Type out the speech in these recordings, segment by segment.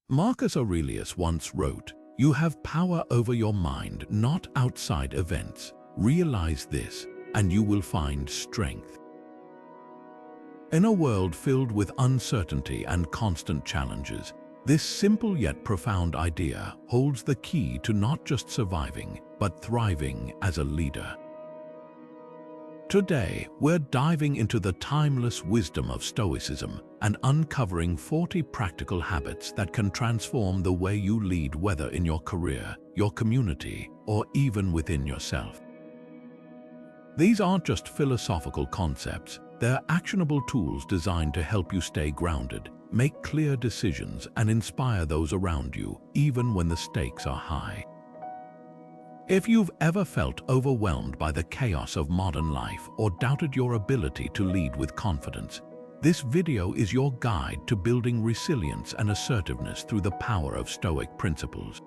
Marcus Aurelius once wrote, "You have power over your mind, not outside events. Realize this, and you will find strength." In a world filled with uncertainty and constant challenges, this simple yet profound idea holds the key to not just surviving, but thriving as a leader. Today, we're diving into the timeless wisdom of Stoicism and uncovering 40 practical habits that can transform the way you lead, whether in your career, your community, or even within yourself. These aren't just philosophical concepts, they're actionable tools designed to help you stay grounded, make clear decisions, and inspire those around you, even when the stakes are high. If you've ever felt overwhelmed by the chaos of modern life or doubted your ability to lead with confidence, this video is your guide to building resilience and assertiveness through the power of Stoic principles.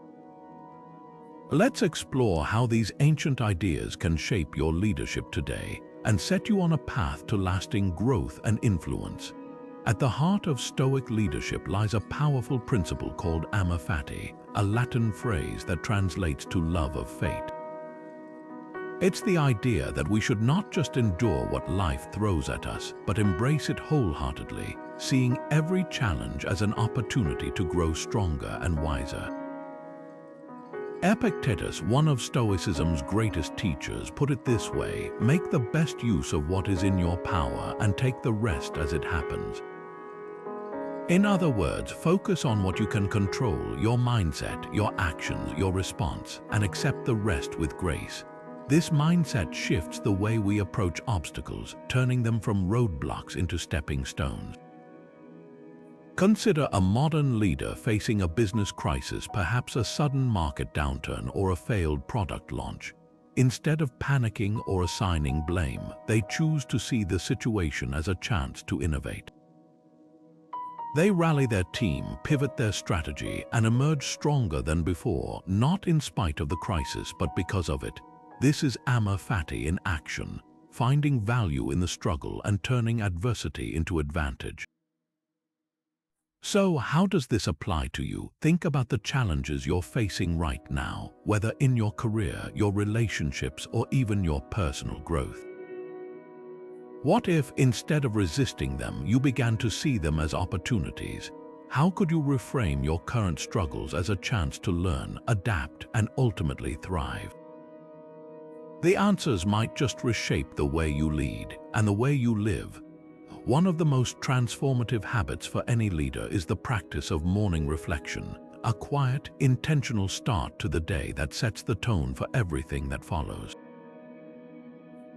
Let's explore how these ancient ideas can shape your leadership today and set you on a path to lasting growth and influence. At the heart of Stoic leadership lies a powerful principle called Amor Fati, a Latin phrase that translates to love of fate. It's the idea that we should not just endure what life throws at us, but embrace it wholeheartedly, seeing every challenge as an opportunity to grow stronger and wiser. Epictetus, one of Stoicism's greatest teachers, put it this way: "Make the best use of what is in your power and take the rest as it happens." In other words, focus on what you can control, your mindset, your actions, your response, and accept the rest with grace. This mindset shifts the way we approach obstacles, turning them from roadblocks into stepping stones. Consider a modern leader facing a business crisis, perhaps a sudden market downturn or a failed product launch. Instead of panicking or assigning blame, they choose to see the situation as a chance to innovate. They rally their team, pivot their strategy, and emerge stronger than before, not in spite of the crisis, but because of it. This is Amor Fati in action, finding value in the struggle and turning adversity into advantage. So, how does this apply to you? Think about the challenges you're facing right now, whether in your career, your relationships, or even your personal growth. What if, instead of resisting them, you began to see them as opportunities? How could you reframe your current struggles as a chance to learn, adapt, and ultimately thrive? The answers might just reshape the way you lead and the way you live. One of the most transformative habits for any leader is the practice of morning reflection, a quiet, intentional start to the day that sets the tone for everything that follows.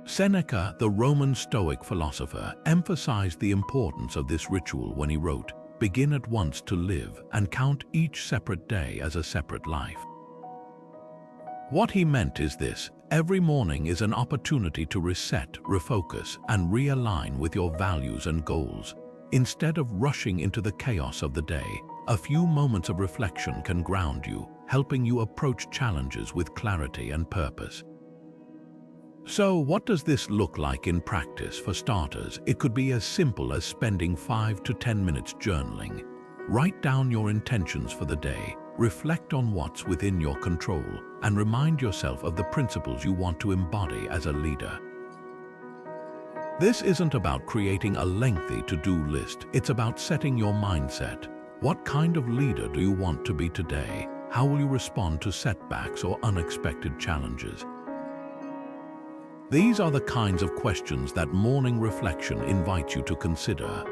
Seneca, the Roman Stoic philosopher, emphasized the importance of this ritual when he wrote, "Begin at once to live and count each separate day as a separate life." What he meant is this: every morning is an opportunity to reset, refocus, and realign with your values and goals. Instead of rushing into the chaos of the day, a few moments of reflection can ground you, helping you approach challenges with clarity and purpose. So, what does this look like in practice? For starters, it could be as simple as spending 5 to 10 minutes journaling. Write down your intentions for the day, reflect on what's within your control, and remind yourself of the principles you want to embody as a leader. This isn't about creating a lengthy to-do list, it's about setting your mindset. What kind of leader do you want to be today? How will you respond to setbacks or unexpected challenges? These are the kinds of questions that morning reflection invites you to consider.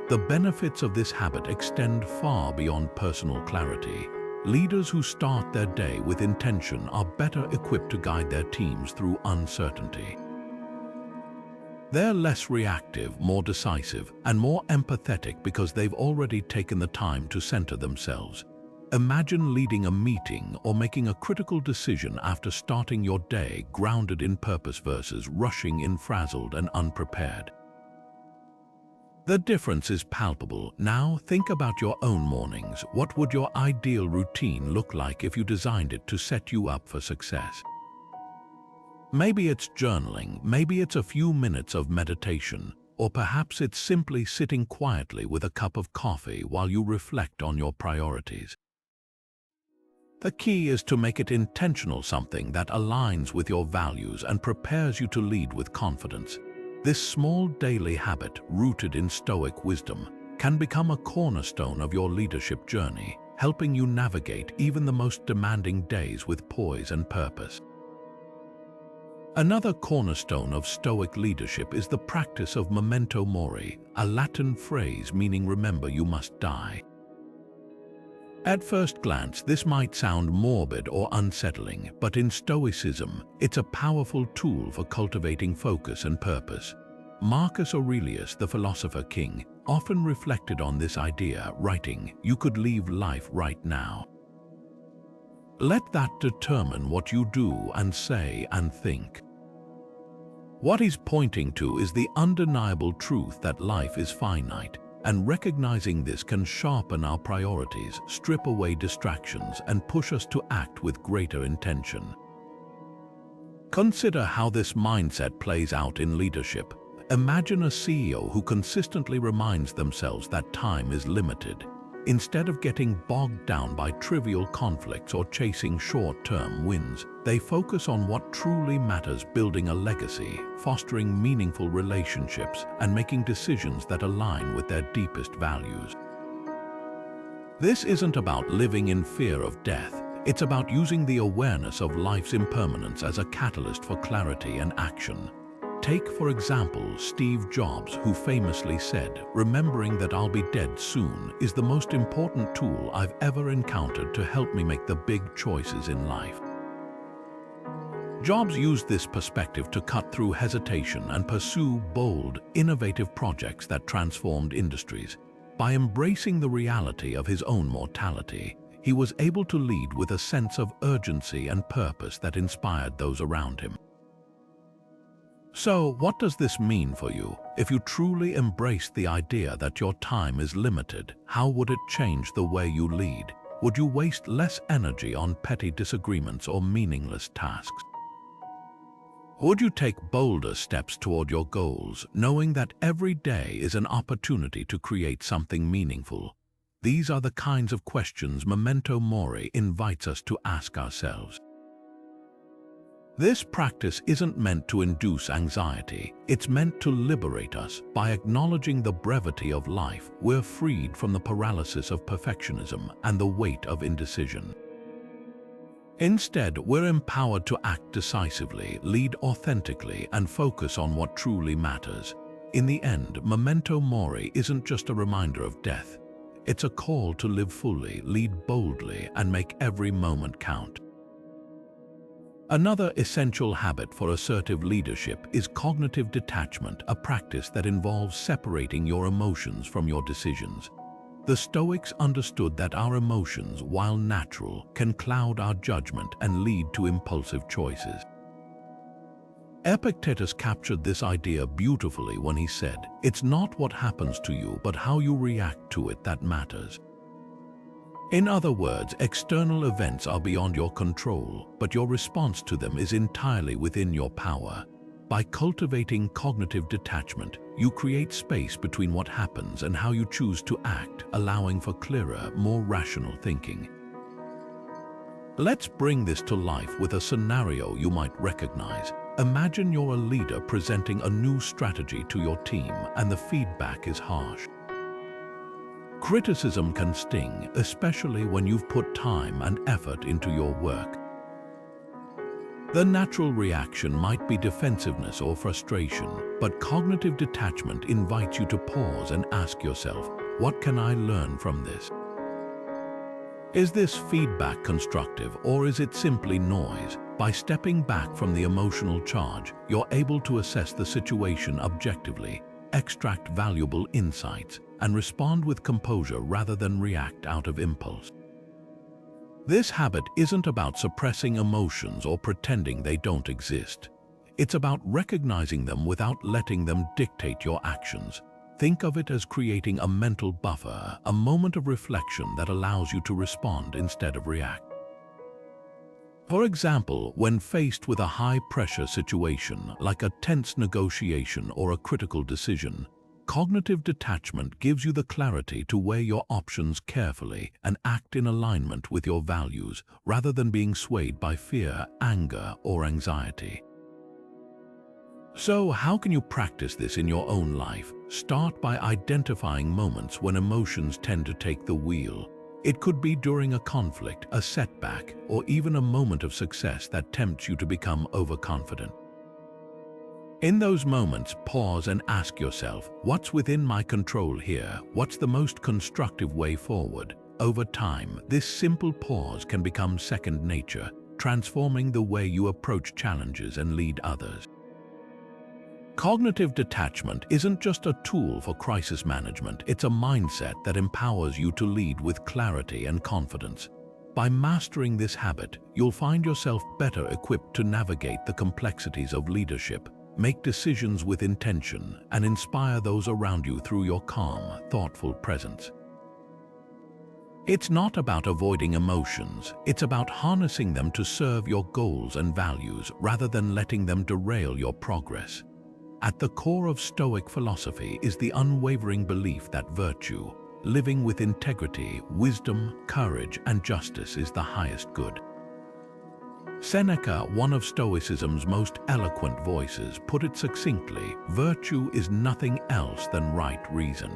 The benefits of this habit extend far beyond personal clarity. Leaders who start their day with intention are better equipped to guide their teams through uncertainty. They're less reactive, more decisive, and more empathetic because they've already taken the time to center themselves. Imagine leading a meeting or making a critical decision after starting your day grounded in purpose versus rushing in frazzled and unprepared. The difference is palpable. Now think about your own mornings. What would your ideal routine look like if you designed it to set you up for success? Maybe it's journaling, maybe it's a few minutes of meditation, or perhaps it's simply sitting quietly with a cup of coffee while you reflect on your priorities. The key is to make it intentional, something that aligns with your values and prepares you to lead with confidence. This small daily habit, rooted in Stoic wisdom, can become a cornerstone of your leadership journey, helping you navigate even the most demanding days with poise and purpose. Another cornerstone of Stoic leadership is the practice of Memento Mori, a Latin phrase meaning "remember you must die." At first glance, this might sound morbid or unsettling, but in Stoicism, it's a powerful tool for cultivating focus and purpose. Marcus Aurelius, the philosopher king, often reflected on this idea, writing, "You could leave life right now. Let that determine what you do and say and think." What he's pointing to is the undeniable truth that life is finite, and recognizing this can sharpen our priorities, strip away distractions, and push us to act with greater intention. Consider how this mindset plays out in leadership. Imagine a CEO who consistently reminds themselves that time is limited. Instead of getting bogged down by trivial conflicts or chasing short-term wins, they focus on what truly matters, building a legacy, fostering meaningful relationships, and making decisions that align with their deepest values. This isn't about living in fear of death. It's about using the awareness of life's impermanence as a catalyst for clarity and action. Take, for example, Steve Jobs, who famously said, "Remembering that I'll be dead soon is the most important tool I've ever encountered to help me make the big choices in life." Jobs used this perspective to cut through hesitation and pursue bold, innovative projects that transformed industries. By embracing the reality of his own mortality, he was able to lead with a sense of urgency and purpose that inspired those around him. So, what does this mean for you? If you truly embraced the idea that your time is limited, how would it change the way you lead? Would you waste less energy on petty disagreements or meaningless tasks? Would you take bolder steps toward your goals, knowing that every day is an opportunity to create something meaningful? These are the kinds of questions Memento Mori invites us to ask ourselves. This practice isn't meant to induce anxiety. It's meant to liberate us. By acknowledging the brevity of life, we're freed from the paralysis of perfectionism and the weight of indecision. Instead, we're empowered to act decisively, lead authentically, and focus on what truly matters. In the end, Memento Mori isn't just a reminder of death. It's a call to live fully, lead boldly, and make every moment count. Another essential habit for assertive leadership is cognitive detachment, a practice that involves separating your emotions from your decisions. The Stoics understood that our emotions, while natural, can cloud our judgment and lead to impulsive choices. Epictetus captured this idea beautifully when he said, "It's not what happens to you, but how you react to it that matters." In other words, external events are beyond your control, but your response to them is entirely within your power. By cultivating cognitive detachment, you create space between what happens and how you choose to act, allowing for clearer, more rational thinking. Let's bring this to life with a scenario you might recognize. Imagine you're a leader presenting a new strategy to your team and the feedback is harsh. Criticism can sting, especially when you've put time and effort into your work. The natural reaction might be defensiveness or frustration, but cognitive detachment invites you to pause and ask yourself, what can I learn from this? Is this feedback constructive, or is it simply noise? By stepping back from the emotional charge, you're able to assess the situation objectively, extract valuable insights, and respond with composure rather than react out of impulse. This habit isn't about suppressing emotions or pretending they don't exist. It's about recognizing them without letting them dictate your actions. Think of it as creating a mental buffer, a moment of reflection that allows you to respond instead of react. For example, when faced with a high-pressure situation, like a tense negotiation or a critical decision, Cognitive detachment gives you the clarity to weigh your options carefully and act in alignment with your values rather than being swayed by fear, anger, or anxiety. So, how can you practice this in your own life? Start by identifying moments when emotions tend to take the wheel. It could be during a conflict, a setback, or even a moment of success that tempts you to become overconfident. In those moments, pause and ask yourself, what's within my control here? What's the most constructive way forward? Over time, this simple pause can become second nature, transforming the way you approach challenges and lead others. Cognitive detachment isn't just a tool for crisis management, it's a mindset that empowers you to lead with clarity and confidence. By mastering this habit, you'll find yourself better equipped to navigate the complexities of leadership, make decisions with intention, and inspire those around you through your calm, thoughtful presence. It's not about avoiding emotions, it's about harnessing them to serve your goals and values rather than letting them derail your progress. At the core of Stoic philosophy is the unwavering belief that virtue, living with integrity, wisdom, courage, and justice is the highest good. Seneca, one of Stoicism's most eloquent voices, put it succinctly, virtue is nothing else than right reason.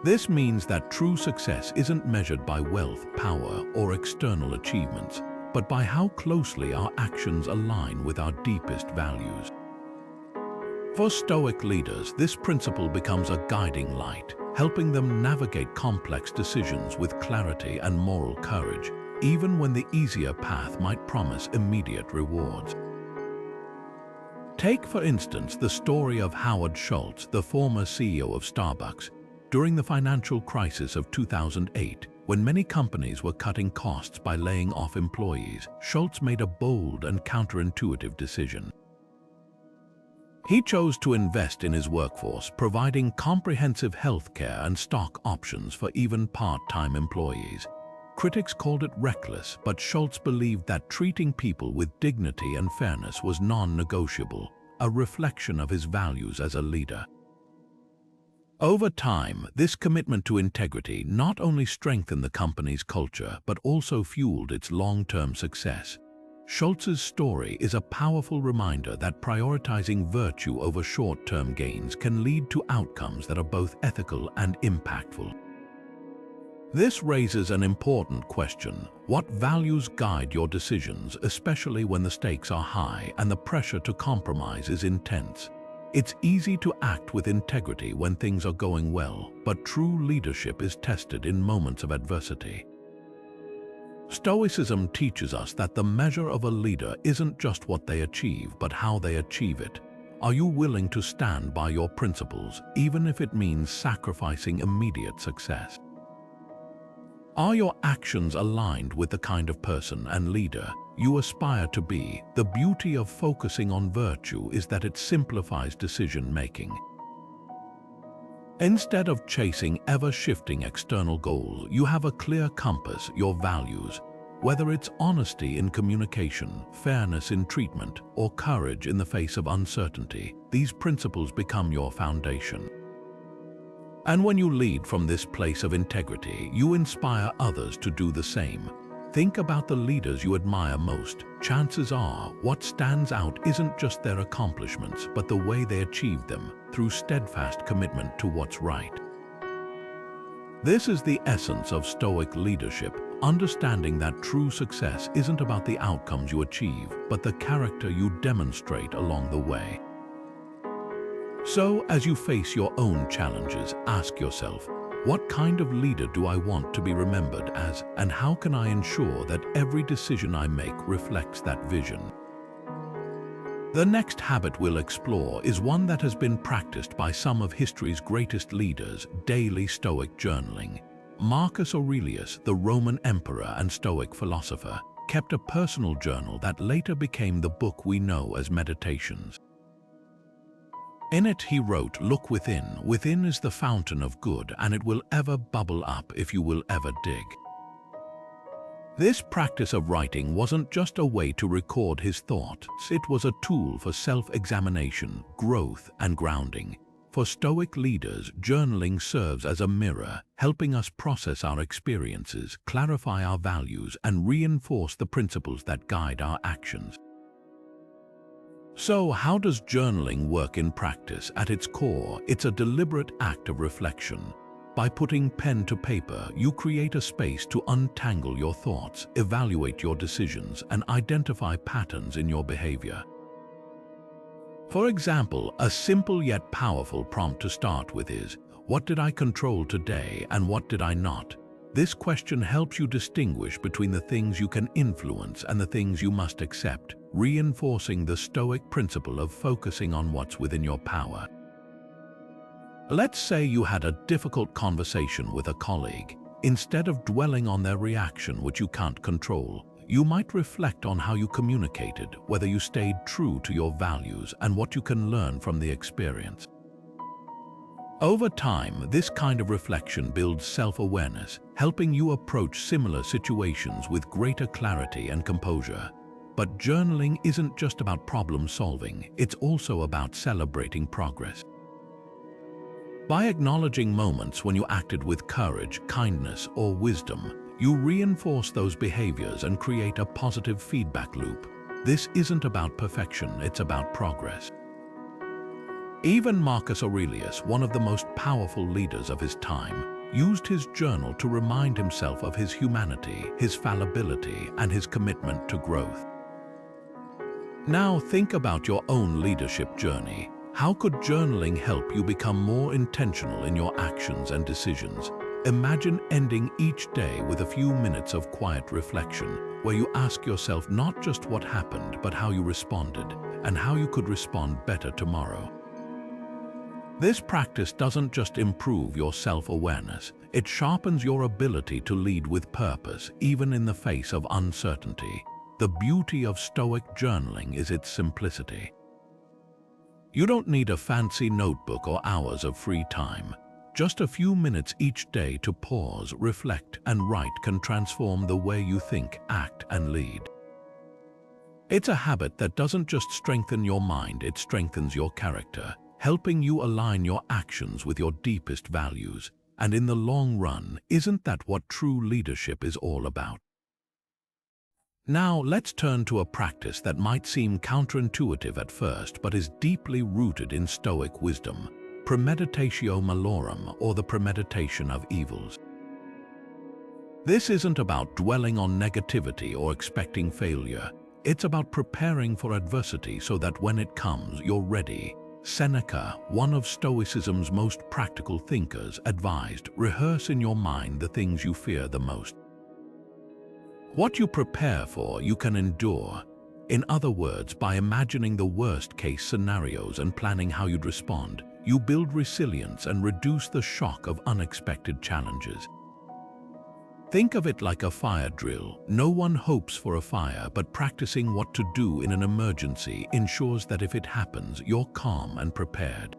This means that true success isn't measured by wealth, power, or external achievements, but by how closely our actions align with our deepest values. For Stoic leaders, this principle becomes a guiding light, helping them navigate complex decisions with clarity and moral courage, even when the easier path might promise immediate rewards. Take, for instance, the story of Howard Schultz, the former CEO of Starbucks. During the financial crisis of 2008, when many companies were cutting costs by laying off employees, Schultz made a bold and counterintuitive decision. He chose to invest in his workforce, providing comprehensive health care and stock options for even part-time employees. Critics called it reckless, but Schultz believed that treating people with dignity and fairness was non-negotiable, a reflection of his values as a leader. Over time, this commitment to integrity not only strengthened the company's culture, but also fueled its long-term success. Schultz's story is a powerful reminder that prioritizing virtue over short-term gains can lead to outcomes that are both ethical and impactful. This raises an important question. What values guide your decisions, especially when the stakes are high and the pressure to compromise is intense? It's easy to act with integrity when things are going well, but true leadership is tested in moments of adversity. Stoicism teaches us that the measure of a leader isn't just what they achieve, but how they achieve it. Are you willing to stand by your principles, even if it means sacrificing immediate success? Are your actions aligned with the kind of person and leader you aspire to be? The beauty of focusing on virtue is that it simplifies decision-making. Instead of chasing ever-shifting external goals, you have a clear compass, your values. Whether it's honesty in communication, fairness in treatment, or courage in the face of uncertainty, these principles become your foundation. And when you lead from this place of integrity, you inspire others to do the same. Think about the leaders you admire most. Chances are, what stands out isn't just their accomplishments, but the way they achieved them, through steadfast commitment to what's right. This is the essence of Stoic leadership, understanding that true success isn't about the outcomes you achieve, but the character you demonstrate along the way. So, as you face your own challenges, ask yourself, what kind of leader do I want to be remembered as, and how can I ensure that every decision I make reflects that vision? The next habit we'll explore is one that has been practiced by some of history's greatest leaders: daily Stoic journaling. Marcus Aurelius, the Roman emperor and Stoic philosopher, kept a personal journal that later became the book we know as Meditations. In it he wrote, "Look within. Within is the fountain of good, and it will ever bubble up if you will ever dig." This practice of writing wasn't just a way to record his thoughts, it was a tool for self-examination, growth, and grounding. For Stoic leaders, journaling serves as a mirror, helping us process our experiences, clarify our values, and reinforce the principles that guide our actions. So, how does journaling work in practice? At its core, it's a deliberate act of reflection. By putting pen to paper, you create a space to untangle your thoughts, evaluate your decisions, and identify patterns in your behavior. For example, a simple yet powerful prompt to start with is, what did I control today and what did I not? This question helps you distinguish between the things you can influence and the things you must accept, reinforcing the Stoic principle of focusing on what's within your power. Let's say you had a difficult conversation with a colleague. Instead of dwelling on their reaction, which you can't control, you might reflect on how you communicated, whether you stayed true to your values, and what you can learn from the experience. Over time, this kind of reflection builds self-awareness, helping you approach similar situations with greater clarity and composure. But journaling isn't just about problem solving, it's also about celebrating progress. By acknowledging moments when you acted with courage, kindness, or wisdom, you reinforce those behaviors and create a positive feedback loop. This isn't about perfection, it's about progress. Even Marcus Aurelius, one of the most powerful leaders of his time, used his journal to remind himself of his humanity, his fallibility, and his commitment to growth. Now think about your own leadership journey. How could journaling help you become more intentional in your actions and decisions? Imagine ending each day with a few minutes of quiet reflection, where you ask yourself not just what happened, but how you responded, and how you could respond better tomorrow. This practice doesn't just improve your self-awareness, it sharpens your ability to lead with purpose, even in the face of uncertainty. The beauty of Stoic journaling is its simplicity. You don't need a fancy notebook or hours of free time. Just a few minutes each day to pause, reflect, and write can transform the way you think, act, and lead. It's a habit that doesn't just strengthen your mind, it strengthens your character, helping you align your actions with your deepest values. And in the long run, isn't that what true leadership is all about? Now, let's turn to a practice that might seem counterintuitive at first, but is deeply rooted in Stoic wisdom: Premeditatio Malorum, or the premeditation of evils. This isn't about dwelling on negativity or expecting failure. It's about preparing for adversity so that when it comes, you're ready. Seneca, one of Stoicism's most practical thinkers, advised, rehearse in your mind the things you fear the most. What you prepare for, you can endure. In other words, by imagining the worst-case scenarios and planning how you'd respond, you build resilience and reduce the shock of unexpected challenges. Think of it like a fire drill. No one hopes for a fire, but practicing what to do in an emergency ensures that if it happens, you're calm and prepared.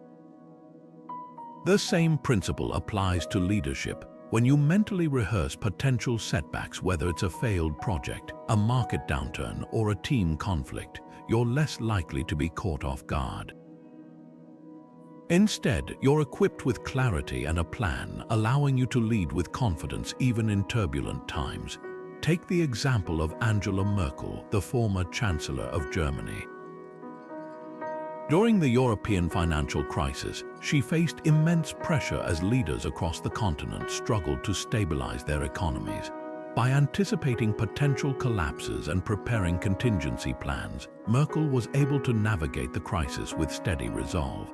The same principle applies to leadership. When you mentally rehearse potential setbacks, whether it's a failed project, a market downturn, or a team conflict, you're less likely to be caught off guard. Instead, you're equipped with clarity and a plan, allowing you to lead with confidence even in turbulent times. Take the example of Angela Merkel, the former Chancellor of Germany. During the European financial crisis, she faced immense pressure as leaders across the continent struggled to stabilize their economies. By anticipating potential collapses and preparing contingency plans, Merkel was able to navigate the crisis with steady resolve.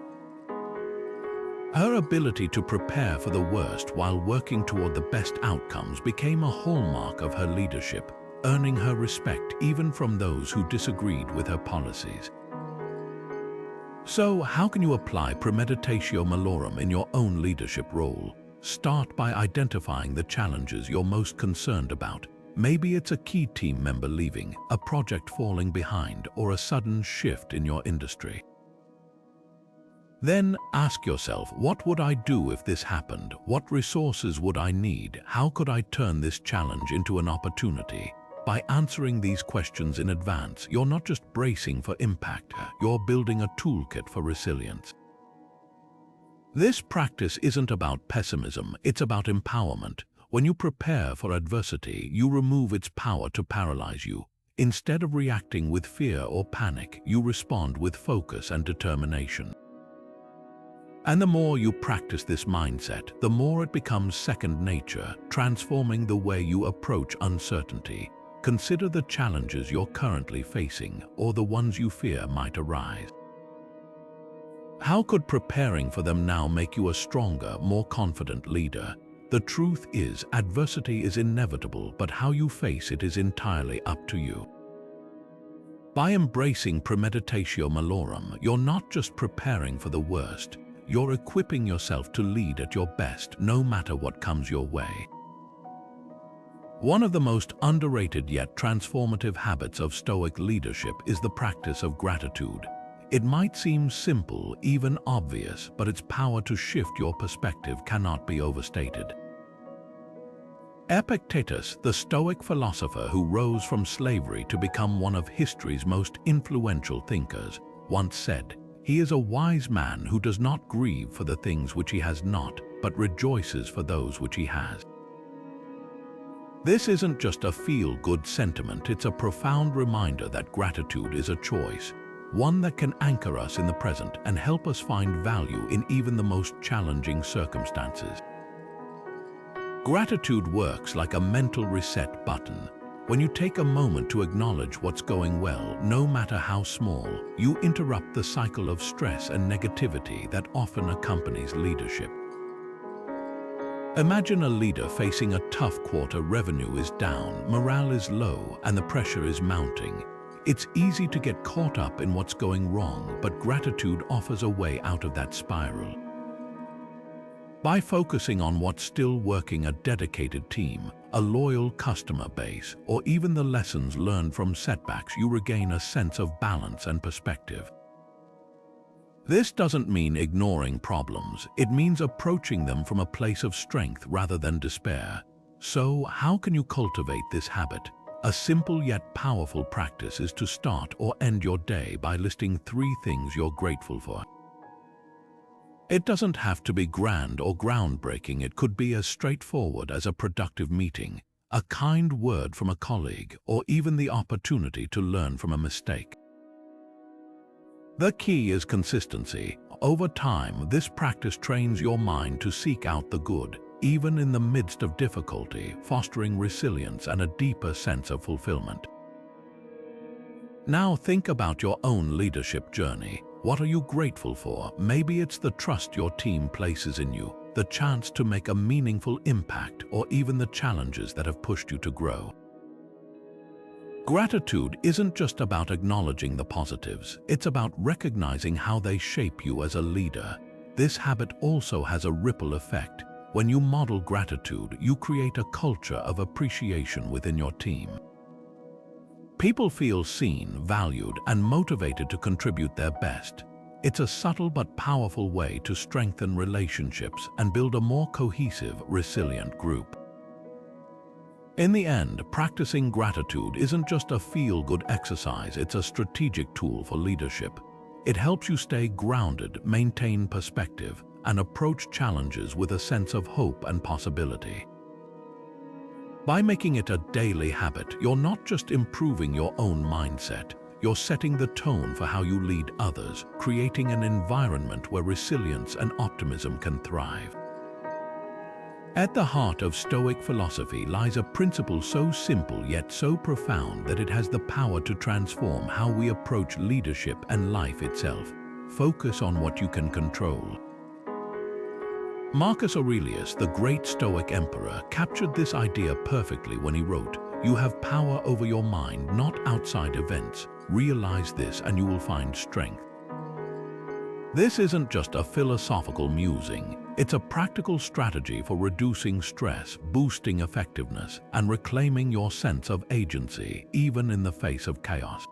Her ability to prepare for the worst while working toward the best outcomes became a hallmark of her leadership, earning her respect even from those who disagreed with her policies. So, how can you apply Premeditatio Malorum in your own leadership role? Start by identifying the challenges you're most concerned about. Maybe it's a key team member leaving, a project falling behind, or a sudden shift in your industry. Then ask yourself, what would I do if this happened? What resources would I need? How could I turn this challenge into an opportunity? By answering these questions in advance, you're not just bracing for impact, you're building a toolkit for resilience. This practice isn't about pessimism, it's about empowerment. When you prepare for adversity, you remove its power to paralyze you. Instead of reacting with fear or panic, you respond with focus and determination. And the more you practice this mindset, the more it becomes second nature, transforming the way you approach uncertainty. Consider the challenges you're currently facing or the ones you fear might arise. How could preparing for them now make you a stronger, more confident leader? The truth is, adversity is inevitable, but how you face it is entirely up to you. By embracing Premeditatio Malorum, you're not just preparing for the worst, you're equipping yourself to lead at your best, no matter what comes your way. One of the most underrated yet transformative habits of Stoic leadership is the practice of gratitude. It might seem simple, even obvious, but its power to shift your perspective cannot be overstated. Epictetus, the Stoic philosopher who rose from slavery to become one of history's most influential thinkers, once said, "He is a wise man who does not grieve for the things which he has not, but rejoices for those which he has." This isn't just a feel-good sentiment, it's a profound reminder that gratitude is a choice, one that can anchor us in the present and help us find value in even the most challenging circumstances. Gratitude works like a mental reset button. When you take a moment to acknowledge what's going well, no matter how small, you interrupt the cycle of stress and negativity that often accompanies leadership. Imagine a leader facing a tough quarter. Revenue is down, morale is low, and the pressure is mounting. It's easy to get caught up in what's going wrong, but gratitude offers a way out of that spiral. By focusing on what's still working, a dedicated team, a loyal customer base, or even the lessons learned from setbacks, you regain a sense of balance and perspective. This doesn't mean ignoring problems, it means approaching them from a place of strength rather than despair. So, how can you cultivate this habit? A simple yet powerful practice is to start or end your day by listing 3 things you're grateful for. It doesn't have to be grand or groundbreaking, it could be as straightforward as a productive meeting, a kind word from a colleague, or even the opportunity to learn from a mistake. The key is consistency. Over time, this practice trains your mind to seek out the good, even in the midst of difficulty, fostering resilience and a deeper sense of fulfillment. Now think about your own leadership journey. What are you grateful for? Maybe it's the trust your team places in you, the chance to make a meaningful impact, or even the challenges that have pushed you to grow. Gratitude isn't just about acknowledging the positives, it's about recognizing how they shape you as a leader. This habit also has a ripple effect. When you model gratitude, you create a culture of appreciation within your team. People feel seen, valued, and motivated to contribute their best. It's a subtle but powerful way to strengthen relationships and build a more cohesive, resilient group. In the end, practicing gratitude isn't just a feel-good exercise, it's a strategic tool for leadership. It helps you stay grounded, maintain perspective, and approach challenges with a sense of hope and possibility. By making it a daily habit, you're not just improving your own mindset, you're setting the tone for how you lead others, creating an environment where resilience and optimism can thrive. At the heart of Stoic philosophy lies a principle so simple yet so profound that it has the power to transform how we approach leadership and life itself. Focus on what you can control. Marcus Aurelius, the great Stoic emperor, captured this idea perfectly when he wrote, "You have power over your mind, not outside events. Realize this and you will find strength." This isn't just a philosophical musing, it's a practical strategy for reducing stress, boosting effectiveness, and reclaiming your sense of agency, even in the face of chaos.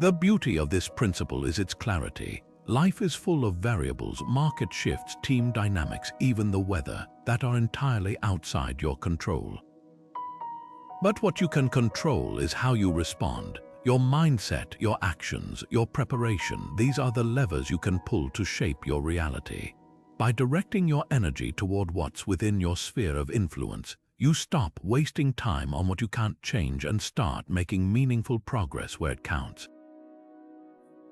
The beauty of this principle is its clarity. Life is full of variables, market shifts, team dynamics, even the weather, that are entirely outside your control. But what you can control is how you respond. Your mindset, your actions, your preparation, these are the levers you can pull to shape your reality. By directing your energy toward what's within your sphere of influence, you stop wasting time on what you can't change and start making meaningful progress where it counts.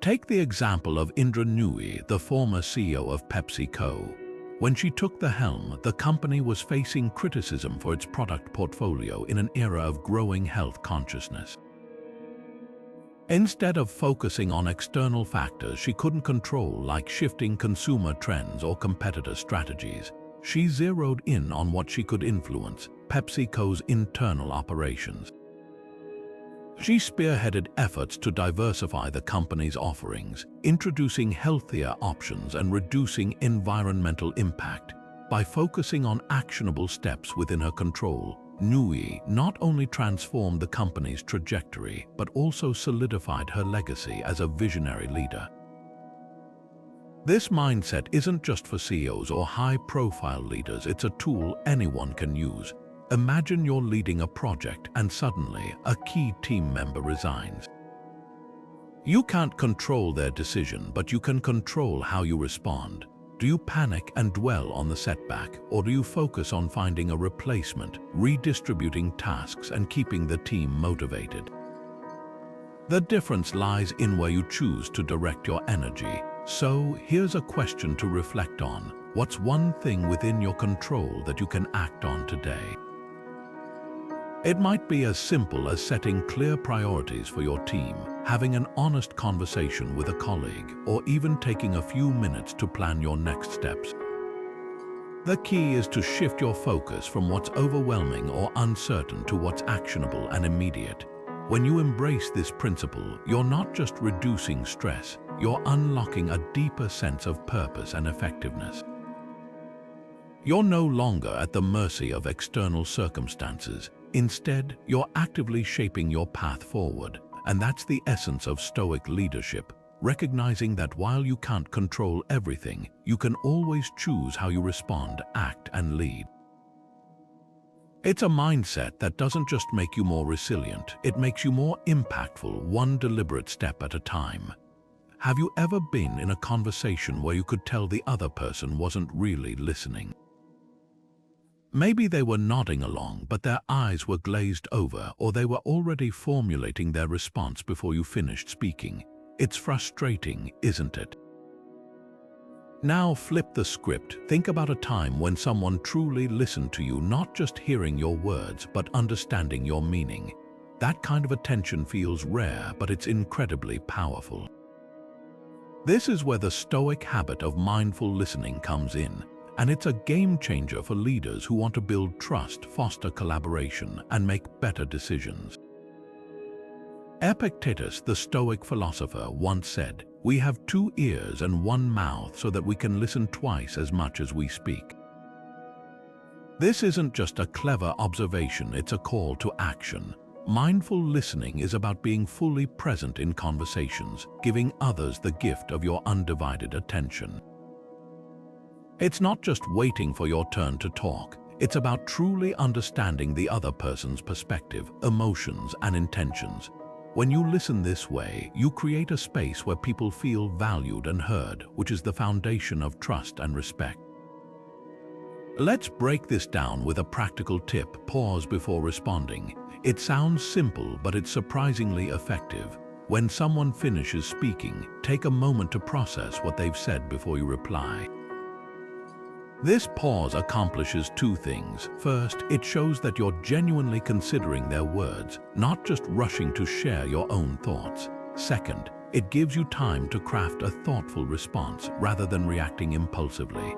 Take the example of Indra Nooyi, the former CEO of PepsiCo. When she took the helm, the company was facing criticism for its product portfolio in an era of growing health consciousness. Instead of focusing on external factors she couldn't control, like shifting consumer trends or competitor strategies, she zeroed in on what she could influence: PepsiCo's internal operations. She spearheaded efforts to diversify the company's offerings, introducing healthier options and reducing environmental impact. By focusing on actionable steps within her control, Nooyi not only transformed the company's trajectory, but also solidified her legacy as a visionary leader. This mindset isn't just for CEOs or high-profile leaders, it's a tool anyone can use. Imagine you're leading a project and suddenly a key team member resigns. You can't control their decision, but you can control how you respond. Do you panic and dwell on the setback, or do you focus on finding a replacement, redistributing tasks, and keeping the team motivated? The difference lies in where you choose to direct your energy. So, here's a question to reflect on. What's one thing within your control that you can act on today? It might be as simple as setting clear priorities for your team, having an honest conversation with a colleague, or even taking a few minutes to plan your next steps. The key is to shift your focus from what's overwhelming or uncertain to what's actionable and immediate. When you embrace this principle, you're not just reducing stress, you're unlocking a deeper sense of purpose and effectiveness. You're no longer at the mercy of external circumstances. Instead, you're actively shaping your path forward. And that's the essence of Stoic leadership, recognizing that while you can't control everything, you can always choose how you respond, act, and lead. It's a mindset that doesn't just make you more resilient, it makes you more impactful, one deliberate step at a time. Have you ever been in a conversation where you could tell the other person wasn't really listening? Maybe they were nodding along, but their eyes were glazed over, or they were already formulating their response before you finished speaking. It's frustrating, isn't it? Now flip the script. Think about a time when someone truly listened to you, not just hearing your words, but understanding your meaning. That kind of attention feels rare, but it's incredibly powerful. This is where the Stoic habit of mindful listening comes in. And it's a game changer for leaders who want to build trust, foster collaboration, and make better decisions. Epictetus, the Stoic philosopher, once said, "We have 2 ears and 1 mouth so that we can listen twice as much as we speak." This isn't just a clever observation, it's a call to action. Mindful listening is about being fully present in conversations, giving others the gift of your undivided attention. It's not just waiting for your turn to talk. It's about truly understanding the other person's perspective, emotions, and intentions. When you listen this way, you create a space where people feel valued and heard, which is the foundation of trust and respect. Let's break this down with a practical tip: pause before responding. It sounds simple, but it's surprisingly effective. When someone finishes speaking, take a moment to process what they've said before you reply. This pause accomplishes 2 things. First, it shows that you're genuinely considering their words, not just rushing to share your own thoughts. Second, it gives you time to craft a thoughtful response rather than reacting impulsively.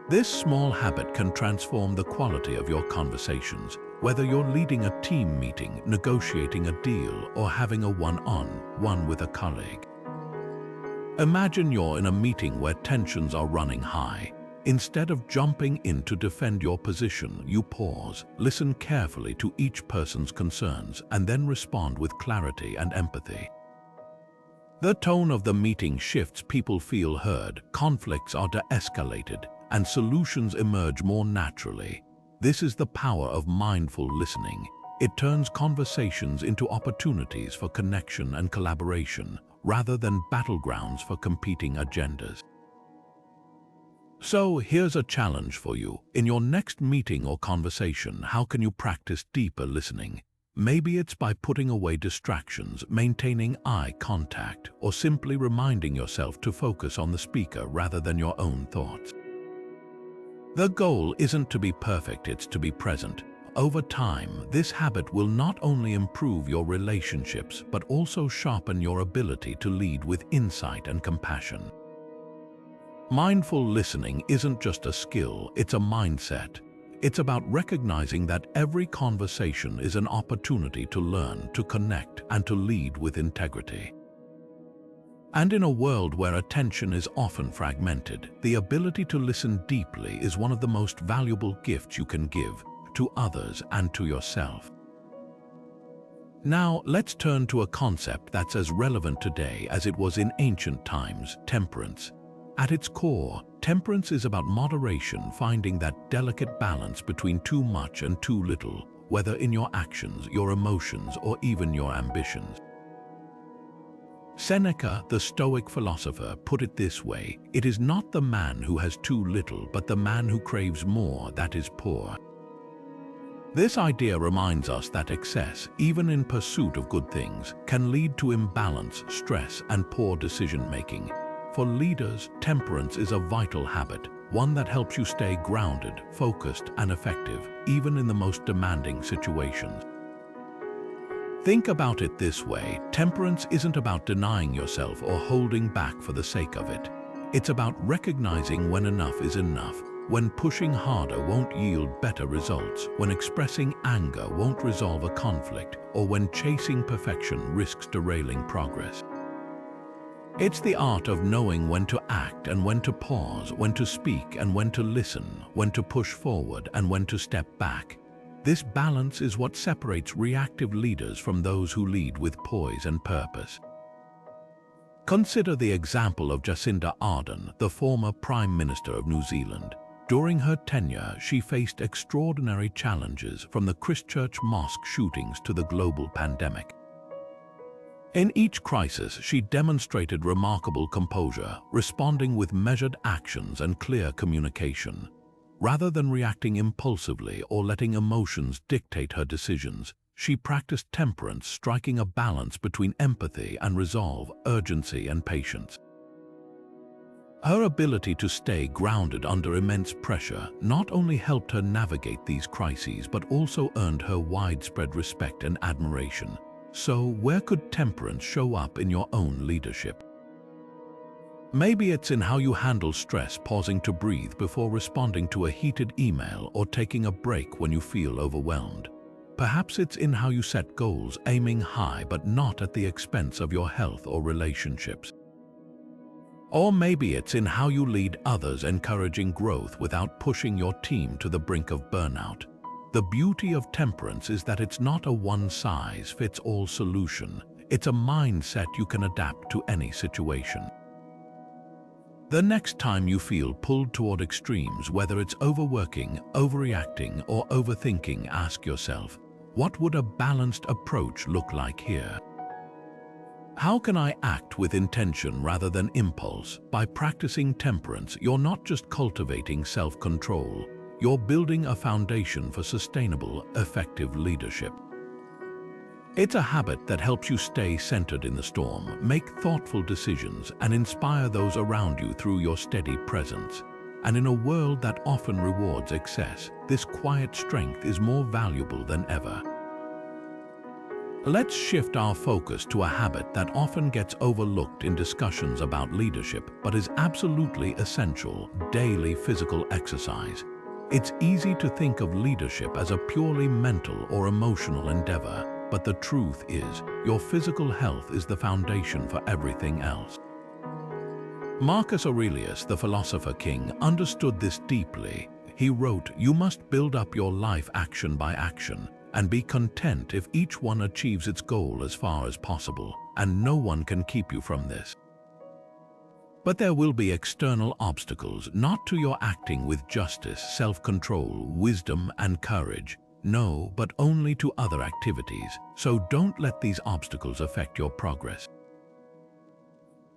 This small habit can transform the quality of your conversations, whether you're leading a team meeting, negotiating a deal, or having a one-on-one with a colleague. Imagine you're in a meeting where tensions are running high. Instead of jumping in to defend your position, you pause, listen carefully to each person's concerns, and then respond with clarity and empathy. The tone of the meeting shifts, people feel heard, conflicts are de-escalated, and solutions emerge more naturally. This is the power of mindful listening. It turns conversations into opportunities for connection and collaboration, rather than battlegrounds for competing agendas. So here's a challenge for you. In your next meeting or conversation, how can you practice deeper listening? Maybe it's by putting away distractions, maintaining eye contact, or simply reminding yourself to focus on the speaker rather than your own thoughts. The goal isn't to be perfect, it's to be present. Over time, this habit will not only improve your relationships, but also sharpen your ability to lead with insight and compassion. Mindful listening isn't just a skill, it's a mindset. It's about recognizing that every conversation is an opportunity to learn, to connect, and to lead with integrity. And in a world where attention is often fragmented, the ability to listen deeply is one of the most valuable gifts you can give to others and to yourself. Now, let's turn to a concept that's as relevant today as it was in ancient times: temperance. At its core, temperance is about moderation, finding that delicate balance between too much and too little, whether in your actions, your emotions, or even your ambitions. Seneca, the Stoic philosopher, put it this way: "It is not the man who has too little, but the man who craves more that is poor." This idea reminds us that excess, even in pursuit of good things, can lead to imbalance, stress, and poor decision-making. For leaders, temperance is a vital habit, one that helps you stay grounded, focused, and effective, even in the most demanding situations. Think about it this way: temperance isn't about denying yourself or holding back for the sake of it. It's about recognizing when enough is enough, when pushing harder won't yield better results, when expressing anger won't resolve a conflict, or when chasing perfection risks derailing progress. It's the art of knowing when to act and when to pause, when to speak and when to listen, when to push forward and when to step back. This balance is what separates reactive leaders from those who lead with poise and purpose. Consider the example of Jacinda Ardern, the former Prime Minister of New Zealand. During her tenure, she faced extraordinary challenges, from the Christchurch mosque shootings to the global pandemic. In each crisis, she demonstrated remarkable composure, responding with measured actions and clear communication. Rather than reacting impulsively or letting emotions dictate her decisions, she practiced temperance, striking a balance between empathy and resolve, urgency and patience. Her ability to stay grounded under immense pressure not only helped her navigate these crises, but also earned her widespread respect and admiration. So, where could temperance show up in your own leadership? Maybe it's in how you handle stress, pausing to breathe before responding to a heated email, or taking a break when you feel overwhelmed. Perhaps it's in how you set goals, aiming high but not at the expense of your health or relationships. Or maybe it's in how you lead others, encouraging growth without pushing your team to the brink of burnout. The beauty of temperance is that it's not a one-size-fits-all solution. It's a mindset you can adapt to any situation. The next time you feel pulled toward extremes, whether it's overworking, overreacting, or overthinking, ask yourself, what would a balanced approach look like here? How can I act with intention rather than impulse? By practicing temperance, you're not just cultivating self-control. You're building a foundation for sustainable, effective leadership. It's a habit that helps you stay centered in the storm, make thoughtful decisions, and inspire those around you through your steady presence. And in a world that often rewards excess, this quiet strength is more valuable than ever. Let's shift our focus to a habit that often gets overlooked in discussions about leadership, but is absolutely essential: daily physical exercise. It's easy to think of leadership as a purely mental or emotional endeavor, but the truth is, your physical health is the foundation for everything else. Marcus Aurelius, the philosopher king, understood this deeply. He wrote, "You must build up your life action by action, and be content if each one achieves its goal as far as possible, and no one can keep you from this." But there will be external obstacles, not to your acting with justice, self-control, wisdom, and courage. No, but only to other activities, so don't let these obstacles affect your progress.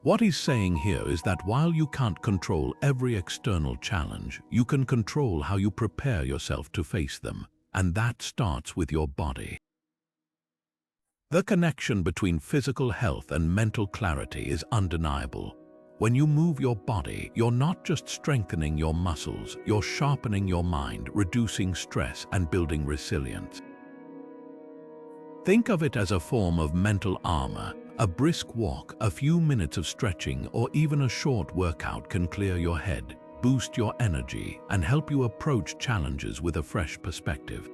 What he's saying here is that while you can't control every external challenge, you can control how you prepare yourself to face them, and that starts with your body. The connection between physical health and mental clarity is undeniable. When you move your body, you're not just strengthening your muscles, you're sharpening your mind, reducing stress, and building resilience. Think of it as a form of mental armor. A brisk walk, a few minutes of stretching, or even a short workout can clear your head, boost your energy, and help you approach challenges with a fresh perspective.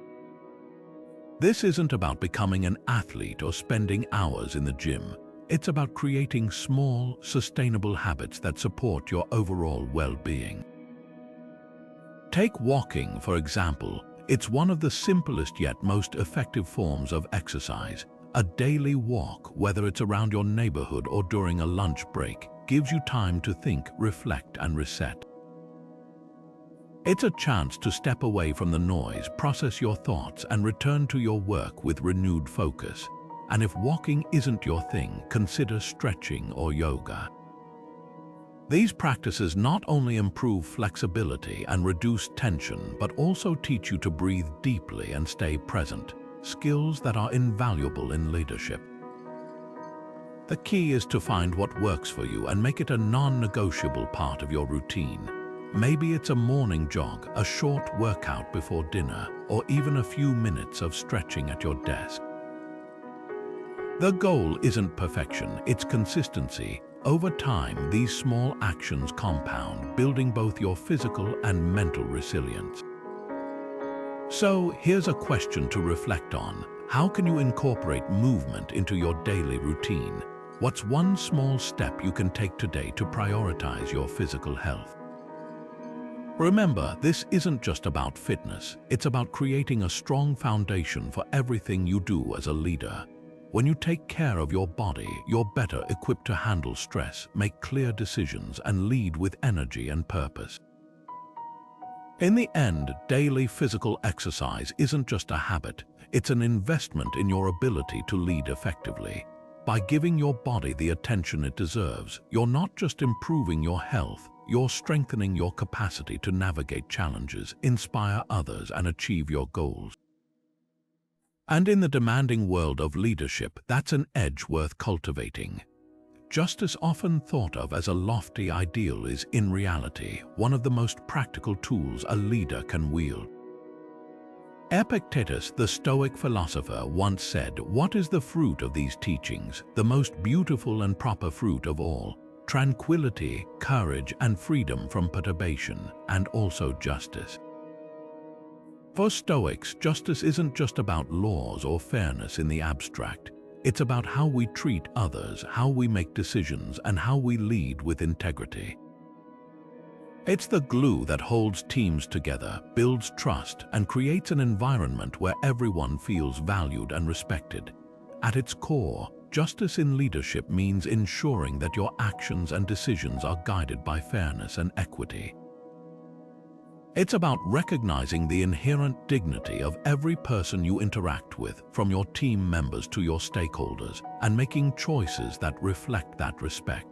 This isn't about becoming an athlete or spending hours in the gym. It's about creating small, sustainable habits that support your overall well-being. Take walking, for example. It's one of the simplest yet most effective forms of exercise. A daily walk, whether it's around your neighborhood or during a lunch break, gives you time to think, reflect, and reset. It's a chance to step away from the noise, process your thoughts, and return to your work with renewed focus. And if walking isn't your thing, consider stretching or yoga. These practices not only improve flexibility and reduce tension, but also teach you to breathe deeply and stay present, skills that are invaluable in leadership. The key is to find what works for you and make it a non-negotiable part of your routine. Maybe it's a morning jog, a short workout before dinner, or even a few minutes of stretching at your desk. The goal isn't perfection, it's consistency. Over time, these small actions compound, building both your physical and mental resilience. So, here's a question to reflect on. How can you incorporate movement into your daily routine? What's one small step you can take today to prioritize your physical health? Remember, this isn't just about fitness. It's about creating a strong foundation for everything you do as a leader. When you take care of your body, you're better equipped to handle stress, make clear decisions, and lead with energy and purpose. In the end, daily physical exercise isn't just a habit, it's an investment in your ability to lead effectively. By giving your body the attention it deserves, you're not just improving your health, you're strengthening your capacity to navigate challenges, inspire others, and achieve your goals. And in the demanding world of leadership, that's an edge worth cultivating. Justice, often thought of as a lofty ideal, is in reality one of the most practical tools a leader can wield. Epictetus, the Stoic philosopher, once said, "What is the fruit of these teachings? The most beautiful and proper fruit of all, tranquility, courage, and freedom from perturbation, and also justice." For Stoics, justice isn't just about laws or fairness in the abstract. It's about how we treat others, how we make decisions, and how we lead with integrity. It's the glue that holds teams together, builds trust, and creates an environment where everyone feels valued and respected. At its core, justice in leadership means ensuring that your actions and decisions are guided by fairness and equity. It's about recognizing the inherent dignity of every person you interact with, from your team members to your stakeholders, and making choices that reflect that respect.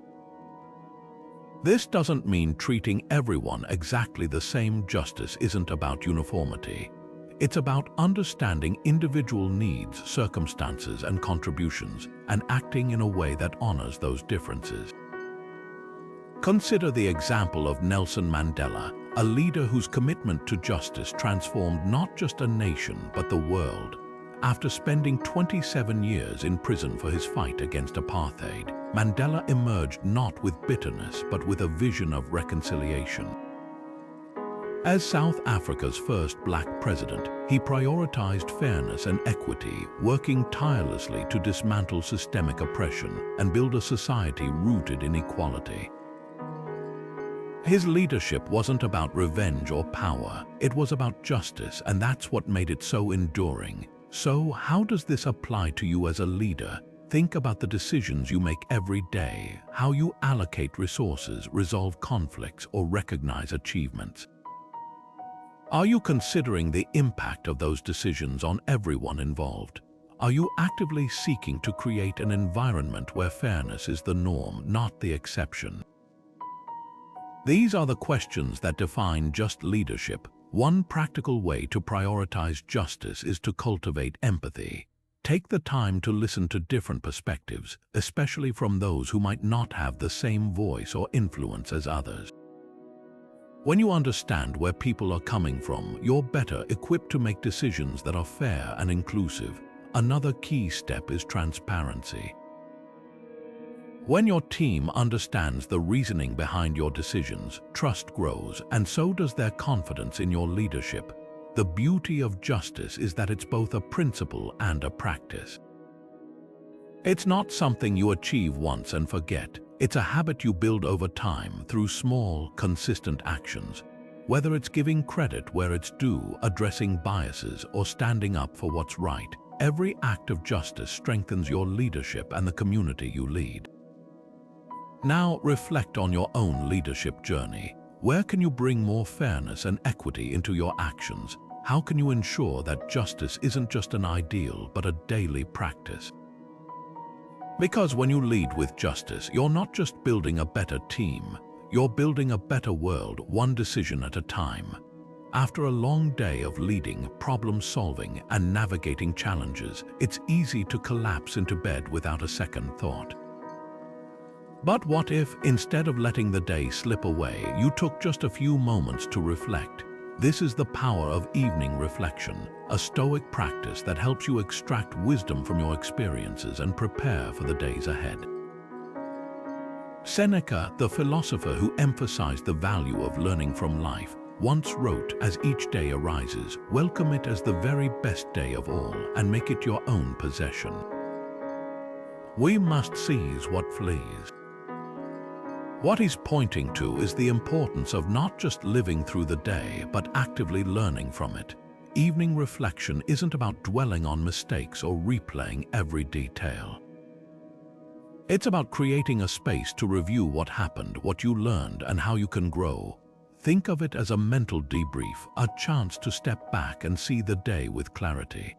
This doesn't mean treating everyone exactly the same. Justice isn't about uniformity. It's about understanding individual needs, circumstances, and contributions, and acting in a way that honors those differences. Consider the example of Nelson Mandela, a leader whose commitment to justice transformed not just a nation but the world. After spending 27 years in prison for his fight against apartheid, Mandela emerged not with bitterness but with a vision of reconciliation. As South Africa's first black president, he prioritized fairness and equity, working tirelessly to dismantle systemic oppression and build a society rooted in equality. His leadership wasn't about revenge or power, it was about justice, and that's what made it so enduring. So, how does this apply to you as a leader? Think about the decisions you make every day, how you allocate resources, resolve conflicts, or recognize achievements. Are you considering the impact of those decisions on everyone involved? Are you actively seeking to create an environment where fairness is the norm, not the exception? These are the questions that define just leadership. One practical way to prioritize justice is to cultivate empathy. Take the time to listen to different perspectives, especially from those who might not have the same voice or influence as others. When you understand where people are coming from, you're better equipped to make decisions that are fair and inclusive. Another key step is transparency. When your team understands the reasoning behind your decisions, trust grows, and so does their confidence in your leadership. The beauty of justice is that it's both a principle and a practice. It's not something you achieve once and forget. It's a habit you build over time through small, consistent actions. Whether it's giving credit where it's due, addressing biases, or standing up for what's right, every act of justice strengthens your leadership and the community you lead. Now reflect on your own leadership journey. Where can you bring more fairness and equity into your actions? How can you ensure that justice isn't just an ideal but a daily practice? Because when you lead with justice, you're not just building a better team, you're building a better world, one decision at a time. After a long day of leading, problem-solving, and navigating challenges, it's easy to collapse into bed without a second thought. But what if, instead of letting the day slip away, you took just a few moments to reflect? This is the power of evening reflection, a Stoic practice that helps you extract wisdom from your experiences and prepare for the days ahead. Seneca, the philosopher who emphasized the value of learning from life, once wrote, "As each day arises, welcome it as the very best day of all, and make it your own possession." We must seize what flees. What he's pointing to is the importance of not just living through the day, but actively learning from it. Evening reflection isn't about dwelling on mistakes or replaying every detail. It's about creating a space to review what happened, what you learned, and how you can grow. Think of it as a mental debrief, a chance to step back and see the day with clarity.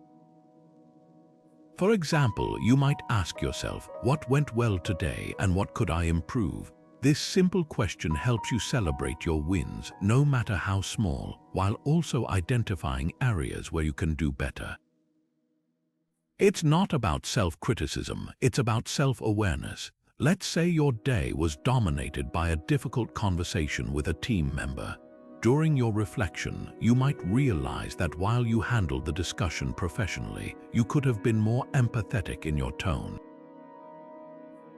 For example, you might ask yourself, what went well today and what could I improve? This simple question helps you celebrate your wins, no matter how small, while also identifying areas where you can do better. It's not about self-criticism, it's about self-awareness. Let's say your day was dominated by a difficult conversation with a team member. During your reflection, you might realize that while you handled the discussion professionally, you could have been more empathetic in your tone.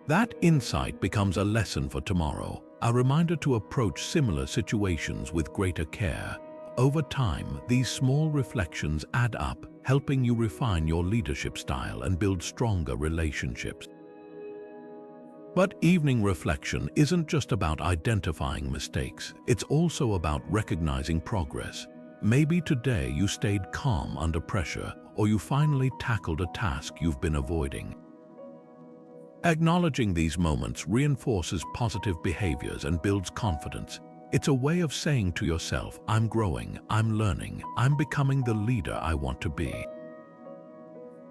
That insight becomes a lesson for tomorrow, a reminder to approach similar situations with greater care. Over time, these small reflections add up, helping you refine your leadership style and build stronger relationships. But evening reflection isn't just about identifying mistakes, it's also about recognizing progress. Maybe today you stayed calm under pressure, or you finally tackled a task you've been avoiding. Acknowledging these moments reinforces positive behaviors and builds confidence. It's a way of saying to yourself, I'm growing, I'm learning, I'm becoming the leader I want to be.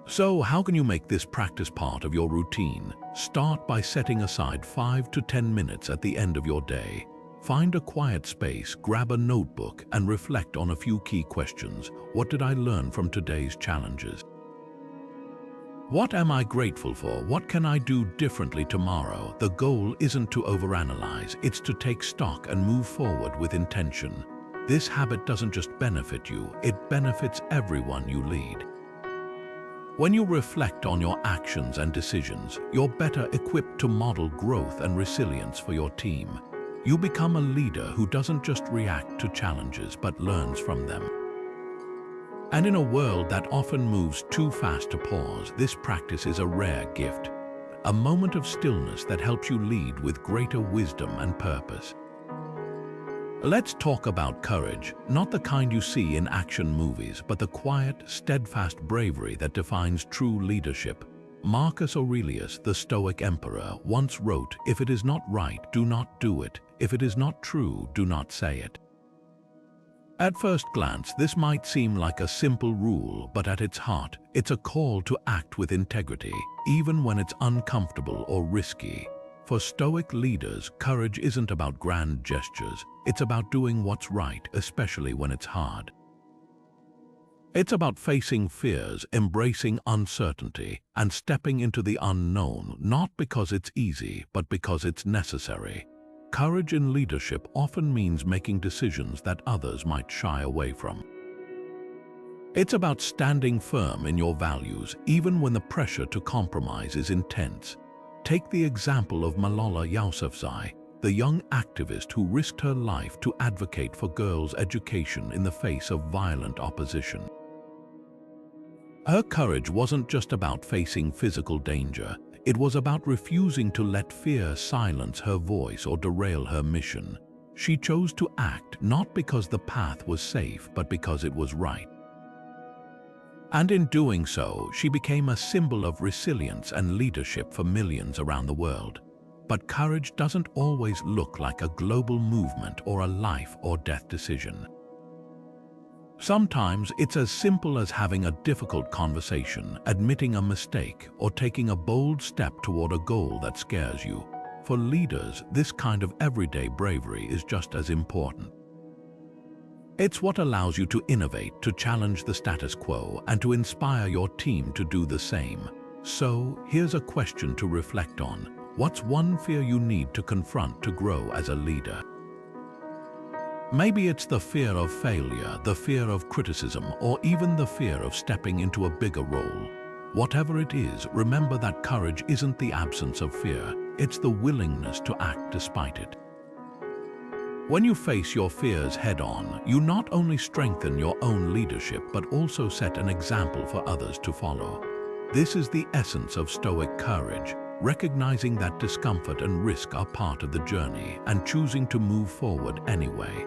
So how can you make this practice part of your routine? Start by setting aside 5 to 10 minutes at the end of your day. Find a quiet space, grab a notebook, and reflect on a few key questions. What did I learn from today's challenges? What am I grateful for? What can I do differently tomorrow? The goal isn't to overanalyze, it's to take stock and move forward with intention. This habit doesn't just benefit you, it benefits everyone you lead. When you reflect on your actions and decisions, you're better equipped to model growth and resilience for your team. You become a leader who doesn't just react to challenges but learns from them. And in a world that often moves too fast to pause, this practice is a rare gift, a moment of stillness that helps you lead with greater wisdom and purpose. Let's talk about courage, not the kind you see in action movies, but the quiet, steadfast bravery that defines true leadership. Marcus Aurelius, the Stoic emperor, once wrote, "If it is not right, do not do it. If it is not true, do not say it." At first glance, this might seem like a simple rule, but at its heart, it's a call to act with integrity, even when it's uncomfortable or risky. For Stoic leaders, courage isn't about grand gestures. It's about doing what's right, especially when it's hard. It's about facing fears, embracing uncertainty, and stepping into the unknown, not because it's easy, but because it's necessary. Courage in leadership often means making decisions that others might shy away from. It's about standing firm in your values, even when the pressure to compromise is intense. Take the example of Malala Yousafzai, the young activist who risked her life to advocate for girls' education in the face of violent opposition. Her courage wasn't just about facing physical danger. It was about refusing to let fear silence her voice or derail her mission. She chose to act not because the path was safe, but because it was right. And in doing so, she became a symbol of resilience and leadership for millions around the world. But courage doesn't always look like a global movement or a life or death decision. Sometimes it's as simple as having a difficult conversation, admitting a mistake, or taking a bold step toward a goal that scares you. For leaders, this kind of everyday bravery is just as important. It's what allows you to innovate, to challenge the status quo, and to inspire your team to do the same. So, here's a question to reflect on. What's one fear you need to confront to grow as a leader? Maybe it's the fear of failure, the fear of criticism, or even the fear of stepping into a bigger role. Whatever it is, remember that courage isn't the absence of fear, it's the willingness to act despite it. When you face your fears head-on, you not only strengthen your own leadership but also set an example for others to follow. This is the essence of Stoic courage, recognizing that discomfort and risk are part of the journey and choosing to move forward anyway.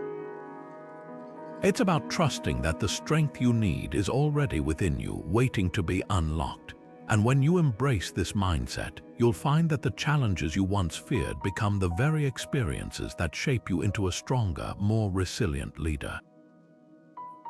It's about trusting that the strength you need is already within you, waiting to be unlocked. And when you embrace this mindset, you'll find that the challenges you once feared become the very experiences that shape you into a stronger, more resilient leader.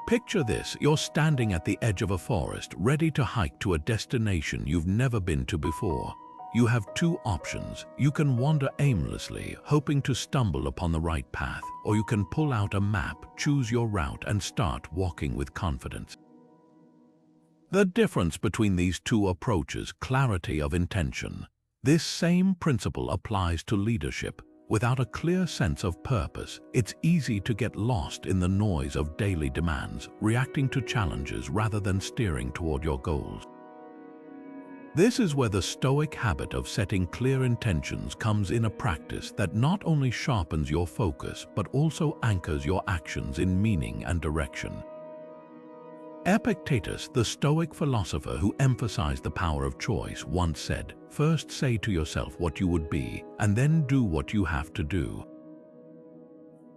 Picture this: you're standing at the edge of a forest, ready to hike to a destination you've never been to before. You have two options. You can wander aimlessly, hoping to stumble upon the right path, or you can pull out a map, choose your route, and start walking with confidence. The difference between these two approaches: clarity of intention. This same principle applies to leadership. Without a clear sense of purpose, it's easy to get lost in the noise of daily demands, reacting to challenges rather than steering toward your goals. This is where the Stoic habit of setting clear intentions comes in, a practice that not only sharpens your focus but also anchors your actions in meaning and direction. Epictetus, the Stoic philosopher who emphasized the power of choice, once said, "First say to yourself what you would be, and then do what you have to do."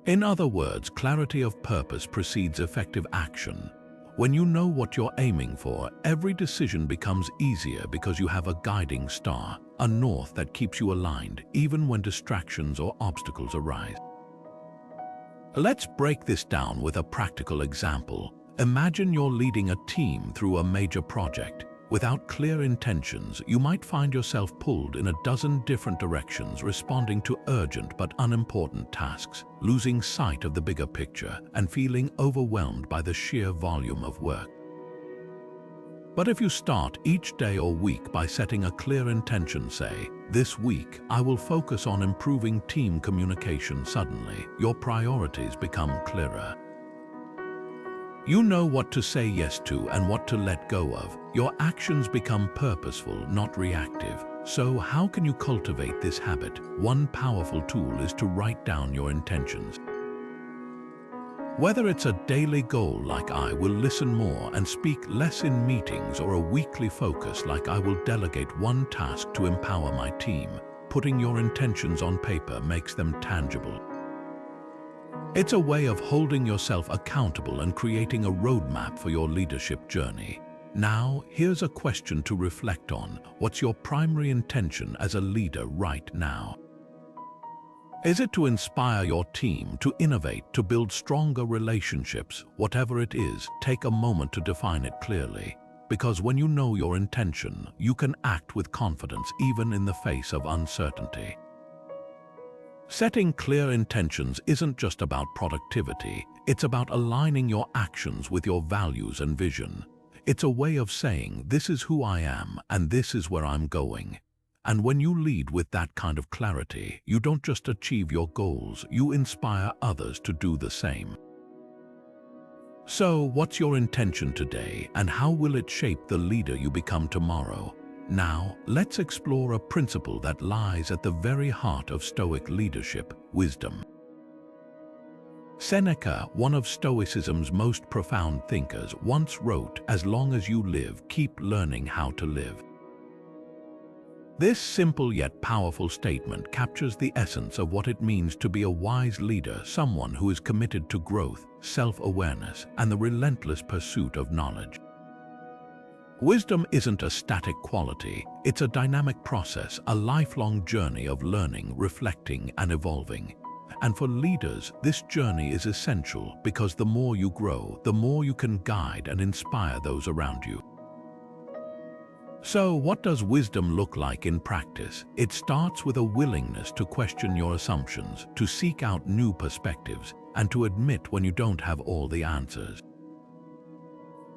In other words, clarity of purpose precedes effective action. When you know what you're aiming for, every decision becomes easier because you have a guiding star, a north that keeps you aligned, even when distractions or obstacles arise. Let's break this down with a practical example. Imagine you're leading a team through a major project. Without clear intentions, you might find yourself pulled in a dozen different directions, responding to urgent but unimportant tasks, losing sight of the bigger picture, and feeling overwhelmed by the sheer volume of work. But if you start each day or week by setting a clear intention, say, "This week, I will focus on improving team communication," suddenly, your priorities become clearer. You know what to say yes to and what to let go of. Your actions become purposeful, not reactive. So how can you cultivate this habit? One powerful tool is to write down your intentions. Whether it's a daily goal like "I will listen more and speak less in meetings," or a weekly focus like "I will delegate one task to empower my team," putting your intentions on paper makes them tangible. It's a way of holding yourself accountable and creating a roadmap for your leadership journey. Now, here's a question to reflect on. What's your primary intention as a leader right now? Is it to inspire your team, to innovate, to build stronger relationships? Whatever it is, take a moment to define it clearly. Because when you know your intention, you can act with confidence even in the face of uncertainty. Setting clear intentions isn't just about productivity, it's about aligning your actions with your values and vision. It's a way of saying, this is who I am and this is where I'm going. And when you lead with that kind of clarity, you don't just achieve your goals, you inspire others to do the same. So, what's your intention today, and how will it shape the leader you become tomorrow? Now, let's explore a principle that lies at the very heart of Stoic leadership: wisdom. Seneca, one of Stoicism's most profound thinkers, once wrote, "As long as you live, keep learning how to live." This simple yet powerful statement captures the essence of what it means to be a wise leader, someone who is committed to growth, self-awareness, and the relentless pursuit of knowledge. Wisdom isn't a static quality, it's a dynamic process, a lifelong journey of learning, reflecting, and evolving. And for leaders, this journey is essential because the more you grow, the more you can guide and inspire those around you. So, what does wisdom look like in practice? It starts with a willingness to question your assumptions, to seek out new perspectives, and to admit when you don't have all the answers.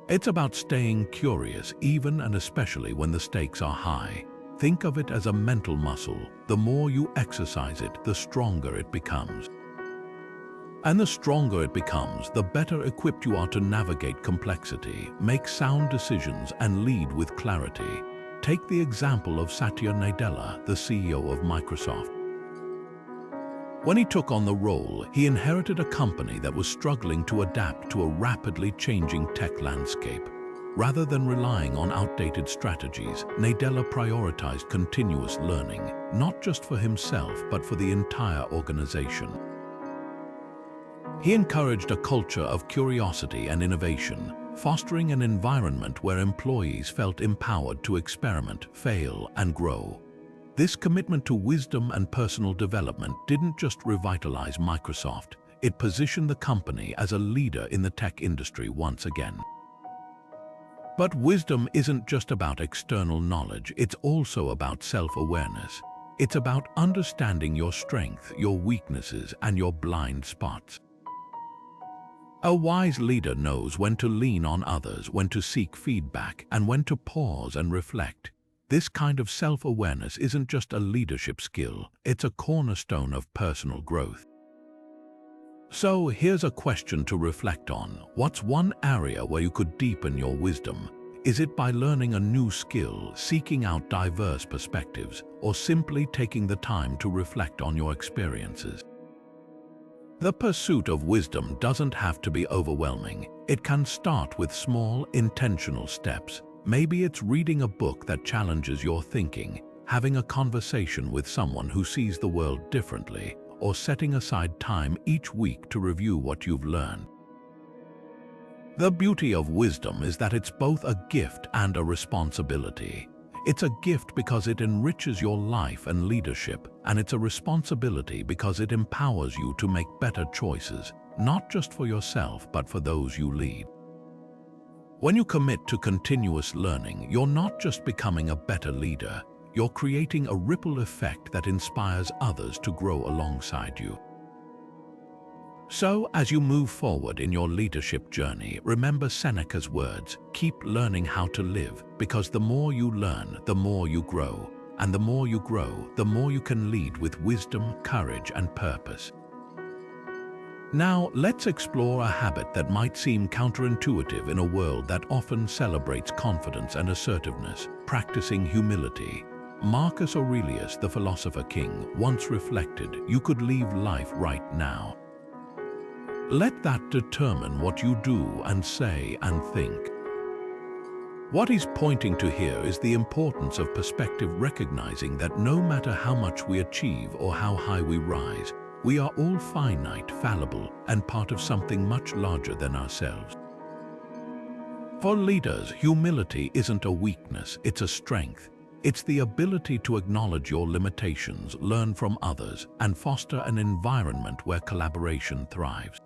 It's about staying curious, even and especially when the stakes are high. Think of it as a mental muscle. The more you exercise it, the stronger it becomes. And the stronger it becomes, the better equipped you are to navigate complexity, make sound decisions, and lead with clarity. Take the example of Satya Nadella, the CEO of Microsoft. When he took on the role, he inherited a company that was struggling to adapt to a rapidly changing tech landscape. Rather than relying on outdated strategies, Nadella prioritized continuous learning, not just for himself but for the entire organization. He encouraged a culture of curiosity and innovation, fostering an environment where employees felt empowered to experiment, fail, and grow. This commitment to wisdom and personal development didn't just revitalize Microsoft, it positioned the company as a leader in the tech industry once again. But wisdom isn't just about external knowledge, it's also about self-awareness. It's about understanding your strengths, your weaknesses, and your blind spots. A wise leader knows when to lean on others, when to seek feedback, and when to pause and reflect. This kind of self-awareness isn't just a leadership skill, it's a cornerstone of personal growth. So here's a question to reflect on. What's one area where you could deepen your wisdom? Is it by learning a new skill, seeking out diverse perspectives, or simply taking the time to reflect on your experiences? The pursuit of wisdom doesn't have to be overwhelming. It can start with small, intentional steps. Maybe it's reading a book that challenges your thinking, having a conversation with someone who sees the world differently, or setting aside time each week to review what you've learned. The beauty of wisdom is that it's both a gift and a responsibility. It's a gift because it enriches your life and leadership, and it's a responsibility because it empowers you to make better choices, not just for yourself but for those you lead. When you commit to continuous learning, you're not just becoming a better leader, you're creating a ripple effect that inspires others to grow alongside you. So, as you move forward in your leadership journey, remember Seneca's words: keep learning how to live, because the more you learn, the more you grow. And the more you grow, the more you can lead with wisdom, courage, and purpose. Now, let's explore a habit that might seem counterintuitive in a world that often celebrates confidence and assertiveness: practicing humility. Marcus Aurelius, the philosopher king, once reflected, "You could leave life right now. Let that determine what you do and say and think." What he's pointing to here is the importance of perspective, recognizing that no matter how much we achieve or how high we rise, we are all finite, fallible, and part of something much larger than ourselves. For leaders, humility isn't a weakness, it's a strength. It's the ability to acknowledge your limitations, learn from others, and foster an environment where collaboration thrives.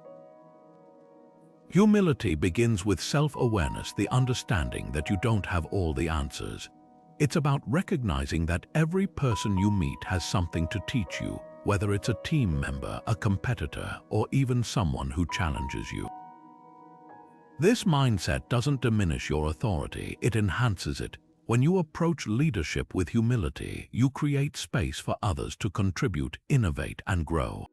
Humility begins with self-awareness, the understanding that you don't have all the answers. It's about recognizing that every person you meet has something to teach you, whether it's a team member, a competitor, or even someone who challenges you. This mindset doesn't diminish your authority, it enhances it. When you approach leadership with humility, you create space for others to contribute, innovate, and grow.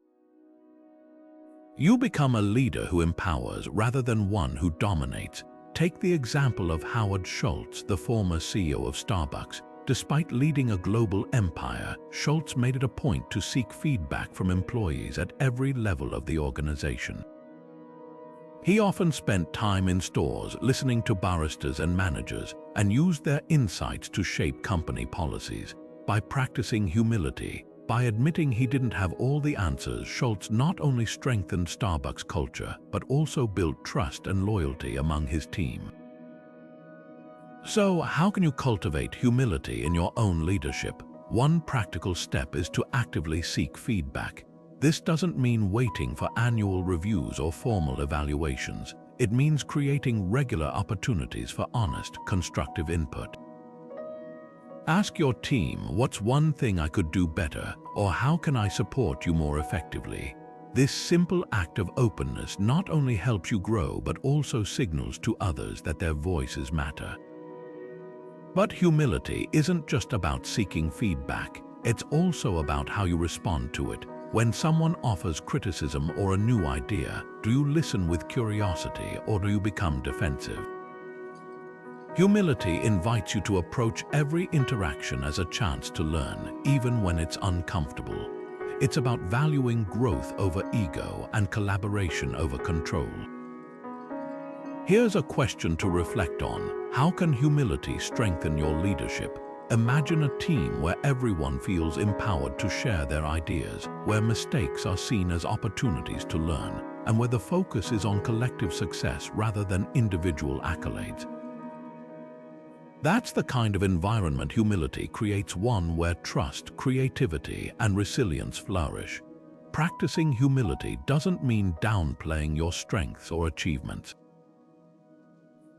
You become a leader who empowers rather than one who dominates. Take the example of Howard Schultz, the former CEO of Starbucks. Despite leading a global empire, Schultz made it a point to seek feedback from employees at every level of the organization. He often spent time in stores listening to baristas and managers and used their insights to shape company policies. By practicing humility, by admitting he didn't have all the answers, Schultz not only strengthened Starbucks' culture, but also built trust and loyalty among his team. So, how can you cultivate humility in your own leadership? One practical step is to actively seek feedback. This doesn't mean waiting for annual reviews or formal evaluations. It means creating regular opportunities for honest, constructive input. Ask your team, what's one thing I could do better, or how can I support you more effectively? This simple act of openness not only helps you grow, but also signals to others that their voices matter. But humility isn't just about seeking feedback, it's also about how you respond to it. When someone offers criticism or a new idea, do you listen with curiosity or do you become defensive? Humility invites you to approach every interaction as a chance to learn, even when it's uncomfortable. It's about valuing growth over ego and collaboration over control. Here's a question to reflect on. How can humility strengthen your leadership? Imagine a team where everyone feels empowered to share their ideas, where mistakes are seen as opportunities to learn, and where the focus is on collective success rather than individual accolades. That's the kind of environment humility creates, one where trust, creativity, and resilience flourish. Practicing humility doesn't mean downplaying your strengths or achievements.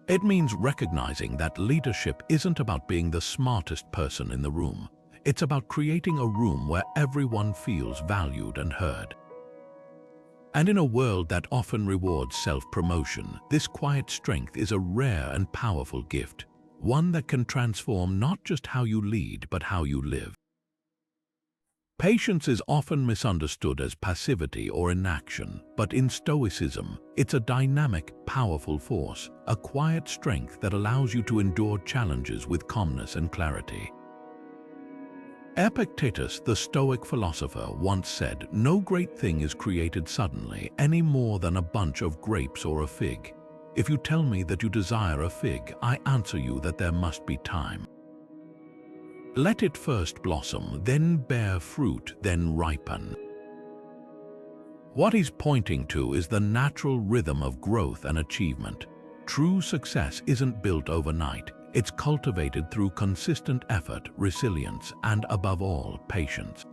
It means recognizing that leadership isn't about being the smartest person in the room. It's about creating a room where everyone feels valued and heard. And in a world that often rewards self-promotion, this quiet strength is a rare and powerful gift. One that can transform not just how you lead, but how you live. Patience is often misunderstood as passivity or inaction, but in Stoicism, it's a dynamic, powerful force, a quiet strength that allows you to endure challenges with calmness and clarity. Epictetus, the Stoic philosopher, once said, "No great thing is created suddenly, any more than a bunch of grapes or a fig. If you tell me that you desire a fig, I answer you that there must be time. Let it first blossom, then bear fruit, then ripen." What he's pointing to is the natural rhythm of growth and achievement. True success isn't built overnight. It's cultivated through consistent effort, resilience, and above all, patience.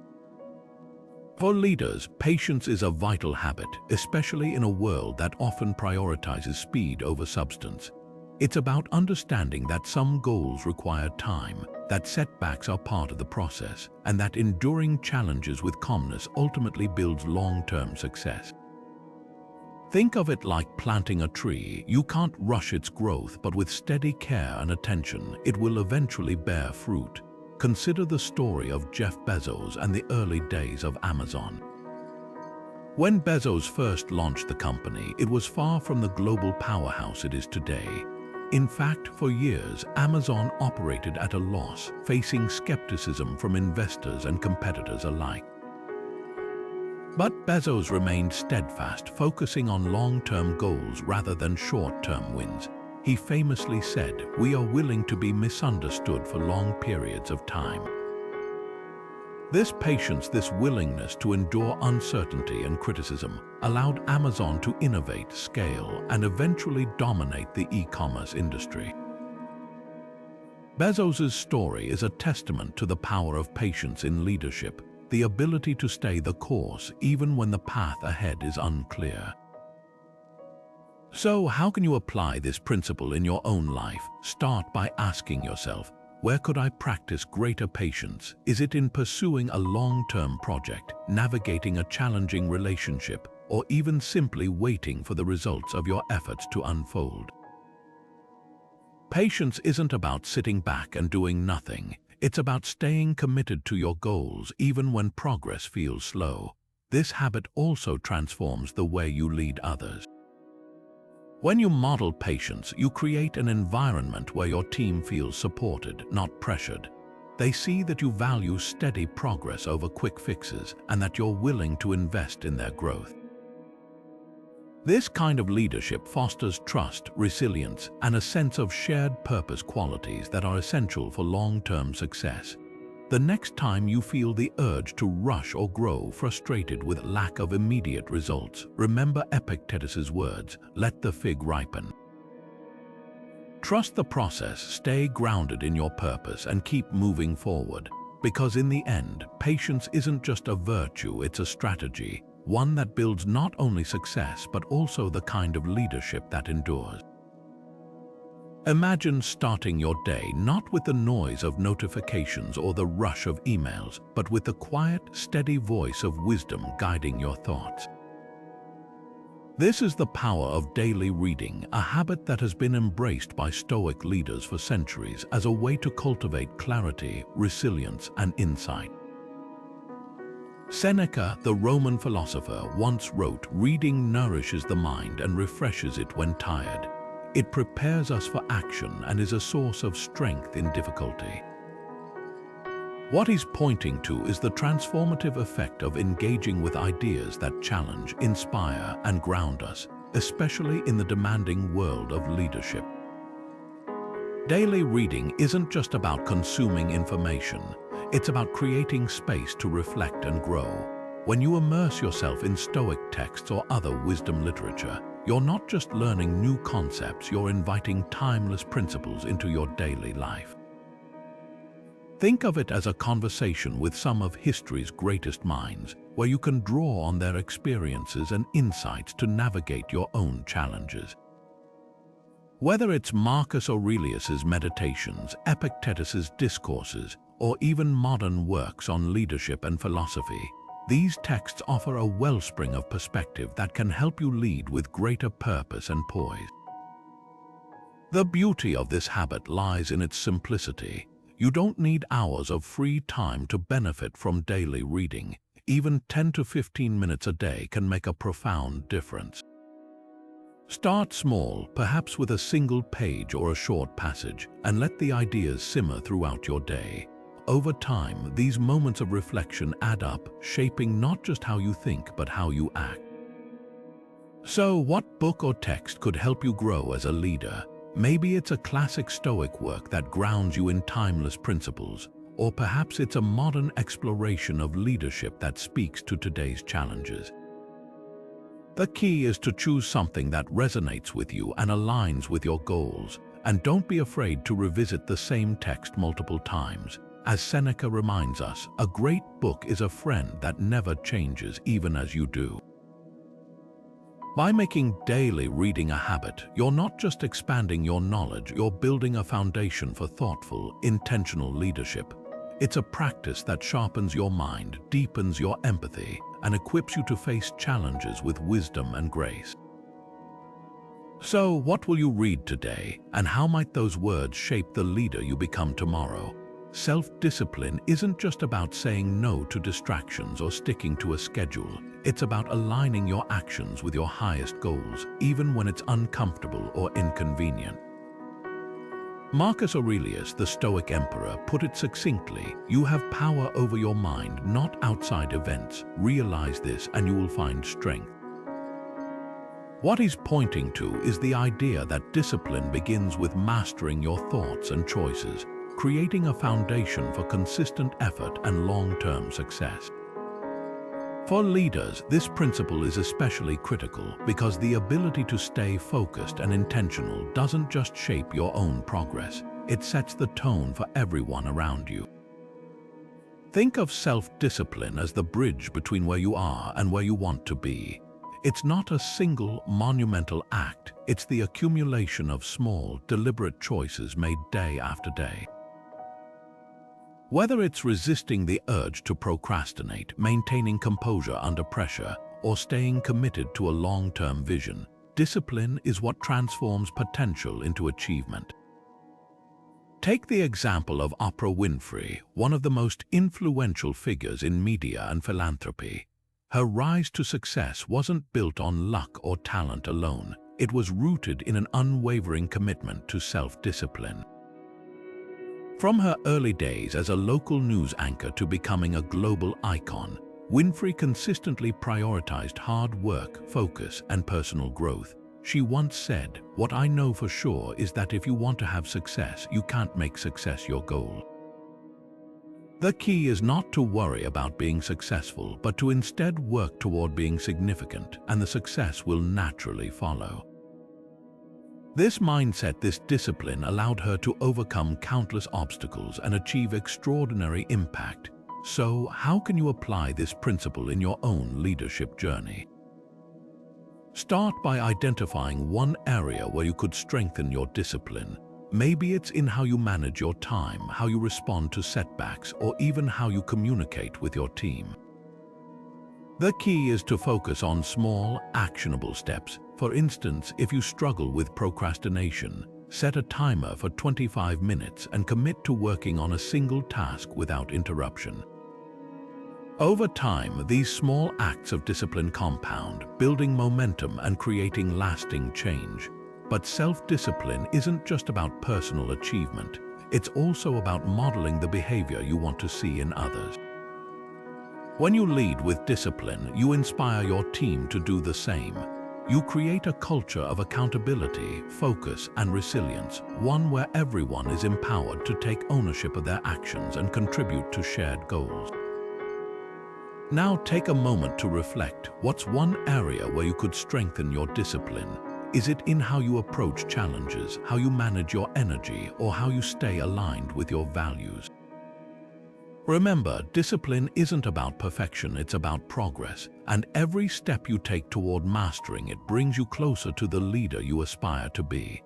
For leaders, patience is a vital habit, especially in a world that often prioritizes speed over substance. It's about understanding that some goals require time, that setbacks are part of the process, and that enduring challenges with calmness ultimately builds long-term success. Think of it like planting a tree. You can't rush its growth, but with steady care and attention, it will eventually bear fruit. Consider the story of Jeff Bezos and the early days of Amazon. When Bezos first launched the company, it was far from the global powerhouse it is today. In fact, for years, Amazon operated at a loss, facing skepticism from investors and competitors alike. But Bezos remained steadfast, focusing on long-term goals rather than short-term wins. He famously said, "We are willing to be misunderstood for long periods of time." This patience, this willingness to endure uncertainty and criticism, allowed Amazon to innovate, scale, and eventually dominate the e-commerce industry. Bezos's story is a testament to the power of patience in leadership, the ability to stay the course even when the path ahead is unclear. So, how can you apply this principle in your own life? Start by asking yourself, where could I practice greater patience? Is it in pursuing a long-term project, navigating a challenging relationship, or even simply waiting for the results of your efforts to unfold? Patience isn't about sitting back and doing nothing. It's about staying committed to your goals even when progress feels slow. This habit also transforms the way you lead others. When you model patience, you create an environment where your team feels supported, not pressured. They see that you value steady progress over quick fixes and that you're willing to invest in their growth. This kind of leadership fosters trust, resilience, and a sense of shared purpose, qualities that are essential for long-term success. The next time you feel the urge to rush or grow frustrated with lack of immediate results, remember Epictetus's words, "Let the fig ripen." Trust the process, stay grounded in your purpose, and keep moving forward. Because in the end, patience isn't just a virtue, it's a strategy, one that builds not only success but also the kind of leadership that endures. Imagine starting your day not with the noise of notifications or the rush of emails, but with the quiet, steady voice of wisdom guiding your thoughts. This is the power of daily reading, a habit that has been embraced by Stoic leaders for centuries as a way to cultivate clarity, resilience, and insight. Seneca, the Roman philosopher, once wrote, "Reading nourishes the mind and refreshes it when tired. It prepares us for action and is a source of strength in difficulty." What he's pointing to is the transformative effect of engaging with ideas that challenge, inspire, and ground us, especially in the demanding world of leadership. Daily reading isn't just about consuming information, it's about creating space to reflect and grow. When you immerse yourself in Stoic texts or other wisdom literature, you're not just learning new concepts, you're inviting timeless principles into your daily life. Think of it as a conversation with some of history's greatest minds, where you can draw on their experiences and insights to navigate your own challenges. Whether it's Marcus Aurelius's Meditations, Epictetus's Discourses, or even modern works on leadership and philosophy, these texts offer a wellspring of perspective that can help you lead with greater purpose and poise. The beauty of this habit lies in its simplicity. You don't need hours of free time to benefit from daily reading. Even 10 to 15 minutes a day can make a profound difference. Start small, perhaps with a single page or a short passage, and let the ideas simmer throughout your day. Over time, these moments of reflection add up, shaping not just how you think, but how you act. So, what book or text could help you grow as a leader? Maybe it's a classic Stoic work that grounds you in timeless principles, or perhaps it's a modern exploration of leadership that speaks to today's challenges. The key is to choose something that resonates with you and aligns with your goals, and don't be afraid to revisit the same text multiple times. As Seneca reminds us, a great book is a friend that never changes even as you do. By making daily reading a habit, you're not just expanding your knowledge, you're building a foundation for thoughtful, intentional leadership. It's a practice that sharpens your mind, deepens your empathy, and equips you to face challenges with wisdom and grace. So, what will you read today, and how might those words shape the leader you become tomorrow? Self-discipline isn't just about saying no to distractions or sticking to a schedule. It's about aligning your actions with your highest goals, even when it's uncomfortable or inconvenient. Marcus Aurelius, the Stoic emperor, put it succinctly, "You have power over your mind, not outside events. Realize this and you will find strength." What he's pointing to is the idea that discipline begins with mastering your thoughts and choices, creating a foundation for consistent effort and long-term success. For leaders, this principle is especially critical because the ability to stay focused and intentional doesn't just shape your own progress, it sets the tone for everyone around you. Think of self-discipline as the bridge between where you are and where you want to be. It's not a single, monumental act. It's the accumulation of small, deliberate choices made day after day. Whether it's resisting the urge to procrastinate, maintaining composure under pressure, or staying committed to a long-term vision, discipline is what transforms potential into achievement. Take the example of Oprah Winfrey, one of the most influential figures in media and philanthropy. Her rise to success wasn't built on luck or talent alone. It was rooted in an unwavering commitment to self-discipline. From her early days as a local news anchor to becoming a global icon, Winfrey consistently prioritized hard work, focus, and personal growth. She once said, "What I know for sure is that if you want to have success, you can't make success your goal." The key is not to worry about being successful, but to instead work toward being significant, and the success will naturally follow. This mindset, this discipline allowed her to overcome countless obstacles and achieve extraordinary impact. So, how can you apply this principle in your own leadership journey? Start by identifying one area where you could strengthen your discipline. Maybe it's in how you manage your time, how you respond to setbacks, or even how you communicate with your team. The key is to focus on small, actionable steps. For instance, if you struggle with procrastination, set a timer for 25 minutes and commit to working on a single task without interruption. Over time, these small acts of discipline compound, building momentum and creating lasting change. But self-discipline isn't just about personal achievement. It's also about modeling the behavior you want to see in others. When you lead with discipline, you inspire your team to do the same. You create a culture of accountability, focus, and resilience, one where everyone is empowered to take ownership of their actions and contribute to shared goals. Now take a moment to reflect. What's one area where you could strengthen your discipline? Is it in how you approach challenges, how you manage your energy, or how you stay aligned with your values? Remember, discipline isn't about perfection, it's about progress, and every step you take toward mastering it brings you closer to the leader you aspire to be.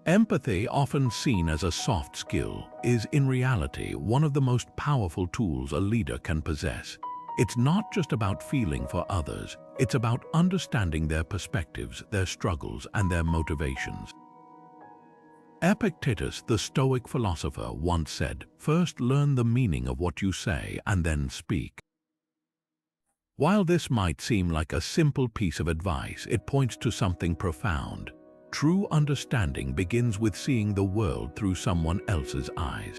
Empathy, often seen as a soft skill, is in reality one of the most powerful tools a leader can possess. It's not just about feeling for others, it's about understanding their perspectives, their struggles, and their motivations. Epictetus, the Stoic philosopher, once said, "First learn the meaning of what you say and then speak." While this might seem like a simple piece of advice, it points to something profound. True understanding begins with seeing the world through someone else's eyes.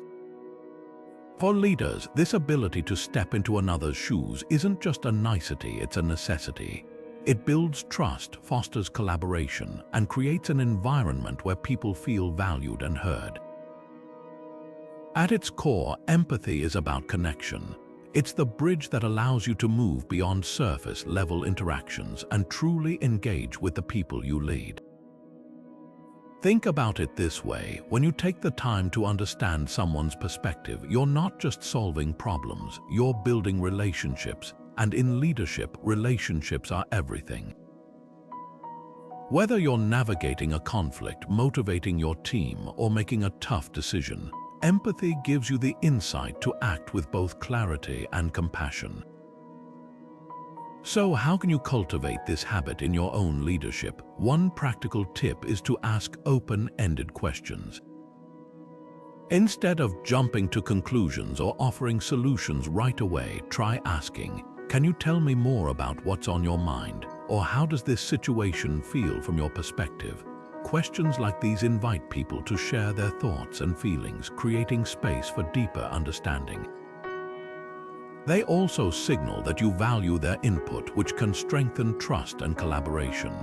For leaders, this ability to step into another's shoes isn't just a nicety, it's a necessity. It builds trust, fosters collaboration, and creates an environment where people feel valued and heard. At its core, empathy is about connection. It's the bridge that allows you to move beyond surface-level interactions and truly engage with the people you lead. Think about it this way: when you take the time to understand someone's perspective, you're not just solving problems, you're building relationships. And in leadership, relationships are everything. Whether you're navigating a conflict, motivating your team, or making a tough decision, empathy gives you the insight to act with both clarity and compassion. So, how can you cultivate this habit in your own leadership? One practical tip is to ask open-ended questions. Instead of jumping to conclusions or offering solutions right away, try asking, "Can you tell me more about what's on your mind?" Or "How does this situation feel from your perspective?" Questions like these invite people to share their thoughts and feelings, creating space for deeper understanding. They also signal that you value their input, which can strengthen trust and collaboration.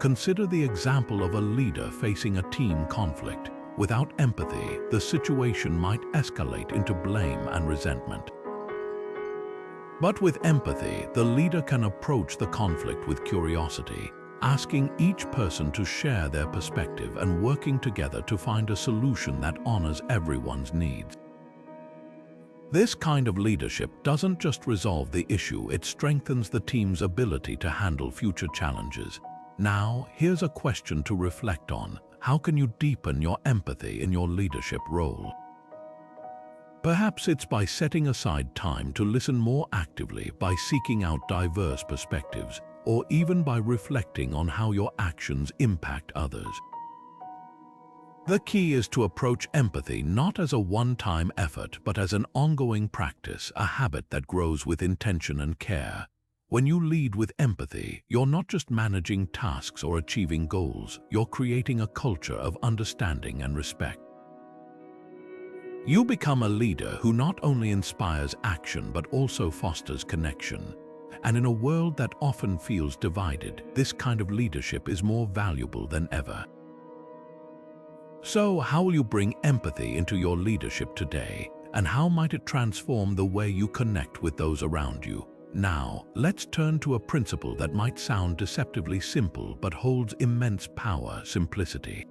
Consider the example of a leader facing a team conflict. Without empathy, the situation might escalate into blame and resentment. But with empathy, the leader can approach the conflict with curiosity, asking each person to share their perspective and working together to find a solution that honors everyone's needs. This kind of leadership doesn't just resolve the issue, it strengthens the team's ability to handle future challenges. Now, here's a question to reflect on. How can you deepen your empathy in your leadership role? Perhaps it's by setting aside time to listen more actively, by seeking out diverse perspectives, or even by reflecting on how your actions impact others. The key is to approach empathy not as a one-time effort, but as an ongoing practice, a habit that grows with intention and care. When you lead with empathy, you're not just managing tasks or achieving goals, you're creating a culture of understanding and respect. You become a leader who not only inspires action but also fosters connection. And in a world that often feels divided, this kind of leadership is more valuable than ever. So, how will you bring empathy into your leadership today? And how might it transform the way you connect with those around you? Now, let's turn to a principle that might sound deceptively simple but holds immense power: simplicity.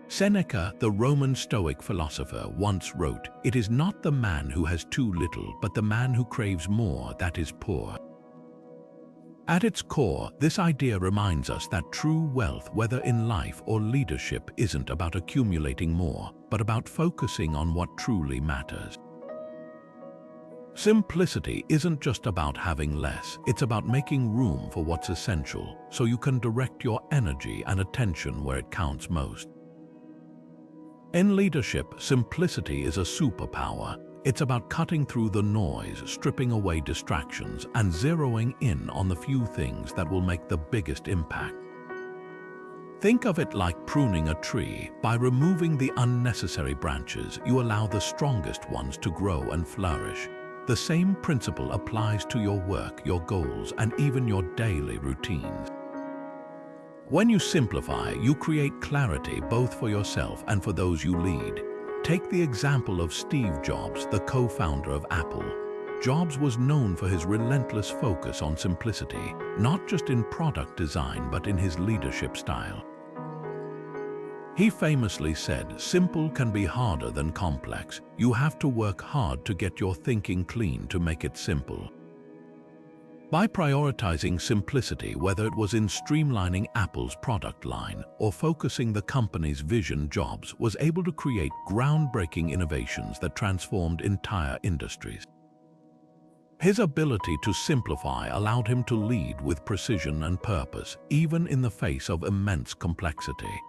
Seneca, the Roman Stoic philosopher, once wrote, "It is not the man who has too little, but the man who craves more that is poor." At its core, this idea reminds us that true wealth, whether in life or leadership, isn't about accumulating more, but about focusing on what truly matters. Simplicity isn't just about having less, it's about making room for what's essential, so you can direct your energy and attention where it counts most. In leadership, simplicity is a superpower. It's about cutting through the noise, stripping away distractions, and zeroing in on the few things that will make the biggest impact. Think of it like pruning a tree. By removing the unnecessary branches, you allow the strongest ones to grow and flourish. The same principle applies to your work, your goals, and even your daily routines. When you simplify, you create clarity both for yourself and for those you lead. Take the example of Steve Jobs, the co-founder of Apple. Jobs was known for his relentless focus on simplicity, not just in product design but in his leadership style. He famously said, "Simple can be harder than complex. You have to work hard to get your thinking clean to make it simple." By prioritizing simplicity, whether it was in streamlining Apple's product line or focusing the company's vision, Jobs was able to create groundbreaking innovations that transformed entire industries. His ability to simplify allowed him to lead with precision and purpose, even in the face of immense complexity.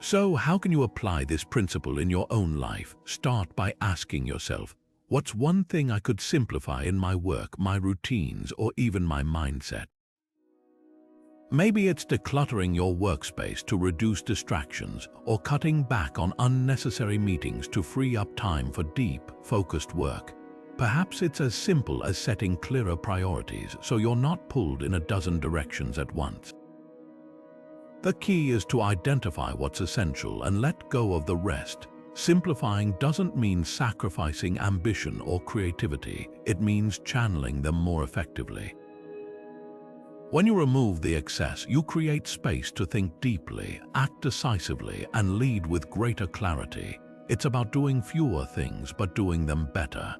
So, how can you apply this principle in your own life? Start by asking yourself, what's one thing I could simplify in my work, my routines, or even my mindset? Maybe it's decluttering your workspace to reduce distractions, or cutting back on unnecessary meetings to free up time for deep, focused work. Perhaps it's as simple as setting clearer priorities so you're not pulled in a dozen directions at once. The key is to identify what's essential and let go of the rest. Simplifying doesn't mean sacrificing ambition or creativity, it means channeling them more effectively. When you remove the excess, you create space to think deeply, act decisively, and lead with greater clarity. It's about doing fewer things but doing them better.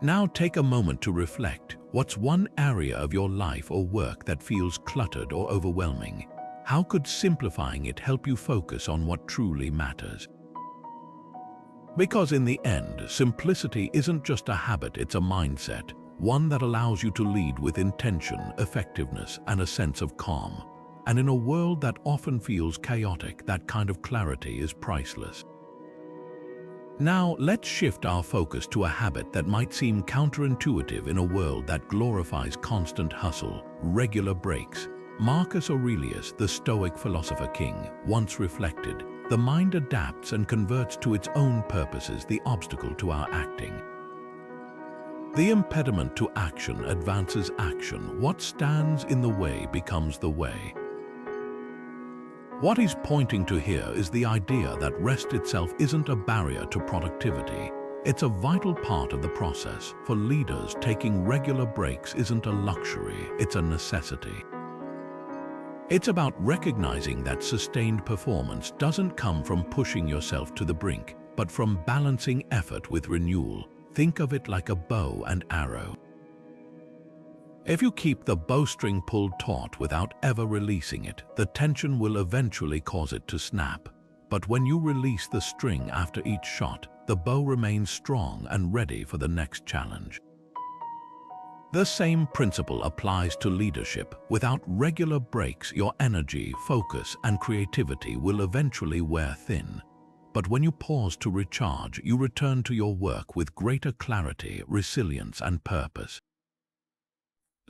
Now take a moment to reflect. What's one area of your life or work that feels cluttered or overwhelming? How could simplifying it help you focus on what truly matters? Because in the end, simplicity isn't just a habit, it's a mindset, one that allows you to lead with intention, effectiveness, and a sense of calm. And in a world that often feels chaotic, that kind of clarity is priceless. Now, let's shift our focus to a habit that might seem counterintuitive in a world that glorifies constant hustle, regular breaks. Marcus Aurelius, the Stoic philosopher king, once reflected, "The mind adapts and converts to its own purposes the obstacle to our acting." The impediment to action advances action. What stands in the way becomes the way. What he's pointing to here is the idea that rest itself isn't a barrier to productivity. It's a vital part of the process. For leaders, taking regular breaks isn't a luxury, it's a necessity. It's about recognizing that sustained performance doesn't come from pushing yourself to the brink, but from balancing effort with renewal. Think of it like a bow and arrow. If you keep the bowstring pulled taut without ever releasing it, the tension will eventually cause it to snap. But when you release the string after each shot, the bow remains strong and ready for the next challenge. The same principle applies to leadership. Without regular breaks, your energy, focus, and creativity will eventually wear thin. But when you pause to recharge, you return to your work with greater clarity, resilience, and purpose.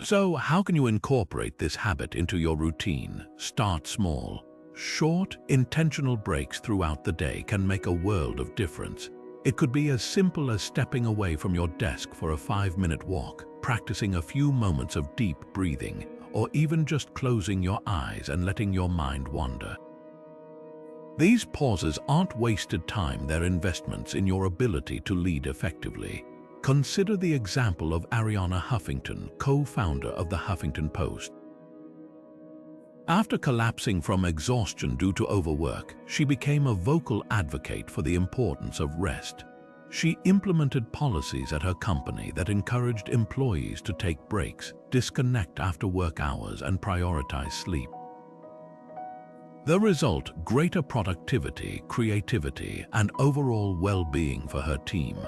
So, how can you incorporate this habit into your routine? Start small. Short, intentional breaks throughout the day can make a world of difference. It could be as simple as stepping away from your desk for a 5-minute walk, practicing a few moments of deep breathing, or even just closing your eyes and letting your mind wander. These pauses aren't wasted time, they're investments in your ability to lead effectively. Consider the example of Arianna Huffington, co-founder of the Huffington Post. After collapsing from exhaustion due to overwork, she became a vocal advocate for the importance of rest. She implemented policies at her company that encouraged employees to take breaks, disconnect after work hours, and prioritize sleep. The result: greater productivity, creativity, and overall well-being for her team.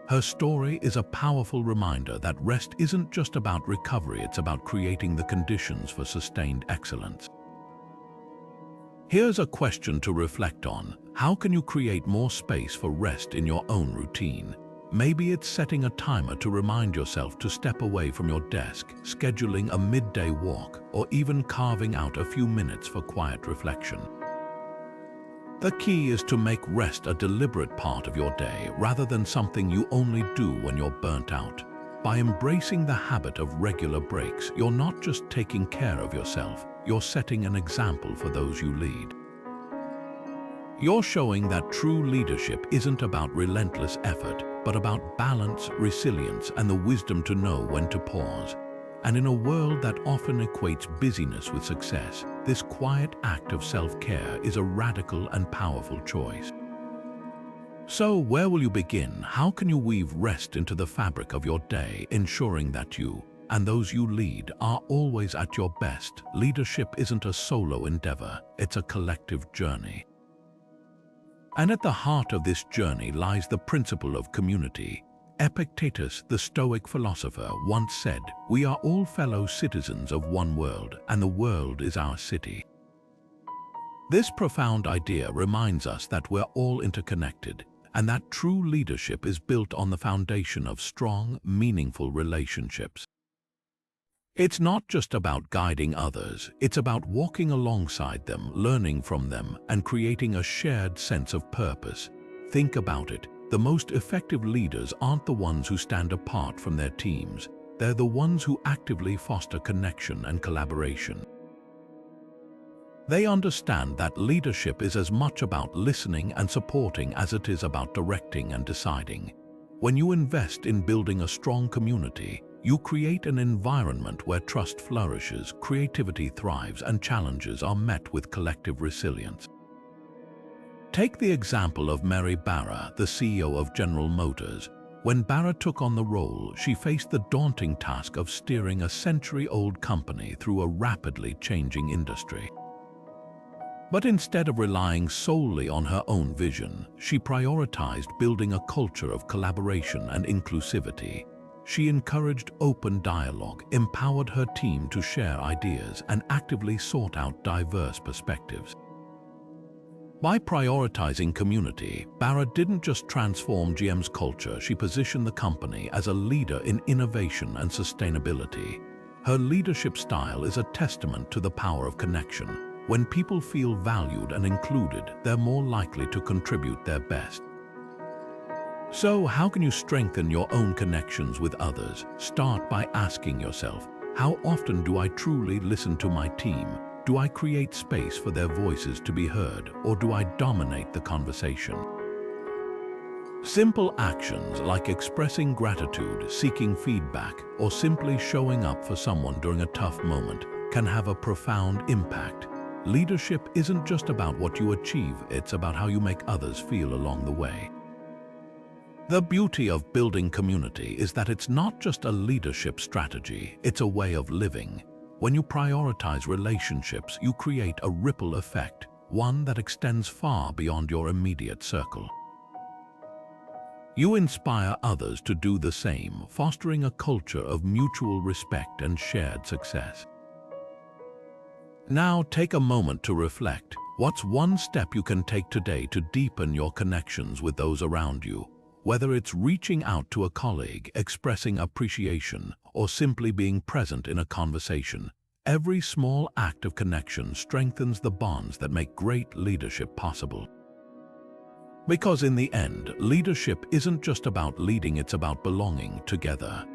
Her story is a powerful reminder that rest isn't just about recovery, it's about creating the conditions for sustained excellence. Here's a question to reflect on. How can you create more space for rest in your own routine? Maybe it's setting a timer to remind yourself to step away from your desk, scheduling a midday walk, or even carving out a few minutes for quiet reflection. The key is to make rest a deliberate part of your day rather than something you only do when you're burnt out. By embracing the habit of regular breaks, you're not just taking care of yourself, you're setting an example for those you lead. You're showing that true leadership isn't about relentless effort, but about balance, resilience, and the wisdom to know when to pause. And in a world that often equates busyness with success, this quiet act of self-care is a radical and powerful choice. So, where will you begin? How can you weave rest into the fabric of your day, ensuring that you and those you lead are always at your best? Leadership isn't a solo endeavor, it's a collective journey. And at the heart of this journey lies the principle of community. Epictetus, the Stoic philosopher, once said, "We are all fellow citizens of one world, and the world is our city." This profound idea reminds us that we're all interconnected, and that true leadership is built on the foundation of strong, meaningful relationships. It's not just about guiding others, it's about walking alongside them, learning from them, and creating a shared sense of purpose. Think about it. The most effective leaders aren't the ones who stand apart from their teams. They're the ones who actively foster connection and collaboration. They understand that leadership is as much about listening and supporting as it is about directing and deciding. When you invest in building a strong community, you create an environment where trust flourishes, creativity thrives, and challenges are met with collective resilience. Take the example of Mary Barra, the CEO of General Motors. When Barra took on the role, she faced the daunting task of steering a century-old company through a rapidly changing industry. But instead of relying solely on her own vision, she prioritized building a culture of collaboration and inclusivity. She encouraged open dialogue, empowered her team to share ideas, and actively sought out diverse perspectives. By prioritizing community, Barra didn't just transform GM's culture, she positioned the company as a leader in innovation and sustainability. Her leadership style is a testament to the power of connection. When people feel valued and included, they're more likely to contribute their best. So, how can you strengthen your own connections with others? Start by asking yourself, how often do I truly listen to my team? Do I create space for their voices to be heard, or do I dominate the conversation? Simple actions like expressing gratitude, seeking feedback, or simply showing up for someone during a tough moment can have a profound impact. Leadership isn't just about what you achieve, it's about how you make others feel along the way. The beauty of building community is that it's not just a leadership strategy, it's a way of living. When you prioritize relationships, you create a ripple effect, one that extends far beyond your immediate circle. You inspire others to do the same, fostering a culture of mutual respect and shared success. Now take a moment to reflect. What's one step you can take today to deepen your connections with those around you? Whether it's reaching out to a colleague, expressing appreciation, or simply being present in a conversation, every small act of connection strengthens the bonds that make great leadership possible. Because in the end, leadership isn't just about leading, it's about belonging together.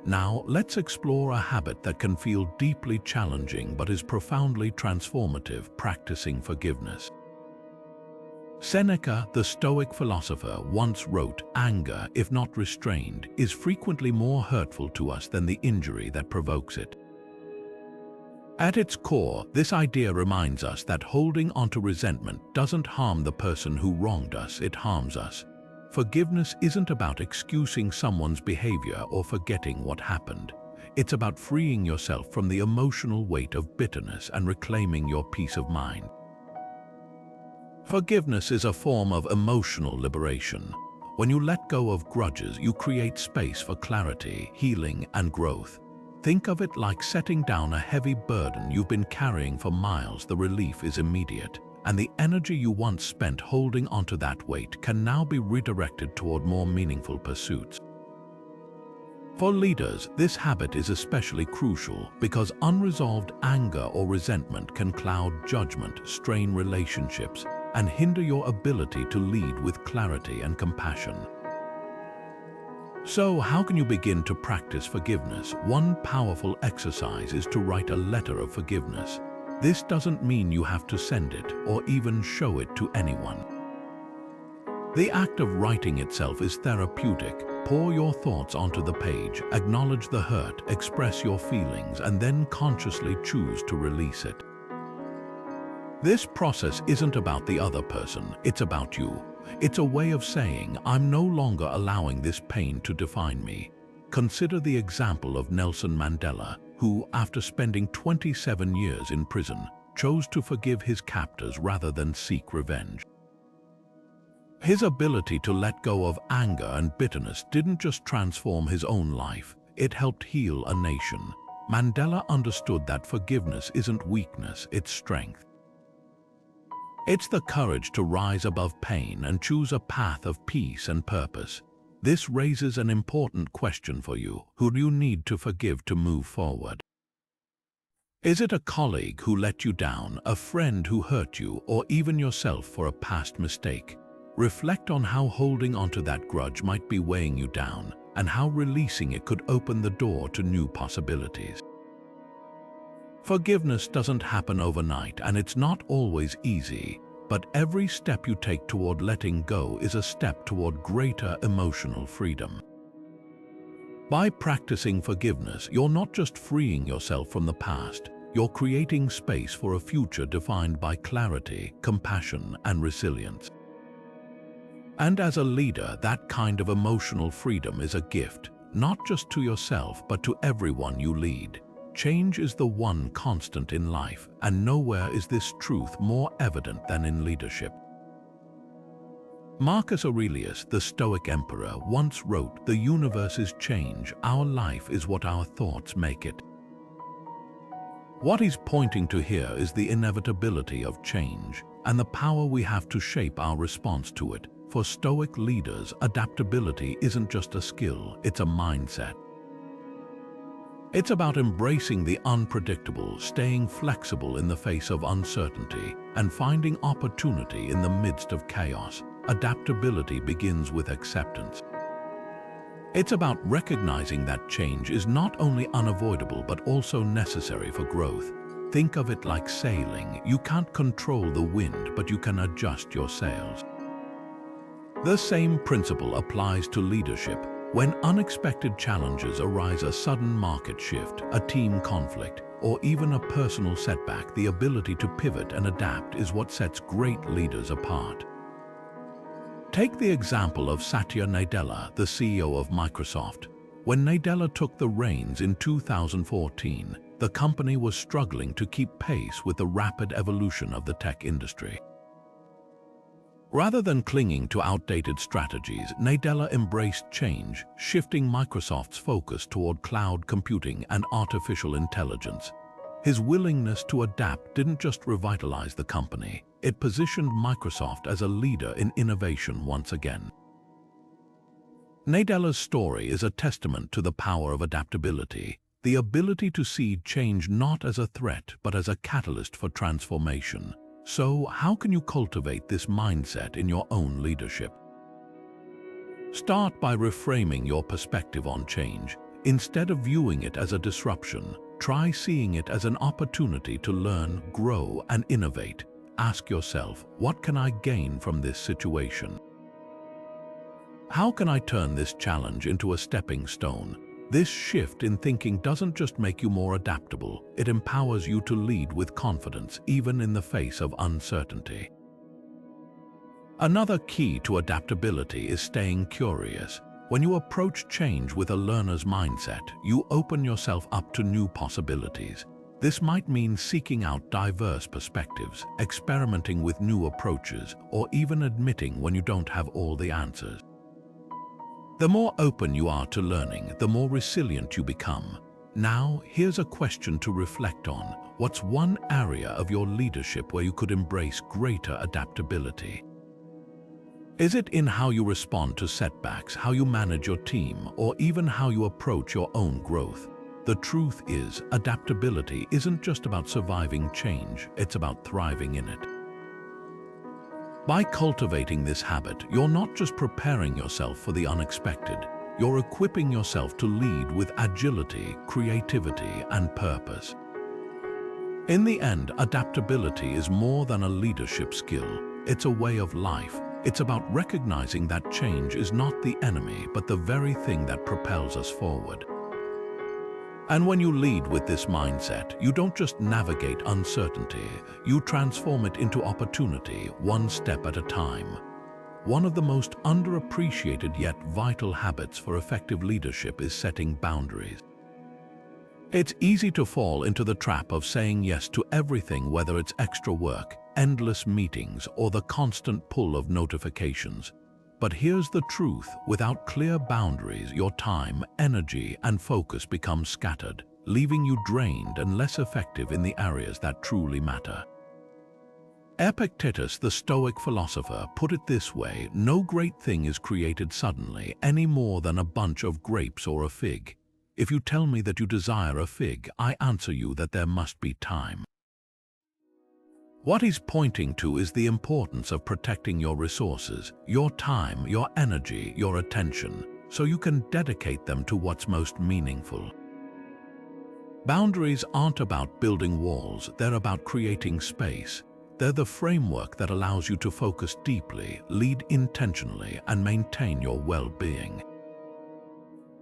Now, let's explore a habit that can feel deeply challenging but is profoundly transformative: practicing forgiveness. Seneca, the Stoic philosopher, once wrote, "Anger, if not restrained, is frequently more hurtful to us than the injury that provokes it." At its core, this idea reminds us that holding onto resentment doesn't harm the person who wronged us, it harms us. Forgiveness isn't about excusing someone's behavior or forgetting what happened. It's about freeing yourself from the emotional weight of bitterness and reclaiming your peace of mind. Forgiveness is a form of emotional liberation. When you let go of grudges, you create space for clarity, healing, and growth. Think of it like setting down a heavy burden you've been carrying for miles. The relief is immediate, and the energy you once spent holding onto that weight can now be redirected toward more meaningful pursuits. For leaders, this habit is especially crucial because unresolved anger or resentment can cloud judgment, strain relationships, and hinder your ability to lead with clarity and compassion. So, how can you begin to practice forgiveness? One powerful exercise is to write a letter of forgiveness. This doesn't mean you have to send it or even show it to anyone. The act of writing itself is therapeutic. Pour your thoughts onto the page, acknowledge the hurt, express your feelings, and then consciously choose to release it. This process isn't about the other person, it's about you. It's a way of saying, "I'm no longer allowing this pain to define me." Consider the example of Nelson Mandela, who, after spending 27 years in prison, chose to forgive his captors rather than seek revenge. His ability to let go of anger and bitterness didn't just transform his own life, it helped heal a nation. Mandela understood that forgiveness isn't weakness, it's strength. It's the courage to rise above pain and choose a path of peace and purpose. This raises an important question for you. Who do you need to forgive to move forward? Is it a colleague who let you down, a friend who hurt you, or even yourself for a past mistake? Reflect on how holding onto that grudge might be weighing you down, and how releasing it could open the door to new possibilities. Forgiveness doesn't happen overnight, and it's not always easy, but every step you take toward letting go is a step toward greater emotional freedom. By practicing forgiveness, you're not just freeing yourself from the past, you're creating space for a future defined by clarity, compassion, and resilience. And as a leader, that kind of emotional freedom is a gift, not just to yourself, but to everyone you lead. Change is the one constant in life, and nowhere is this truth more evident than in leadership. Marcus Aurelius, the Stoic emperor, once wrote, "The universe is change, our life is what our thoughts make it." What he's pointing to here is the inevitability of change, and the power we have to shape our response to it. For Stoic leaders, adaptability isn't just a skill, it's a mindset. It's about embracing the unpredictable, staying flexible in the face of uncertainty, and finding opportunity in the midst of chaos. Adaptability begins with acceptance. It's about recognizing that change is not only unavoidable but also necessary for growth. Think of it like sailing. You can't control the wind, but you can adjust your sails. The same principle applies to leadership. When unexpected challenges arise, a sudden market shift, a team conflict, or even a personal setback, the ability to pivot and adapt is what sets great leaders apart. Take the example of Satya Nadella, the CEO of Microsoft. When Nadella took the reins in 2014, the company was struggling to keep pace with the rapid evolution of the tech industry. Rather than clinging to outdated strategies, Nadella embraced change, shifting Microsoft's focus toward cloud computing and artificial intelligence. His willingness to adapt didn't just revitalize the company, it positioned Microsoft as a leader in innovation once again. Nadella's story is a testament to the power of adaptability, the ability to see change not as a threat but as a catalyst for transformation. So, how can you cultivate this mindset in your own leadership? Start by reframing your perspective on change. Instead of viewing it as a disruption, try seeing it as an opportunity to learn, grow, and innovate. Ask yourself, what can I gain from this situation? How can I turn this challenge into a stepping stone? This shift in thinking doesn't just make you more adaptable, it empowers you to lead with confidence, even in the face of uncertainty. Another key to adaptability is staying curious. When you approach change with a learner's mindset, you open yourself up to new possibilities. This might mean seeking out diverse perspectives, experimenting with new approaches, or even admitting when you don't have all the answers. The more open you are to learning, the more resilient you become. Now, here's a question to reflect on. What's one area of your leadership where you could embrace greater adaptability? Is it in how you respond to setbacks, how you manage your team, or even how you approach your own growth? The truth is, adaptability isn't just about surviving change, it's about thriving in it. By cultivating this habit, you're not just preparing yourself for the unexpected, you're equipping yourself to lead with agility, creativity, and purpose. In the end, adaptability is more than a leadership skill. It's a way of life. It's about recognizing that change is not the enemy, but the very thing that propels us forward. And when you lead with this mindset, you don't just navigate uncertainty, you transform it into opportunity, one step at a time. One of the most underappreciated yet vital habits for effective leadership is setting boundaries. It's easy to fall into the trap of saying yes to everything, whether it's extra work, endless meetings, or the constant pull of notifications. But here's the truth, without clear boundaries, your time, energy, and focus become scattered, leaving you drained and less effective in the areas that truly matter. Epictetus, the Stoic philosopher, put it this way: no great thing is created suddenly, any more than a bunch of grapes or a fig. If you tell me that you desire a fig, I answer you that there must be time. What he's pointing to is the importance of protecting your resources, your time, your energy, your attention, so you can dedicate them to what's most meaningful. Boundaries aren't about building walls, they're about creating space. They're the framework that allows you to focus deeply, lead intentionally, and maintain your well-being.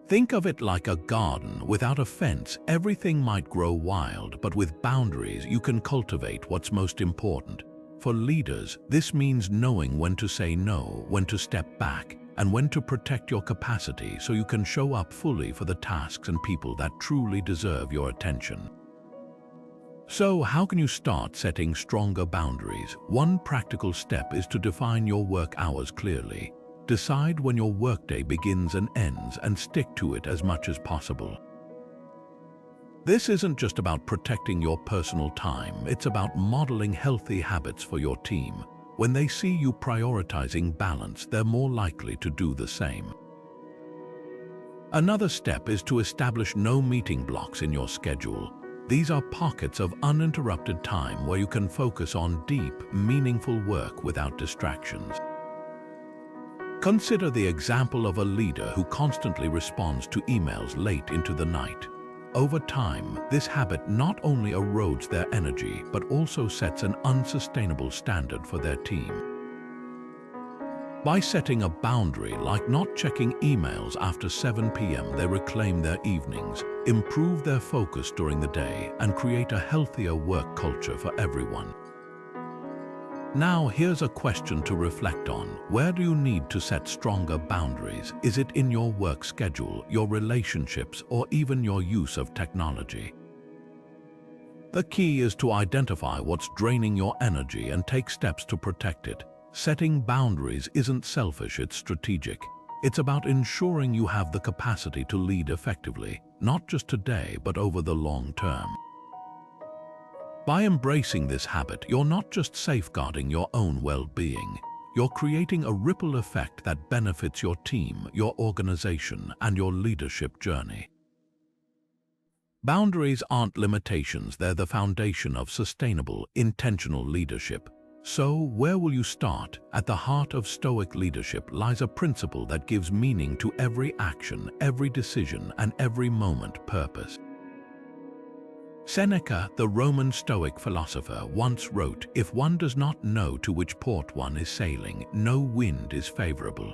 Think of it like a garden. Without a fence, everything might grow wild, but with boundaries, you can cultivate what's most important. For leaders, this means knowing when to say no, when to step back, and when to protect your capacity so you can show up fully for the tasks and people that truly deserve your attention. So, how can you start setting stronger boundaries? One practical step is to define your work hours clearly. Decide when your workday begins and ends and stick to it as much as possible. This isn't just about protecting your personal time, it's about modeling healthy habits for your team. When they see you prioritizing balance, they're more likely to do the same. Another step is to establish no meeting blocks in your schedule. These are pockets of uninterrupted time where you can focus on deep, meaningful work without distractions. Consider the example of a leader who constantly responds to emails late into the night. Over time, this habit not only erodes their energy, but also sets an unsustainable standard for their team. By setting a boundary like not checking emails after 7 p.m., they reclaim their evenings, improve their focus during the day, and create a healthier work culture for everyone. Now, here's a question to reflect on. Where do you need to set stronger boundaries? Is it in your work schedule, your relationships, or even your use of technology? The key is to identify what's draining your energy and take steps to protect it. Setting boundaries isn't selfish, it's strategic. It's about ensuring you have the capacity to lead effectively, not just today, but over the long term. By embracing this habit, you're not just safeguarding your own well-being, you're creating a ripple effect that benefits your team, your organization, and your leadership journey. Boundaries aren't limitations, they're the foundation of sustainable, intentional leadership. So, where will you start? At the heart of Stoic leadership lies a principle that gives meaning to every action, every decision, and every moment: purpose. Seneca, the Roman Stoic philosopher, once wrote, "If one does not know to which port one is sailing, no wind is favorable."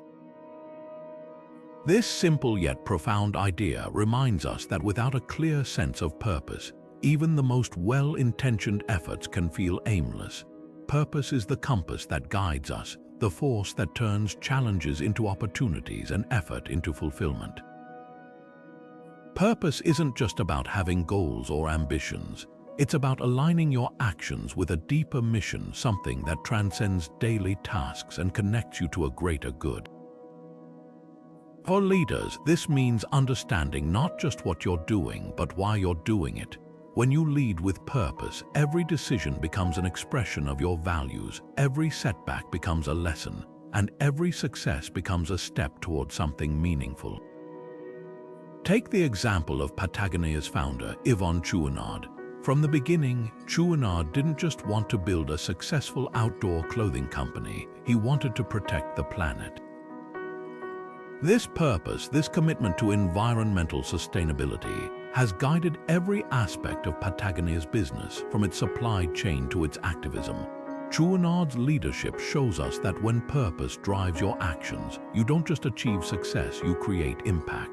This simple yet profound idea reminds us that without a clear sense of purpose, even the most well-intentioned efforts can feel aimless. Purpose is the compass that guides us, the force that turns challenges into opportunities and effort into fulfillment. Purpose isn't just about having goals or ambitions. It's about aligning your actions with a deeper mission, something that transcends daily tasks and connects you to a greater good. For leaders, this means understanding not just what you're doing, but why you're doing it. When you lead with purpose, every decision becomes an expression of your values, every setback becomes a lesson, and every success becomes a step toward something meaningful. Take the example of Patagonia's founder, Yvon Chouinard. From the beginning, Chouinard didn't just want to build a successful outdoor clothing company, he wanted to protect the planet. This purpose, this commitment to environmental sustainability, has guided every aspect of Patagonia's business, from its supply chain to its activism. Chouinard's leadership shows us that when purpose drives your actions, you don't just achieve success, you create impact.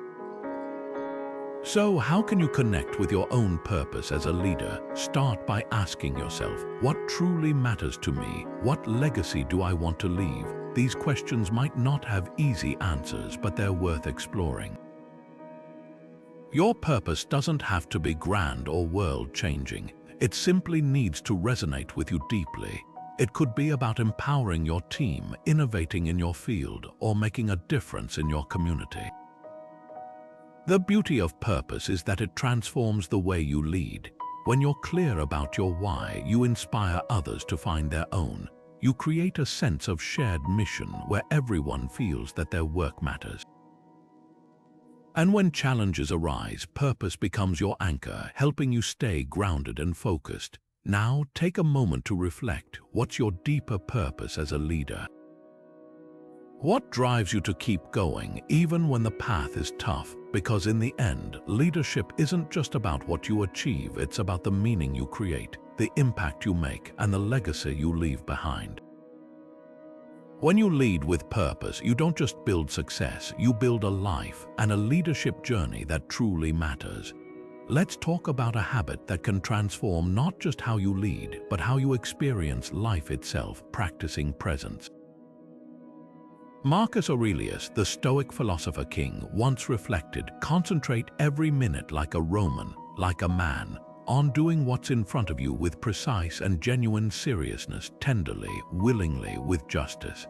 So, how can you connect with your own purpose as a leader? Start by asking yourself, what truly matters to me? What legacy do I want to leave? These questions might not have easy answers, but they're worth exploring. Your purpose doesn't have to be grand or world-changing. It simply needs to resonate with you deeply. It could be about empowering your team, innovating in your field, or making a difference in your community. The beauty of purpose is that it transforms the way you lead. When you're clear about your why, you inspire others to find their own. You create a sense of shared mission where everyone feels that their work matters. And when challenges arise, purpose becomes your anchor, helping you stay grounded and focused. Now, take a moment to reflect. What's your deeper purpose as a leader? What drives you to keep going, even when the path is tough? Because in the end, leadership isn't just about what you achieve, it's about the meaning you create, the impact you make, and the legacy you leave behind. When you lead with purpose, you don't just build success, you build a life and a leadership journey that truly matters. Let's talk about a habit that can transform not just how you lead, but how you experience life itself: practicing presence. Marcus Aurelius, the Stoic philosopher king, once reflected, "Concentrate every minute like a Roman, like a man, on doing what's in front of you with precise and genuine seriousness, tenderly, willingly, with justice."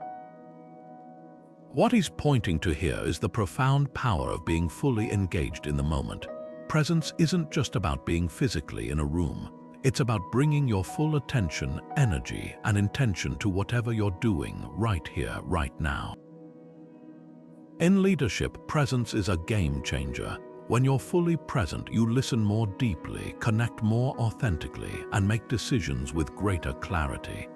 What he's pointing to here is the profound power of being fully engaged in the moment. Presence isn't just about being physically in a room. It's about bringing your full attention, energy, and intention to whatever you're doing right here, right now. In leadership, presence is a game changer. When you're fully present, you listen more deeply, connect more authentically, and make decisions with greater clarity.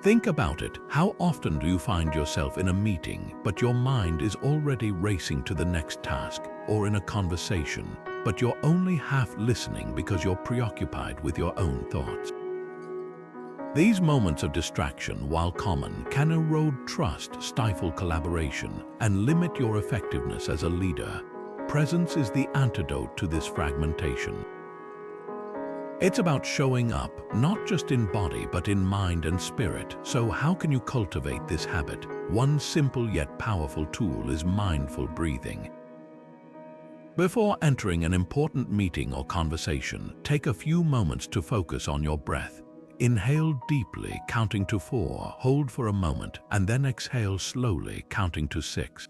Think about it. How often do you find yourself in a meeting, but your mind is already racing to the next task, or in a conversation, but you're only half listening because you're preoccupied with your own thoughts? These moments of distraction, while common, can erode trust, stifle collaboration, and limit your effectiveness as a leader. Presence is the antidote to this fragmentation. It's about showing up, not just in body, but in mind and spirit. So how can you cultivate this habit? One simple yet powerful tool is mindful breathing. Before entering an important meeting or conversation, take a few moments to focus on your breath. Inhale deeply, counting to 4, hold for a moment, and then exhale slowly, counting to 6.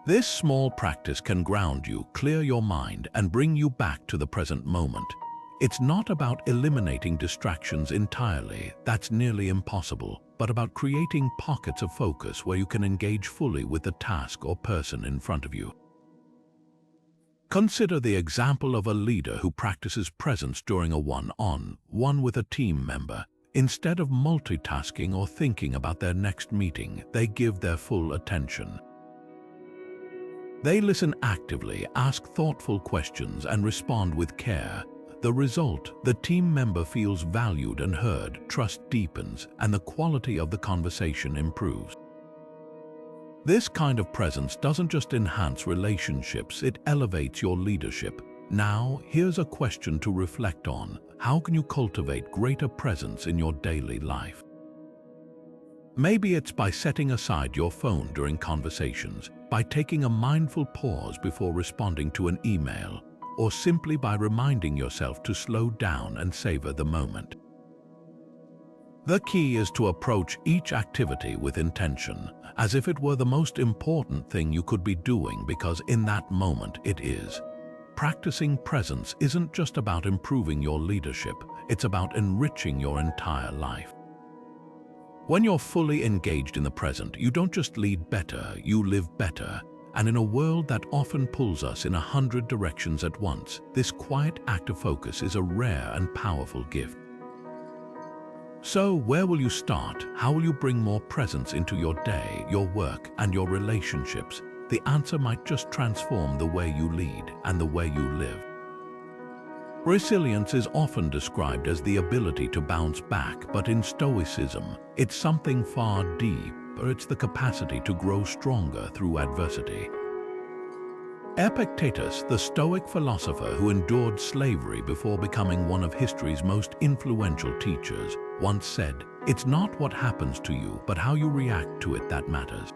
This small practice can ground you, clear your mind, and bring you back to the present moment. It's not about eliminating distractions entirely, that's nearly impossible, but about creating pockets of focus where you can engage fully with the task or person in front of you. Consider the example of a leader who practices presence during a one-on-one with a team member. Instead of multitasking or thinking about their next meeting, they give their full attention. They listen actively, ask thoughtful questions, and respond with care. The result, the team member feels valued and heard, trust deepens, and the quality of the conversation improves. This kind of presence doesn't just enhance relationships, it elevates your leadership. Now, here's a question to reflect on. How can you cultivate greater presence in your daily life? Maybe it's by setting aside your phone during conversations, by taking a mindful pause before responding to an email, or simply by reminding yourself to slow down and savor the moment. The key is to approach each activity with intention, as if it were the most important thing you could be doing, because in that moment it is. Practicing presence isn't just about improving your leadership, it's about enriching your entire life. When you're fully engaged in the present, you don't just lead better, you live better. And in a world that often pulls us in 100 directions at once, this quiet act of focus is a rare and powerful gift. So, where will you start? How will you bring more presence into your day, your work, and your relationships? The answer might just transform the way you lead and the way you live. Resilience is often described as the ability to bounce back, but in Stoicism, it's something far deeper. It's the capacity to grow stronger through adversity. Epictetus, the Stoic philosopher who endured slavery before becoming one of history's most influential teachers, once said, "It's not what happens to you, but how you react to it that matters."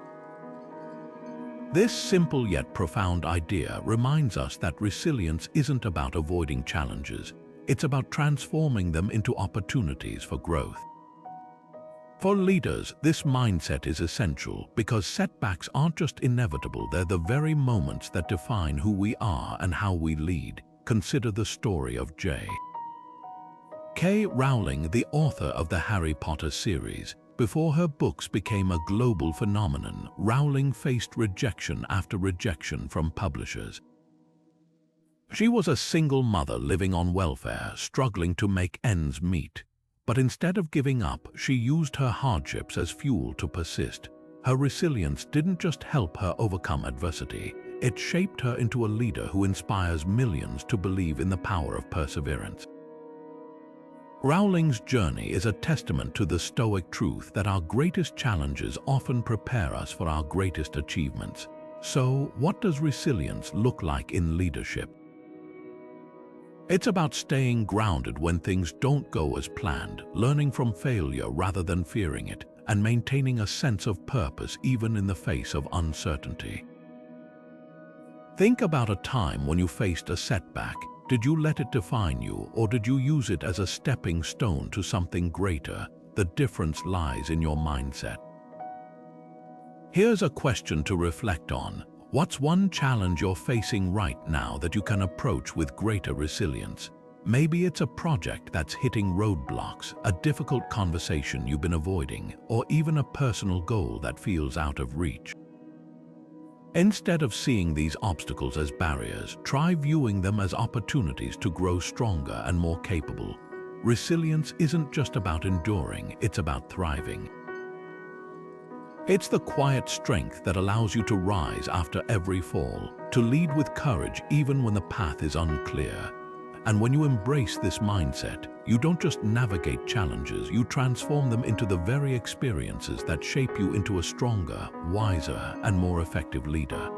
This simple yet profound idea reminds us that resilience isn't about avoiding challenges. It's about transforming them into opportunities for growth. For leaders, this mindset is essential because setbacks aren't just inevitable, they're the very moments that define who we are and how we lead. Consider the story of J.K. Rowling, the author of the Harry Potter series. Before her books became a global phenomenon, Rowling faced rejection after rejection from publishers. She was a single mother living on welfare, struggling to make ends meet. But instead of giving up, she used her hardships as fuel to persist. Her resilience didn't just help her overcome adversity, it shaped her into a leader who inspires millions to believe in the power of perseverance. Rowling's journey is a testament to the Stoic truth that our greatest challenges often prepare us for our greatest achievements. So, what does resilience look like in leadership? It's about staying grounded when things don't go as planned, learning from failure rather than fearing it, and maintaining a sense of purpose even in the face of uncertainty. Think about a time when you faced a setback. Did you let it define you, or did you use it as a stepping stone to something greater? The difference lies in your mindset. Here's a question to reflect on. What's one challenge you're facing right now that you can approach with greater resilience? Maybe it's a project that's hitting roadblocks, a difficult conversation you've been avoiding, or even a personal goal that feels out of reach. Instead of seeing these obstacles as barriers, try viewing them as opportunities to grow stronger and more capable. Resilience isn't just about enduring, it's about thriving. It's the quiet strength that allows you to rise after every fall, to lead with courage even when the path is unclear. And when you embrace this mindset, you don't just navigate challenges, you transform them into the very experiences that shape you into a stronger, wiser, and more effective leader.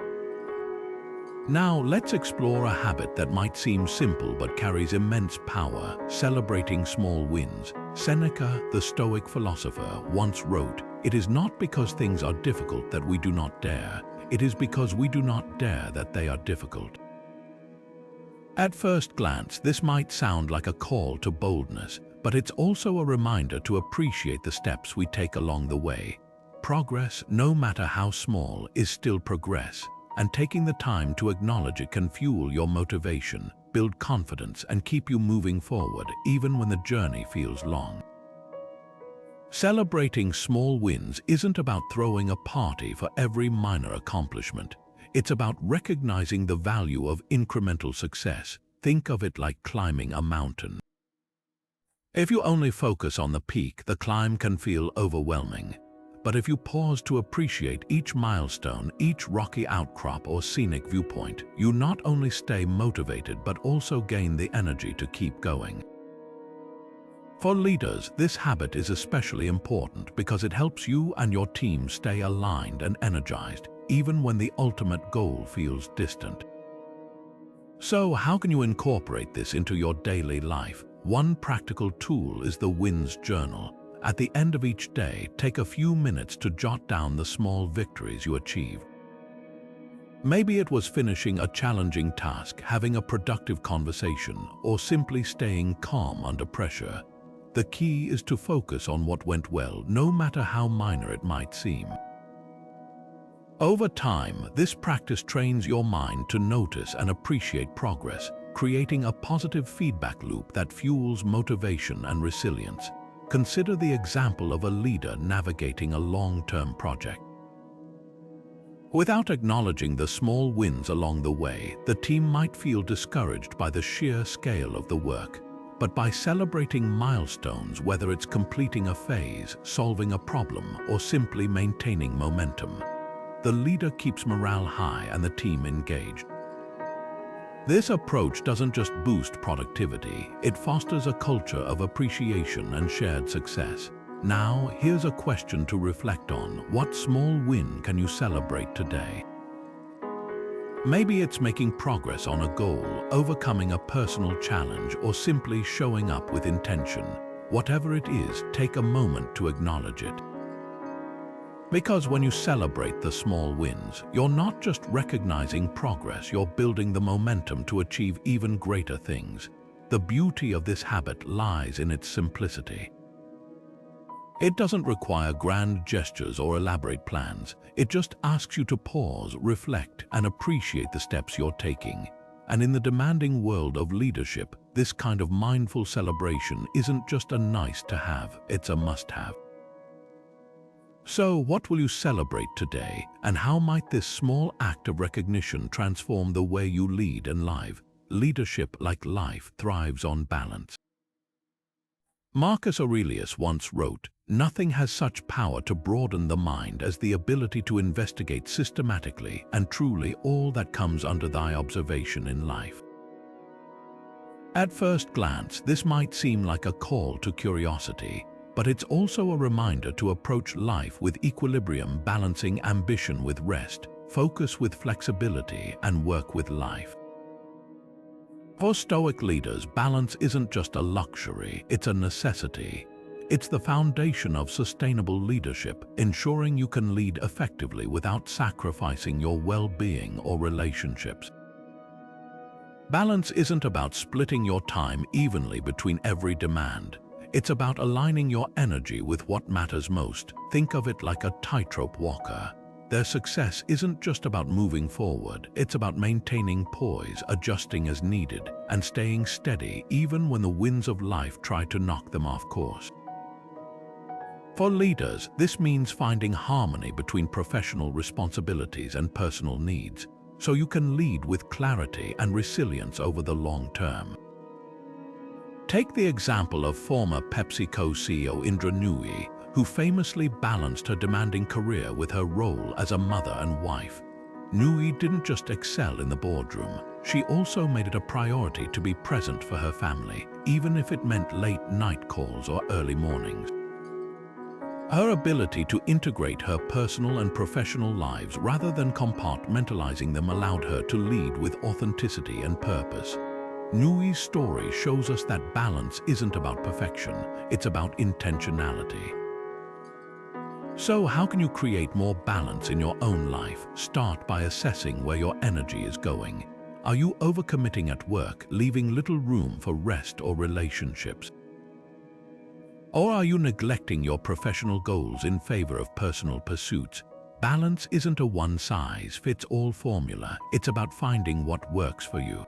Now, let's explore a habit that might seem simple but carries immense power: celebrating small wins. Seneca, the Stoic philosopher, once wrote, "It is not because things are difficult that we do not dare. It is because we do not dare that they are difficult." At first glance, this might sound like a call to boldness, but it's also a reminder to appreciate the steps we take along the way. Progress, no matter how small, is still progress, and taking the time to acknowledge it can fuel your motivation, build confidence, and keep you moving forward even when the journey feels long. Celebrating small wins isn't about throwing a party for every minor accomplishment. It's about recognizing the value of incremental success. Think of it like climbing a mountain. If you only focus on the peak, the climb can feel overwhelming. But if you pause to appreciate each milestone, each rocky outcrop or scenic viewpoint, you not only stay motivated but also gain the energy to keep going. For leaders, this habit is especially important because it helps you and your team stay aligned and energized, even when the ultimate goal feels distant. So, how can you incorporate this into your daily life? One practical tool is the Wins Journal. At the end of each day, take a few minutes to jot down the small victories you achieved. Maybe it was finishing a challenging task, having a productive conversation, or simply staying calm under pressure. The key is to focus on what went well, no matter how minor it might seem. Over time, this practice trains your mind to notice and appreciate progress, creating a positive feedback loop that fuels motivation and resilience. Consider the example of a leader navigating a long-term project. Without acknowledging the small wins along the way, the team might feel discouraged by the sheer scale of the work. But by celebrating milestones, whether it's completing a phase, solving a problem, or simply maintaining momentum, the leader keeps morale high and the team engaged. This approach doesn't just boost productivity, it fosters a culture of appreciation and shared success. Now, here's a question to reflect on. What small win can you celebrate today? Maybe it's making progress on a goal, overcoming a personal challenge, or simply showing up with intention. Whatever it is, take a moment to acknowledge it. Because when you celebrate the small wins, you're not just recognizing progress, you're building the momentum to achieve even greater things. The beauty of this habit lies in its simplicity. It doesn't require grand gestures or elaborate plans. It just asks you to pause, reflect, and appreciate the steps you're taking. And in the demanding world of leadership, this kind of mindful celebration isn't just a nice to have, it's a must-have. So, what will you celebrate today, and how might this small act of recognition transform the way you lead in life? Leadership, like life, thrives on balance. Marcus Aurelius once wrote, "Nothing has such power to broaden the mind as the ability to investigate systematically and truly all that comes under thy observation in life." At first glance, this might seem like a call to curiosity, but it's also a reminder to approach life with equilibrium, balancing ambition with rest, focus with flexibility, and work with life. For Stoic leaders, balance isn't just a luxury, it's a necessity. It's the foundation of sustainable leadership, ensuring you can lead effectively without sacrificing your well-being or relationships. Balance isn't about splitting your time evenly between every demand. It's about aligning your energy with what matters most. Think of it like a tightrope walker. Their success isn't just about moving forward, it's about maintaining poise, adjusting as needed, and staying steady even when the winds of life try to knock them off course. For leaders, this means finding harmony between professional responsibilities and personal needs, so you can lead with clarity and resilience over the long term. Take the example of former PepsiCo CEO Indra Nooyi, who famously balanced her demanding career with her role as a mother and wife. Nooyi didn't just excel in the boardroom, she also made it a priority to be present for her family, even if it meant late night calls or early mornings. Her ability to integrate her personal and professional lives rather than compartmentalizing them allowed her to lead with authenticity and purpose. Nooyi's story shows us that balance isn't about perfection, it's about intentionality. So how can you create more balance in your own life? Start by assessing where your energy is going. Are you overcommitting at work, leaving little room for rest or relationships? Or are you neglecting your professional goals in favor of personal pursuits? Balance isn't a one-size-fits-all formula. It's about finding what works for you.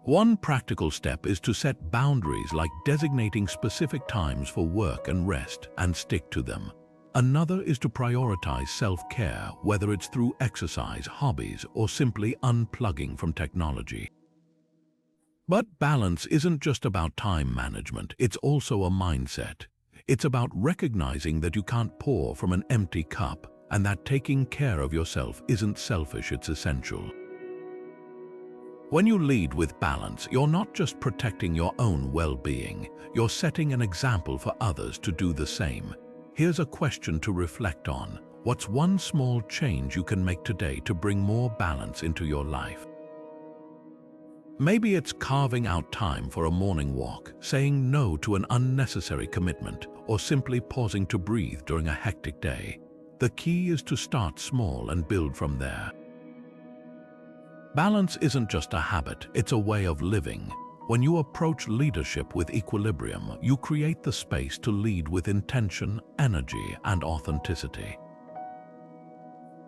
One practical step is to set boundaries, like designating specific times for work and rest, and stick to them. Another is to prioritize self-care, whether it's through exercise, hobbies, or simply unplugging from technology. But balance isn't just about time management, it's also a mindset. It's about recognizing that you can't pour from an empty cup, and that taking care of yourself isn't selfish, it's essential. When you lead with balance, you're not just protecting your own well-being, you're setting an example for others to do the same. Here's a question to reflect on. What's one small change you can make today to bring more balance into your life? Maybe it's carving out time for a morning walk, saying no to an unnecessary commitment, or simply pausing to breathe during a hectic day. The key is to start small and build from there. Balance isn't just a habit, it's a way of living. When you approach leadership with equilibrium, you create the space to lead with intention, energy, and authenticity.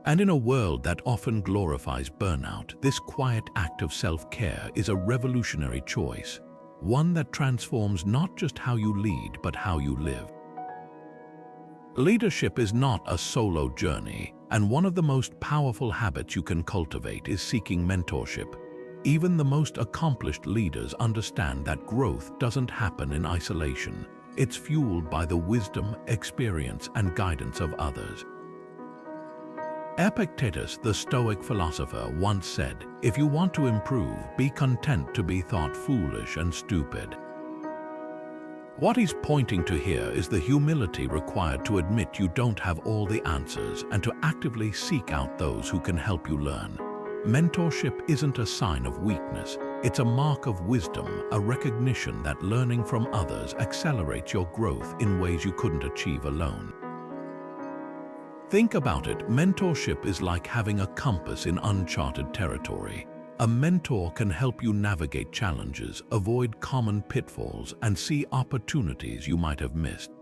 And in a world that often glorifies burnout, this quiet act of self-care is a revolutionary choice, one that transforms not just how you lead, but how you live. Leadership is not a solo journey, and one of the most powerful habits you can cultivate is seeking mentorship. Even the most accomplished leaders understand that growth doesn't happen in isolation. It's fueled by the wisdom, experience, and guidance of others. Epictetus, the Stoic philosopher, once said, "If you want to improve, be content to be thought foolish and stupid." What he's pointing to here is the humility required to admit you don't have all the answers and to actively seek out those who can help you learn. Mentorship isn't a sign of weakness, it's a mark of wisdom, a recognition that learning from others accelerates your growth in ways you couldn't achieve alone. Think about it, mentorship is like having a compass in uncharted territory. A mentor can help you navigate challenges, avoid common pitfalls, and see opportunities you might have missed.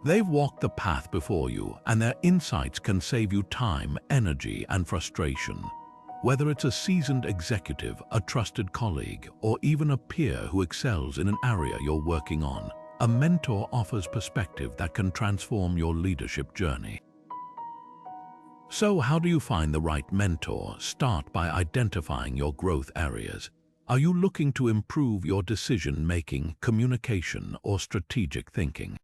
They've walked the path before you, and their insights can save you time, energy, and frustration. Whether it's a seasoned executive, a trusted colleague, or even a peer who excels in an area you're working on, a mentor offers perspective that can transform your leadership journey. So how do you find the right mentor? Start by identifying your growth areas. Are you looking to improve your decision-making, communication, or strategic thinking?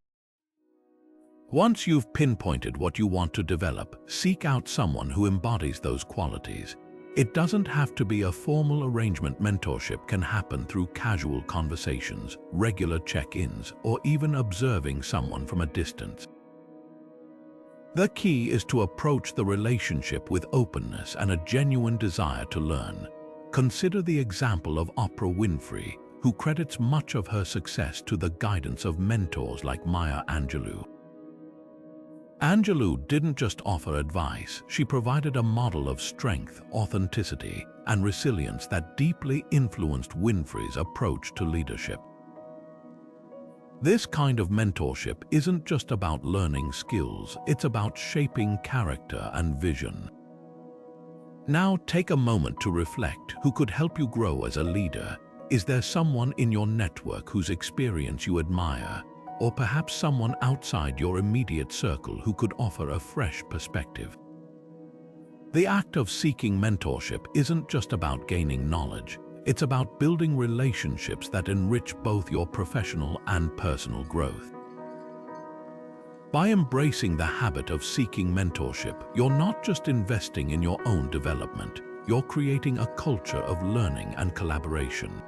Once you've pinpointed what you want to develop, seek out someone who embodies those qualities. It doesn't have to be a formal arrangement. Mentorship can happen through casual conversations, regular check-ins, or even observing someone from a distance. The key is to approach the relationship with openness and a genuine desire to learn. Consider the example of Oprah Winfrey, who credits much of her success to the guidance of mentors like Maya Angelou. Angelou didn't just offer advice, she provided a model of strength, authenticity, and resilience that deeply influenced Winfrey's approach to leadership. This kind of mentorship isn't just about learning skills, it's about shaping character and vision. Now take a moment to reflect. Who could help you grow as a leader? Is there someone in your network whose experience you admire? Or perhaps someone outside your immediate circle who could offer a fresh perspective? The act of seeking mentorship isn't just about gaining knowledge. It's about building relationships that enrich both your professional and personal growth. By embracing the habit of seeking mentorship, you're not just investing in your own development, you're creating a culture of learning and collaboration.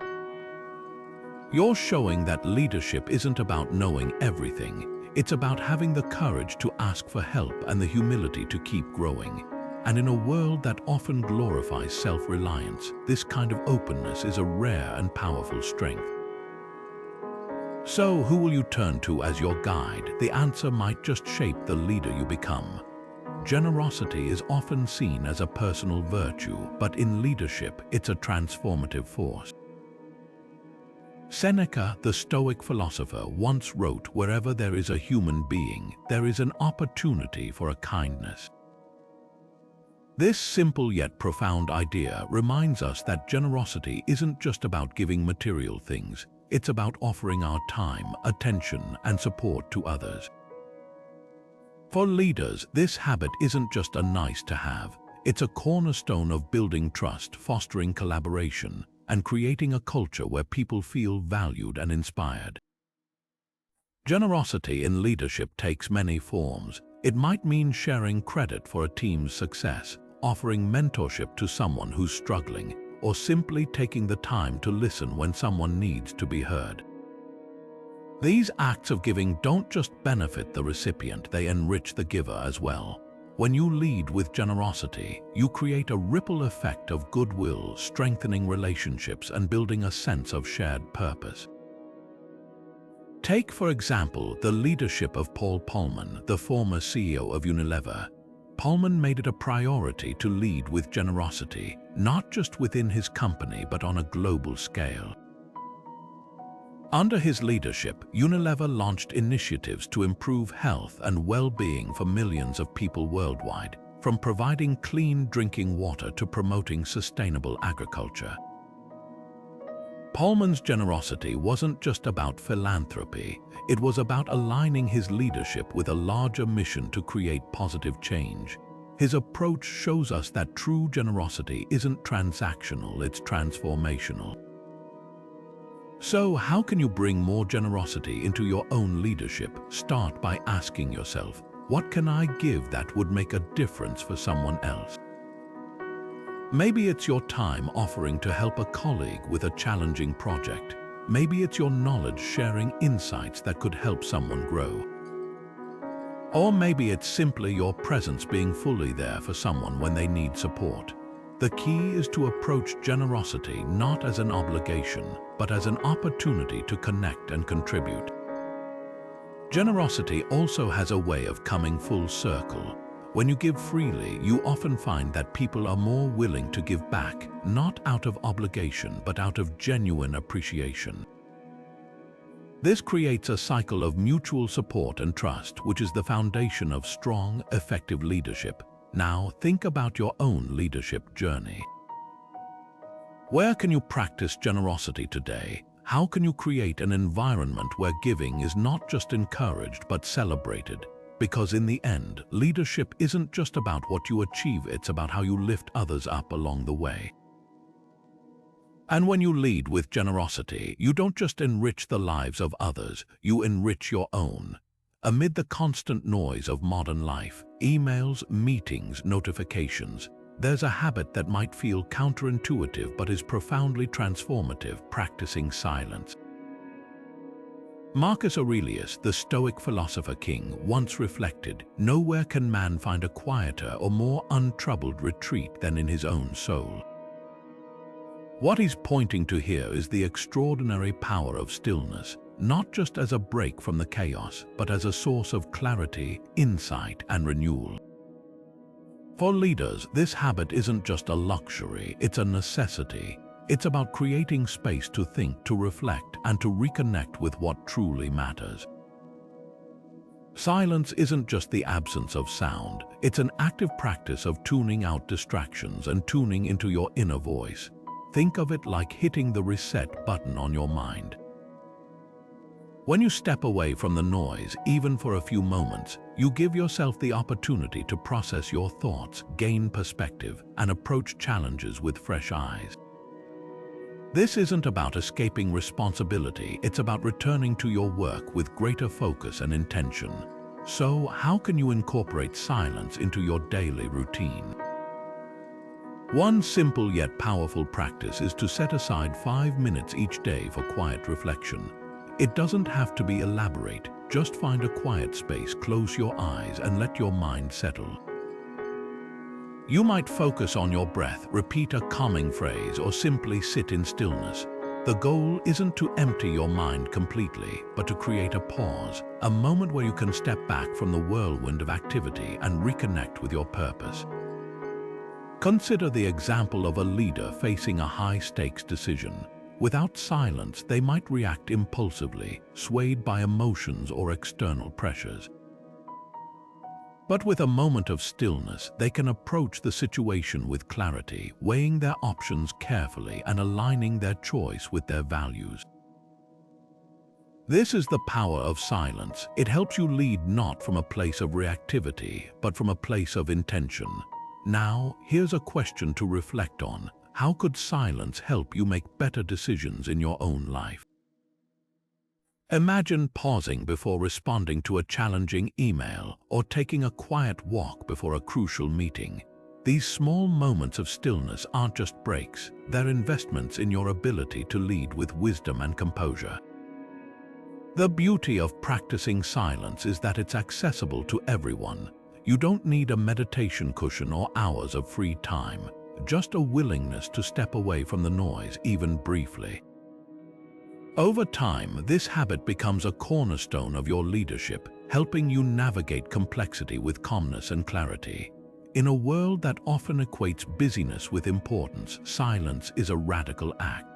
You're showing that leadership isn't about knowing everything. It's about having the courage to ask for help and the humility to keep growing. And in a world that often glorifies self-reliance, this kind of openness is a rare and powerful strength. So, who will you turn to as your guide? The answer might just shape the leader you become. Generosity is often seen as a personal virtue, but in leadership, it's a transformative force. Seneca, the Stoic philosopher, once wrote, "Wherever there is a human being, there is an opportunity for a kindness." This simple yet profound idea reminds us that generosity isn't just about giving material things. It's about offering our time, attention, and support to others. For leaders, this habit isn't just a nice to have. It's a cornerstone of building trust, fostering collaboration, and creating a culture where people feel valued and inspired. Generosity in leadership takes many forms. It might mean sharing credit for a team's success, offering mentorship to someone who's struggling, or simply taking the time to listen when someone needs to be heard. These acts of giving don't just benefit the recipient, they enrich the giver as well. When you lead with generosity, you create a ripple effect of goodwill, strengthening relationships and building a sense of shared purpose. Take, for example, the leadership of Paul Polman, the former CEO of Unilever. Polman made it a priority to lead with generosity, not just within his company but on a global scale. Under his leadership, Unilever launched initiatives to improve health and well-being for millions of people worldwide, from providing clean drinking water to promoting sustainable agriculture. Polman's generosity wasn't just about philanthropy, it was about aligning his leadership with a larger mission to create positive change. His approach shows us that true generosity isn't transactional, it's transformational. So, how can you bring more generosity into your own leadership? Start by asking yourself, what can I give that would make a difference for someone else? Maybe it's your time offering to help a colleague with a challenging project. Maybe it's your knowledge sharing insights that could help someone grow. Or maybe it's simply your presence being fully there for someone when they need support. The key is to approach generosity not as an obligation, but as an opportunity to connect and contribute. Generosity also has a way of coming full circle. When you give freely, you often find that people are more willing to give back, not out of obligation, but out of genuine appreciation. This creates a cycle of mutual support and trust, which is the foundation of strong, effective leadership. Now, think about your own leadership journey. Where can you practice generosity today? How can you create an environment where giving is not just encouraged but celebrated? Because in the end, leadership isn't just about what you achieve, it's about how you lift others up along the way. And when you lead with generosity, you don't just enrich the lives of others, you enrich your own. Amid the constant noise of modern life, emails, meetings, notifications, there's a habit that might feel counterintuitive but is profoundly transformative: practicing silence. Marcus Aurelius, the Stoic philosopher king, once reflected, "Nowhere can man find a quieter or more untroubled retreat than in his own soul." What he's pointing to here is the extraordinary power of stillness, not just as a break from the chaos, but as a source of clarity, insight, and renewal. For leaders, this habit isn't just a luxury, it's a necessity. It's about creating space to think, to reflect, and to reconnect with what truly matters. Silence isn't just the absence of sound, it's an active practice of tuning out distractions and tuning into your inner voice. Think of it like hitting the reset button on your mind. When you step away from the noise, even for a few moments, you give yourself the opportunity to process your thoughts, gain perspective, and approach challenges with fresh eyes. This isn't about escaping responsibility, it's about returning to your work with greater focus and intention. So, how can you incorporate silence into your daily routine? One simple yet powerful practice is to set aside 5 minutes each day for quiet reflection. It doesn't have to be elaborate, just find a quiet space, close your eyes and let your mind settle. You might focus on your breath, repeat a calming phrase, or simply sit in stillness. The goal isn't to empty your mind completely, but to create a pause, a moment where you can step back from the whirlwind of activity and reconnect with your purpose. Consider the example of a leader facing a high-stakes decision. Without silence, they might react impulsively, swayed by emotions or external pressures. But with a moment of stillness, they can approach the situation with clarity, weighing their options carefully and aligning their choice with their values. This is the power of silence. It helps you lead not from a place of reactivity, but from a place of intention. Now, here's a question to reflect on. How could silence help you make better decisions in your own life? Imagine pausing before responding to a challenging email or taking a quiet walk before a crucial meeting. These small moments of stillness aren't just breaks, they're investments in your ability to lead with wisdom and composure. The beauty of practicing silence is that it's accessible to everyone. You don't need a meditation cushion or hours of free time, just a willingness to step away from the noise, even briefly. Over time, this habit becomes a cornerstone of your leadership, helping you navigate complexity with calmness and clarity. In a world that often equates busyness with importance, silence is a radical act.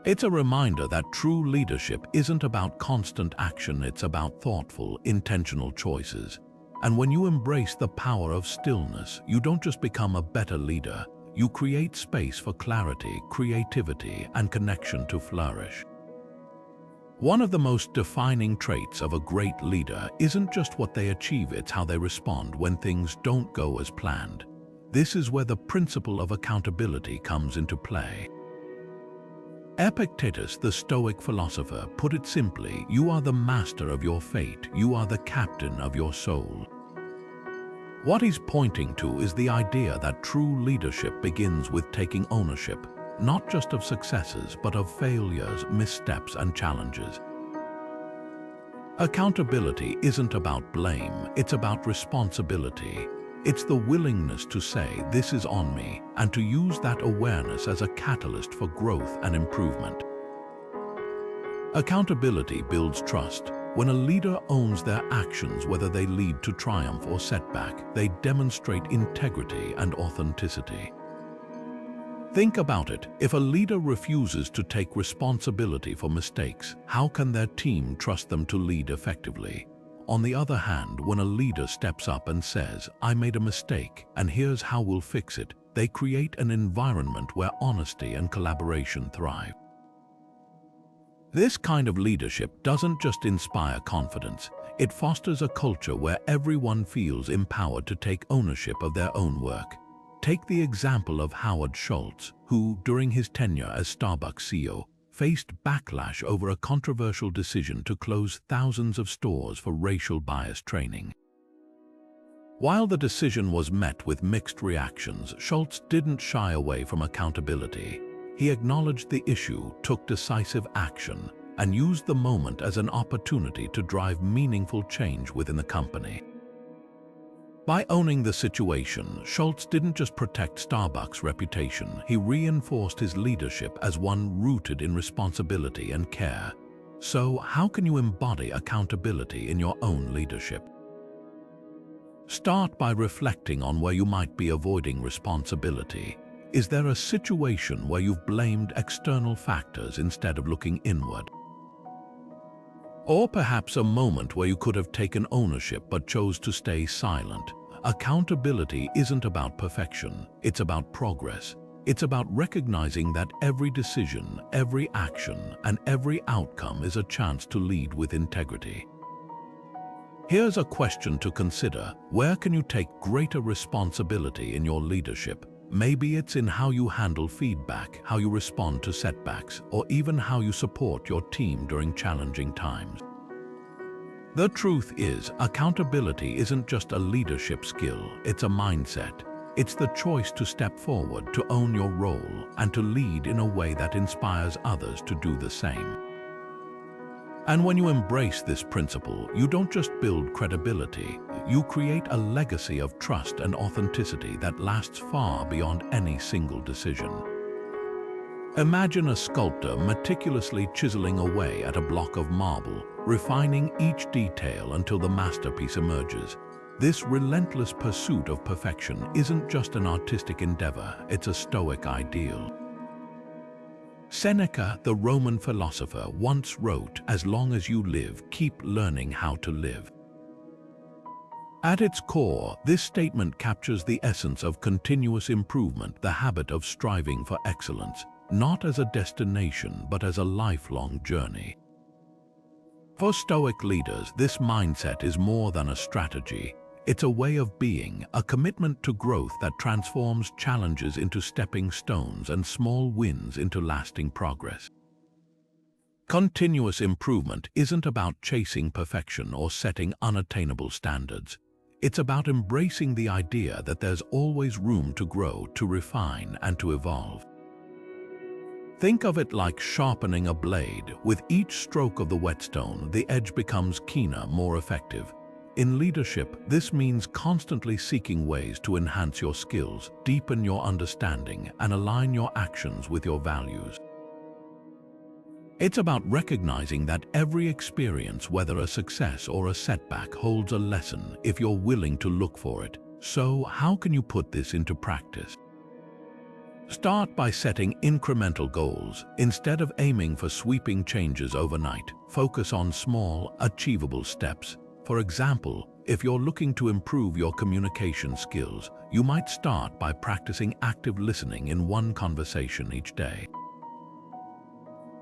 It's a reminder that true leadership isn't about constant action, it's about thoughtful, intentional choices. And when you embrace the power of stillness, you don't just become a better leader, you create space for clarity, creativity, and connection to flourish. One of the most defining traits of a great leader isn't just what they achieve, it's how they respond when things don't go as planned. This is where the principle of accountability comes into play. Epictetus, the Stoic philosopher, put it simply, you are the master of your fate, you are the captain of your soul. What he's pointing to is the idea that true leadership begins with taking ownership, not just of successes, but of failures, missteps, and challenges. Accountability isn't about blame, it's about responsibility. It's the willingness to say, this is on me, and to use that awareness as a catalyst for growth and improvement. Accountability builds trust. When a leader owns their actions, whether they lead to triumph or setback, they demonstrate integrity and authenticity. Think about it. If a leader refuses to take responsibility for mistakes, how can their team trust them to lead effectively? On the other hand, when a leader steps up and says, I made a mistake, and here's how we'll fix it, they create an environment where honesty and collaboration thrive. This kind of leadership doesn't just inspire confidence, it fosters a culture where everyone feels empowered to take ownership of their own work. Take the example of Howard Schultz, who, during his tenure as Starbucks CEO, faced backlash over a controversial decision to close thousands of stores for racial bias training. While the decision was met with mixed reactions, Schultz didn't shy away from accountability. He acknowledged the issue, took decisive action, and used the moment as an opportunity to drive meaningful change within the company. By owning the situation, Schultz didn't just protect Starbucks' reputation, he reinforced his leadership as one rooted in responsibility and care. So, how can you embody accountability in your own leadership? Start by reflecting on where you might be avoiding responsibility. Is there a situation where you've blamed external factors instead of looking inward? Or perhaps a moment where you could have taken ownership but chose to stay silent. Accountability isn't about perfection, it's about progress. It's about recognizing that every decision, every action, and every outcome is a chance to lead with integrity. Here's a question to consider. Where can you take greater responsibility in your leadership? Maybe it's in how you handle feedback, how you respond to setbacks, or even how you support your team during challenging times. The truth is, accountability isn't just a leadership skill, it's a mindset. It's the choice to step forward, to own your role, and to lead in a way that inspires others to do the same. And when you embrace this principle, you don't just build credibility, you create a legacy of trust and authenticity that lasts far beyond any single decision. Imagine a sculptor meticulously chiseling away at a block of marble, refining each detail until the masterpiece emerges. This relentless pursuit of perfection isn't just an artistic endeavor, it's a Stoic ideal. Seneca, the Roman philosopher, once wrote, "As long as you live, keep learning how to live." At its core, this statement captures the essence of continuous improvement, the habit of striving for excellence, not as a destination but as a lifelong journey. For Stoic leaders, this mindset is more than a strategy. It's a way of being, a commitment to growth that transforms challenges into stepping stones and small wins into lasting progress. Continuous improvement isn't about chasing perfection or setting unattainable standards. It's about embracing the idea that there's always room to grow, to refine, and to evolve. Think of it like sharpening a blade. With each stroke of the whetstone, the edge becomes keener, more effective. In leadership, this means constantly seeking ways to enhance your skills, deepen your understanding, and align your actions with your values. It's about recognizing that every experience, whether a success or a setback, holds a lesson if you're willing to look for it. So, how can you put this into practice? Start by setting incremental goals. Instead of aiming for sweeping changes overnight, focus on small, achievable steps. For example, if you're looking to improve your communication skills, you might start by practicing active listening in one conversation each day.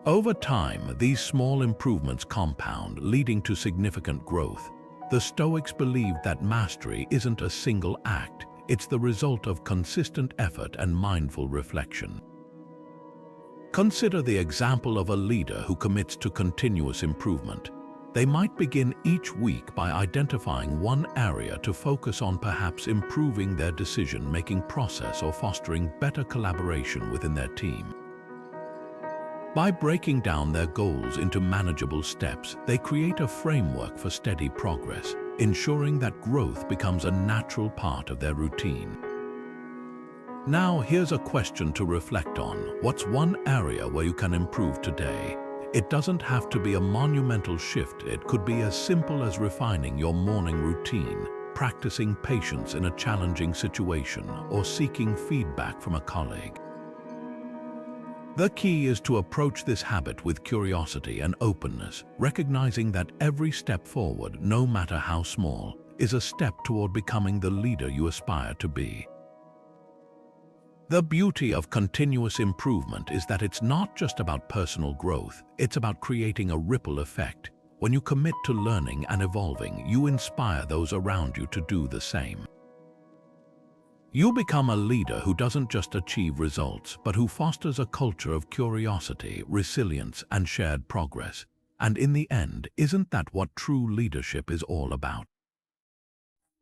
Over time, these small improvements compound, leading to significant growth. The Stoics believed that mastery isn't a single act, it's the result of consistent effort and mindful reflection. Consider the example of a leader who commits to continuous improvement. They might begin each week by identifying one area to focus on, perhaps improving their decision-making process or fostering better collaboration within their team. By breaking down their goals into manageable steps, they create a framework for steady progress, ensuring that growth becomes a natural part of their routine. Now, here's a question to reflect on. What's one area where you can improve today? It doesn't have to be a monumental shift. It could be as simple as refining your morning routine, practicing patience in a challenging situation, or seeking feedback from a colleague. The key is to approach this habit with curiosity and openness, recognizing that every step forward, no matter how small, is a step toward becoming the leader you aspire to be. The beauty of continuous improvement is that it's not just about personal growth, it's about creating a ripple effect. When you commit to learning and evolving, you inspire those around you to do the same. You become a leader who doesn't just achieve results, but who fosters a culture of curiosity, resilience, and shared progress. And in the end, isn't that what true leadership is all about?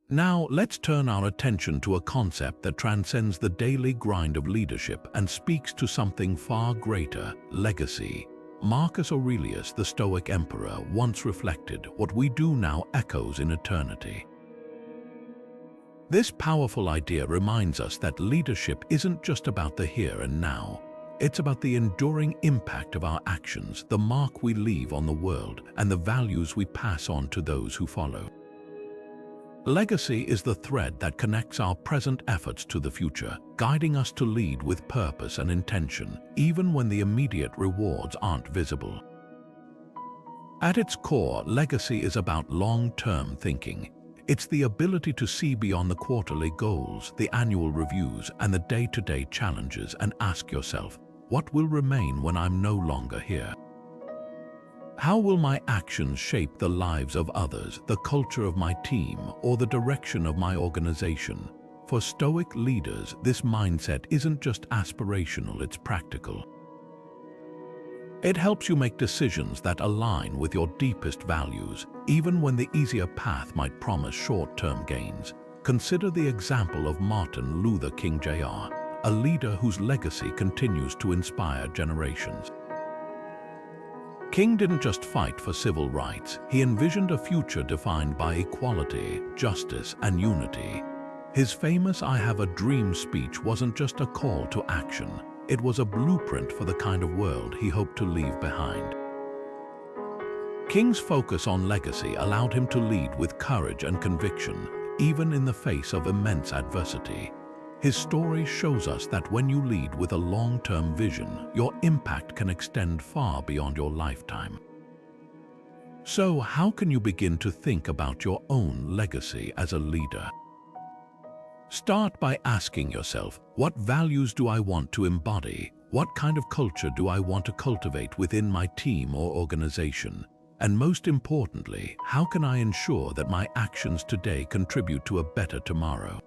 Now, let's turn our attention to a concept that transcends the daily grind of leadership and speaks to something far greater: legacy. Marcus Aurelius, the Stoic emperor, once reflected, "What we do now echoes in eternity." This powerful idea reminds us that leadership isn't just about the here and now. It's about the enduring impact of our actions, the mark we leave on the world, and the values we pass on to those who follow. Legacy is the thread that connects our present efforts to the future, guiding us to lead with purpose and intention, even when the immediate rewards aren't visible. At its core, legacy is about long-term thinking. It's the ability to see beyond the quarterly goals, the annual reviews, and the day-to-day challenges and ask yourself, what will remain when I'm no longer here? How will my actions shape the lives of others, the culture of my team, or the direction of my organization? For Stoic leaders, this mindset isn't just aspirational, it's practical. It helps you make decisions that align with your deepest values, even when the easier path might promise short-term gains. consider the example of Martin Luther King Jr., a leader whose legacy continues to inspire generations. King didn't just fight for civil rights, he envisioned a future defined by equality, justice, and unity. His famous "I Have a Dream" speech wasn't just a call to action, it was a blueprint for the kind of world he hoped to leave behind. King's focus on legacy allowed him to lead with courage and conviction, even in the face of immense adversity. His story shows us that when you lead with a long-term vision, your impact can extend far beyond your lifetime. So, how can you begin to think about your own legacy as a leader? Start by asking yourself, what values do I want to embody? What kind of culture do I want to cultivate within my team or organization? And most importantly, how can I ensure that my actions today contribute to a better tomorrow?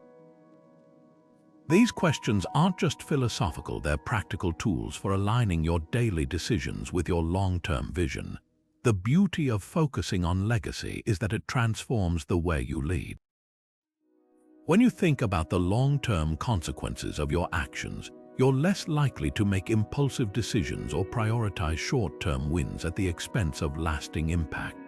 These questions aren't just philosophical, they're practical tools for aligning your daily decisions with your long-term vision. The beauty of focusing on legacy is that it transforms the way you lead. When you think about the long-term consequences of your actions, you're less likely to make impulsive decisions or prioritize short-term wins at the expense of lasting impact.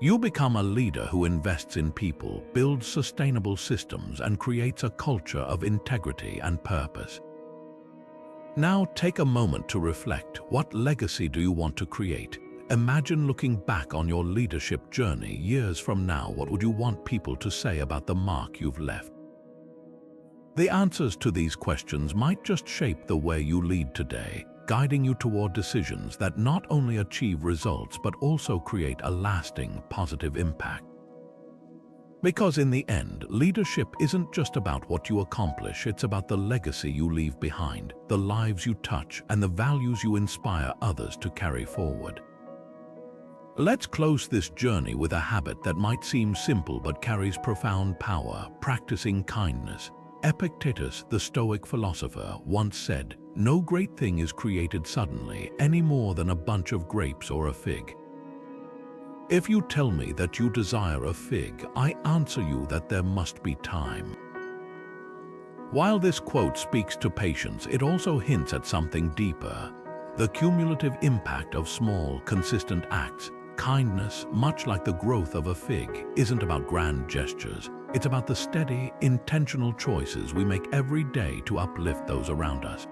You become a leader who invests in people, builds sustainable systems, and creates a culture of integrity and purpose. Now take a moment to reflect. What legacy do you want to create? Imagine looking back on your leadership journey years from now. What would you want people to say about the mark you've left? The answers to these questions might just shape the way you lead today, guiding you toward decisions that not only achieve results but also create a lasting, positive impact. Because in the end, leadership isn't just about what you accomplish, it's about the legacy you leave behind, the lives you touch, and the values you inspire others to carry forward. Let's close this journey with a habit that might seem simple but carries profound power: practicing kindness. Epictetus, the Stoic philosopher, once said, "No great thing is created suddenly, any more than a bunch of grapes or a fig." If you tell me that you desire a fig, I answer you that there must be time. While this quote speaks to patience, it also hints at something deeper: the cumulative impact of small, consistent acts. Kindness, much like the growth of a fig, isn't about grand gestures. It's about the steady, intentional choices we make every day to uplift those around us.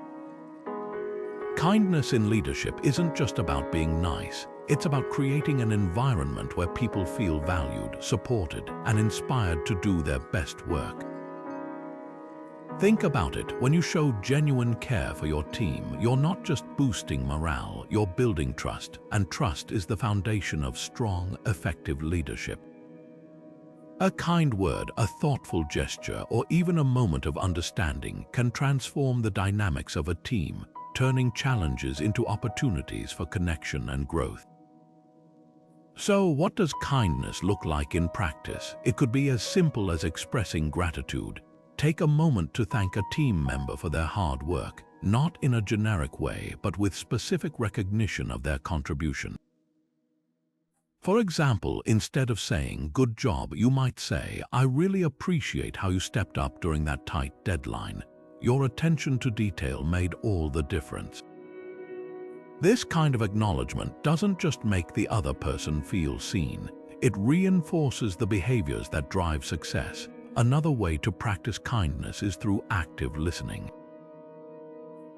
Kindness in leadership isn't just about being nice. It's about creating an environment where people feel valued, supported, and inspired to do their best work. Think about it. When you show genuine care for your team, you're not just boosting morale, you're building trust, and trust is the foundation of strong, effective leadership. A kind word, a thoughtful gesture, or even a moment of understanding can transform the dynamics of a team, turning challenges into opportunities for connection and growth. So, what does kindness look like in practice? It could be as simple as expressing gratitude. Take a moment to thank a team member for their hard work, not in a generic way, but with specific recognition of their contribution. For example, instead of saying, "Good job," you might say, "I really appreciate how you stepped up during that tight deadline. Your attention to detail made all the difference." This kind of acknowledgement doesn't just make the other person feel seen, it reinforces the behaviors that drive success. Another way to practice kindness is through active listening.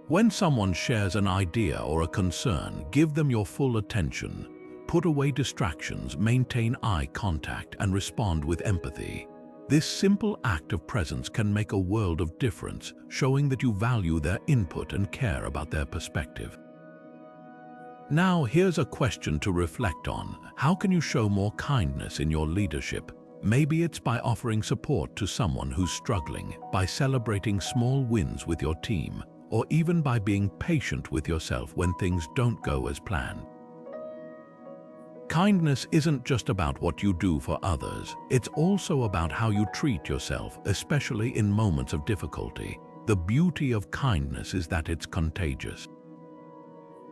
When someone shares an idea or a concern, give them your full attention. Put away distractions, maintain eye contact, and respond with empathy. This simple act of presence can make a world of difference, showing that you value their input and care about their perspective. Now, here's a question to reflect on. How can you show more kindness in your leadership? Maybe it's by offering support to someone who's struggling, by celebrating small wins with your team, or even by being patient with yourself when things don't go as planned. Kindness isn't just about what you do for others, it's also about how you treat yourself, especially in moments of difficulty. The beauty of kindness is that it's contagious.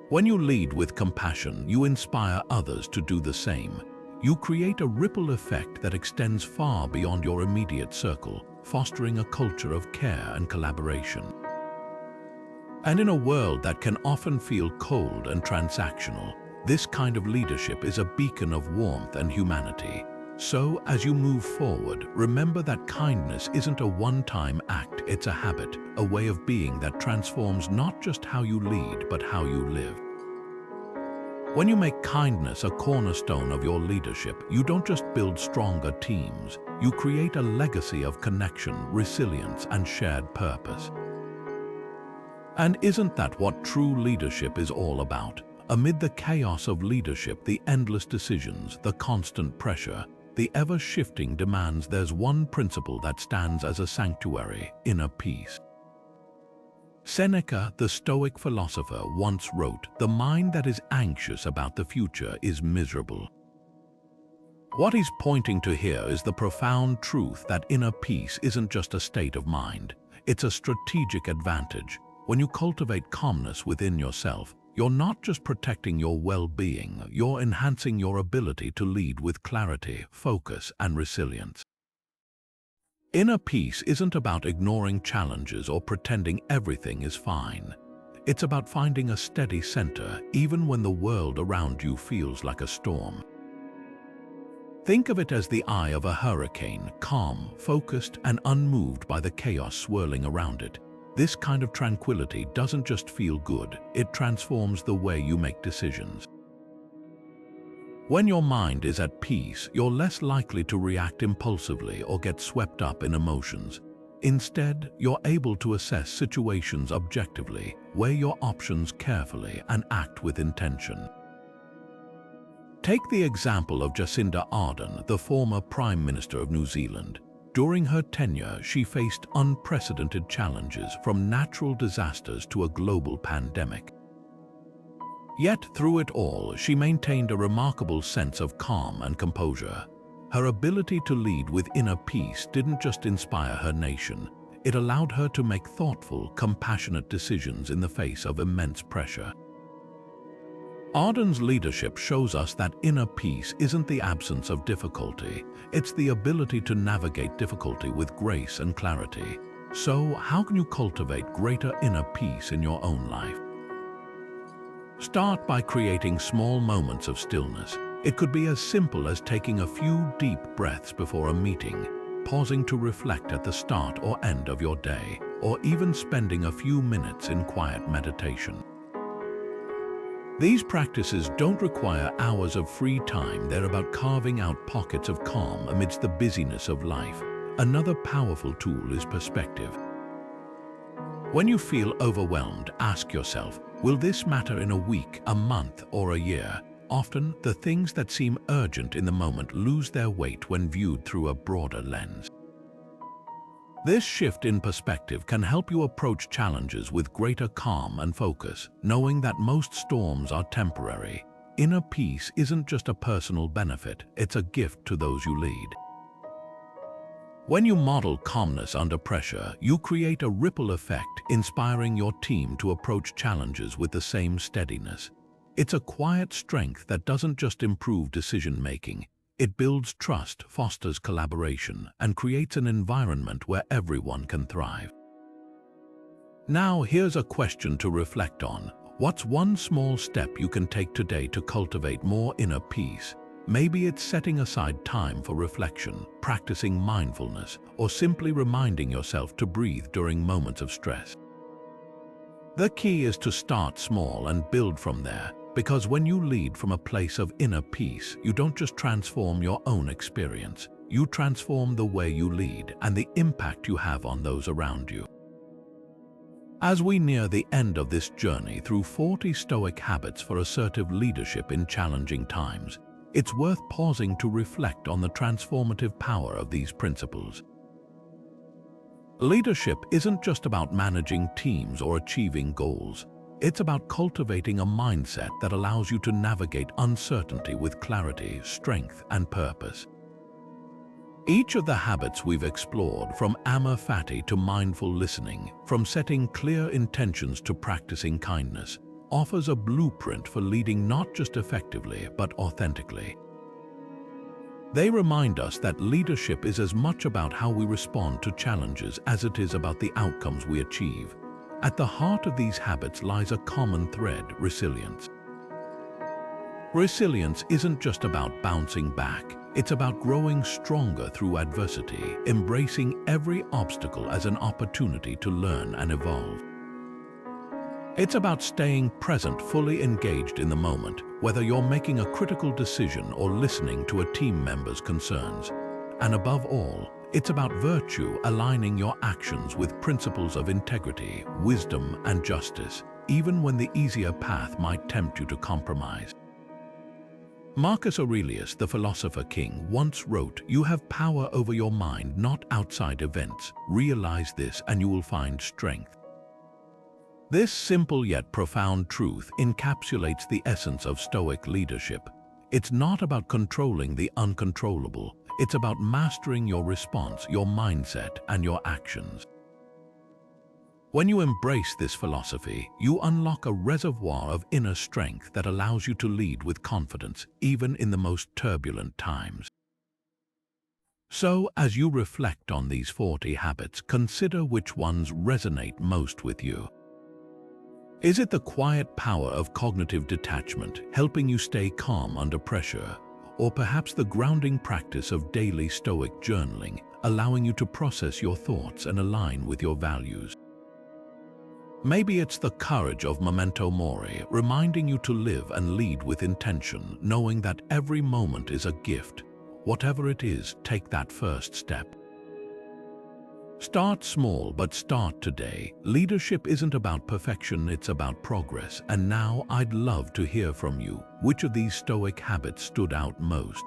When you lead with compassion, you inspire others to do the same. you create a ripple effect that extends far beyond your immediate circle, fostering a culture of care and collaboration. And in a world that can often feel cold and transactional, this kind of leadership is a beacon of warmth and humanity. So, as you move forward, remember that kindness isn't a one-time act, it's a habit, a way of being that transforms not just how you lead, but how you live. When you make kindness a cornerstone of your leadership, you don't just build stronger teams, you create a legacy of connection, resilience, and shared purpose. And isn't that what true leadership is all about? Amid the chaos of leadership, the endless decisions, the constant pressure, the ever-shifting demands, there's one principle that stands as a sanctuary: inner peace. Seneca, the Stoic philosopher, once wrote, "The mind that is anxious about the future is miserable." What he's pointing to here is the profound truth that inner peace isn't just a state of mind, it's a strategic advantage. When you cultivate calmness within yourself, you're not just protecting your well-being, you're enhancing your ability to lead with clarity, focus, and resilience. Inner peace isn't about ignoring challenges or pretending everything is fine. It's about finding a steady center, even when the world around you feels like a storm. Think of it as the eye of a hurricane, calm, focused, and unmoved by the chaos swirling around it. This kind of tranquility doesn't just feel good, it transforms the way you make decisions. When your mind is at peace, you're less likely to react impulsively or get swept up in emotions. Instead, you're able to assess situations objectively, weigh your options carefully, and act with intention. Take the example of Jacinda Ardern, the former Prime Minister of New Zealand. During her tenure, she faced unprecedented challenges, from natural disasters to a global pandemic. Yet, through it all, she maintained a remarkable sense of calm and composure. Her ability to lead with inner peace didn't just inspire her nation, it allowed her to make thoughtful, compassionate decisions in the face of immense pressure. Ardern's leadership shows us that inner peace isn't the absence of difficulty, it's the ability to navigate difficulty with grace and clarity. So, how can you cultivate greater inner peace in your own life? Start by creating small moments of stillness. It could be as simple as taking a few deep breaths before a meeting, pausing to reflect at the start or end of your day, or even spending a few minutes in quiet meditation. These practices don't require hours of free time, they're about carving out pockets of calm amidst the busyness of life. Another powerful tool is perspective. When you feel overwhelmed, ask yourself, will this matter in a week, a month, or a year? Often, the things that seem urgent in the moment lose their weight when viewed through a broader lens. This shift in perspective can help you approach challenges with greater calm and focus, knowing that most storms are temporary. Inner peace isn't just a personal benefit, it's a gift to those you lead. When you model calmness under pressure, you create a ripple effect, inspiring your team to approach challenges with the same steadiness. It's a quiet strength that doesn't just improve decision-making, it builds trust, fosters collaboration, and creates an environment where everyone can thrive. Now, here's a question to reflect on. What's one small step you can take today to cultivate more inner peace? Maybe it's setting aside time for reflection, practicing mindfulness, or simply reminding yourself to breathe during moments of stress. The key is to start small and build from there, because when you lead from a place of inner peace, you don't just transform your own experience, you transform the way you lead and the impact you have on those around you. As we near the end of this journey through 40 Stoic habits for assertive leadership in challenging times, it's worth pausing to reflect on the transformative power of these principles. Leadership isn't just about managing teams or achieving goals. It's about cultivating a mindset that allows you to navigate uncertainty with clarity, strength, and purpose. Each of the habits we've explored, from Amor Fati to mindful listening, from setting clear intentions to practicing kindness, offers a blueprint for leading not just effectively, but authentically. They remind us that leadership is as much about how we respond to challenges as it is about the outcomes we achieve. At the heart of these habits lies a common thread: resilience. Resilience isn't just about bouncing back. It's about growing stronger through adversity, embracing every obstacle as an opportunity to learn and evolve. It's about staying present, fully engaged in the moment, whether you're making a critical decision or listening to a team member's concerns. And above all, it's about virtue, aligning your actions with principles of integrity, wisdom, and justice, even when the easier path might tempt you to compromise. Marcus Aurelius, the philosopher king, once wrote, "You have power over your mind, not outside events. Realize this and you will find strength." This simple yet profound truth encapsulates the essence of Stoic leadership. It's not about controlling the uncontrollable. It's about mastering your response, your mindset, and your actions. When you embrace this philosophy, you unlock a reservoir of inner strength that allows you to lead with confidence, even in the most turbulent times. So, as you reflect on these 40 habits, consider which ones resonate most with you. Is it the quiet power of cognitive detachment, helping you stay calm under pressure? Or perhaps the grounding practice of daily Stoic journaling, allowing you to process your thoughts and align with your values? Maybe it's the courage of Memento Mori, reminding you to live and lead with intention, knowing that every moment is a gift. Whatever it is, take that first step. Start small, but start today. Leadership isn't about perfection, it's about progress. And now I'd love to hear from you. Which of these Stoic habits stood out most?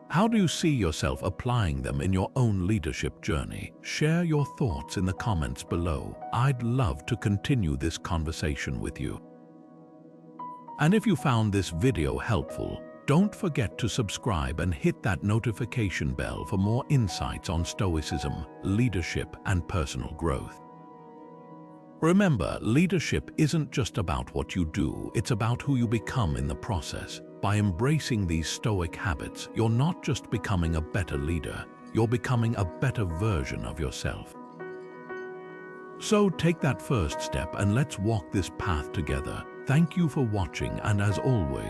How do you see yourself applying them in your own leadership journey? Share your thoughts in the comments below. I'd love to continue this conversation with you. And if you found this video helpful, don't forget to subscribe and hit that notification bell for more insights on Stoicism, leadership, and personal growth. Remember, leadership isn't just about what you do, it's about who you become in the process. By embracing these Stoic habits, you're not just becoming a better leader, you're becoming a better version of yourself. So take that first step and let's walk this path together. Thank you for watching, and as always,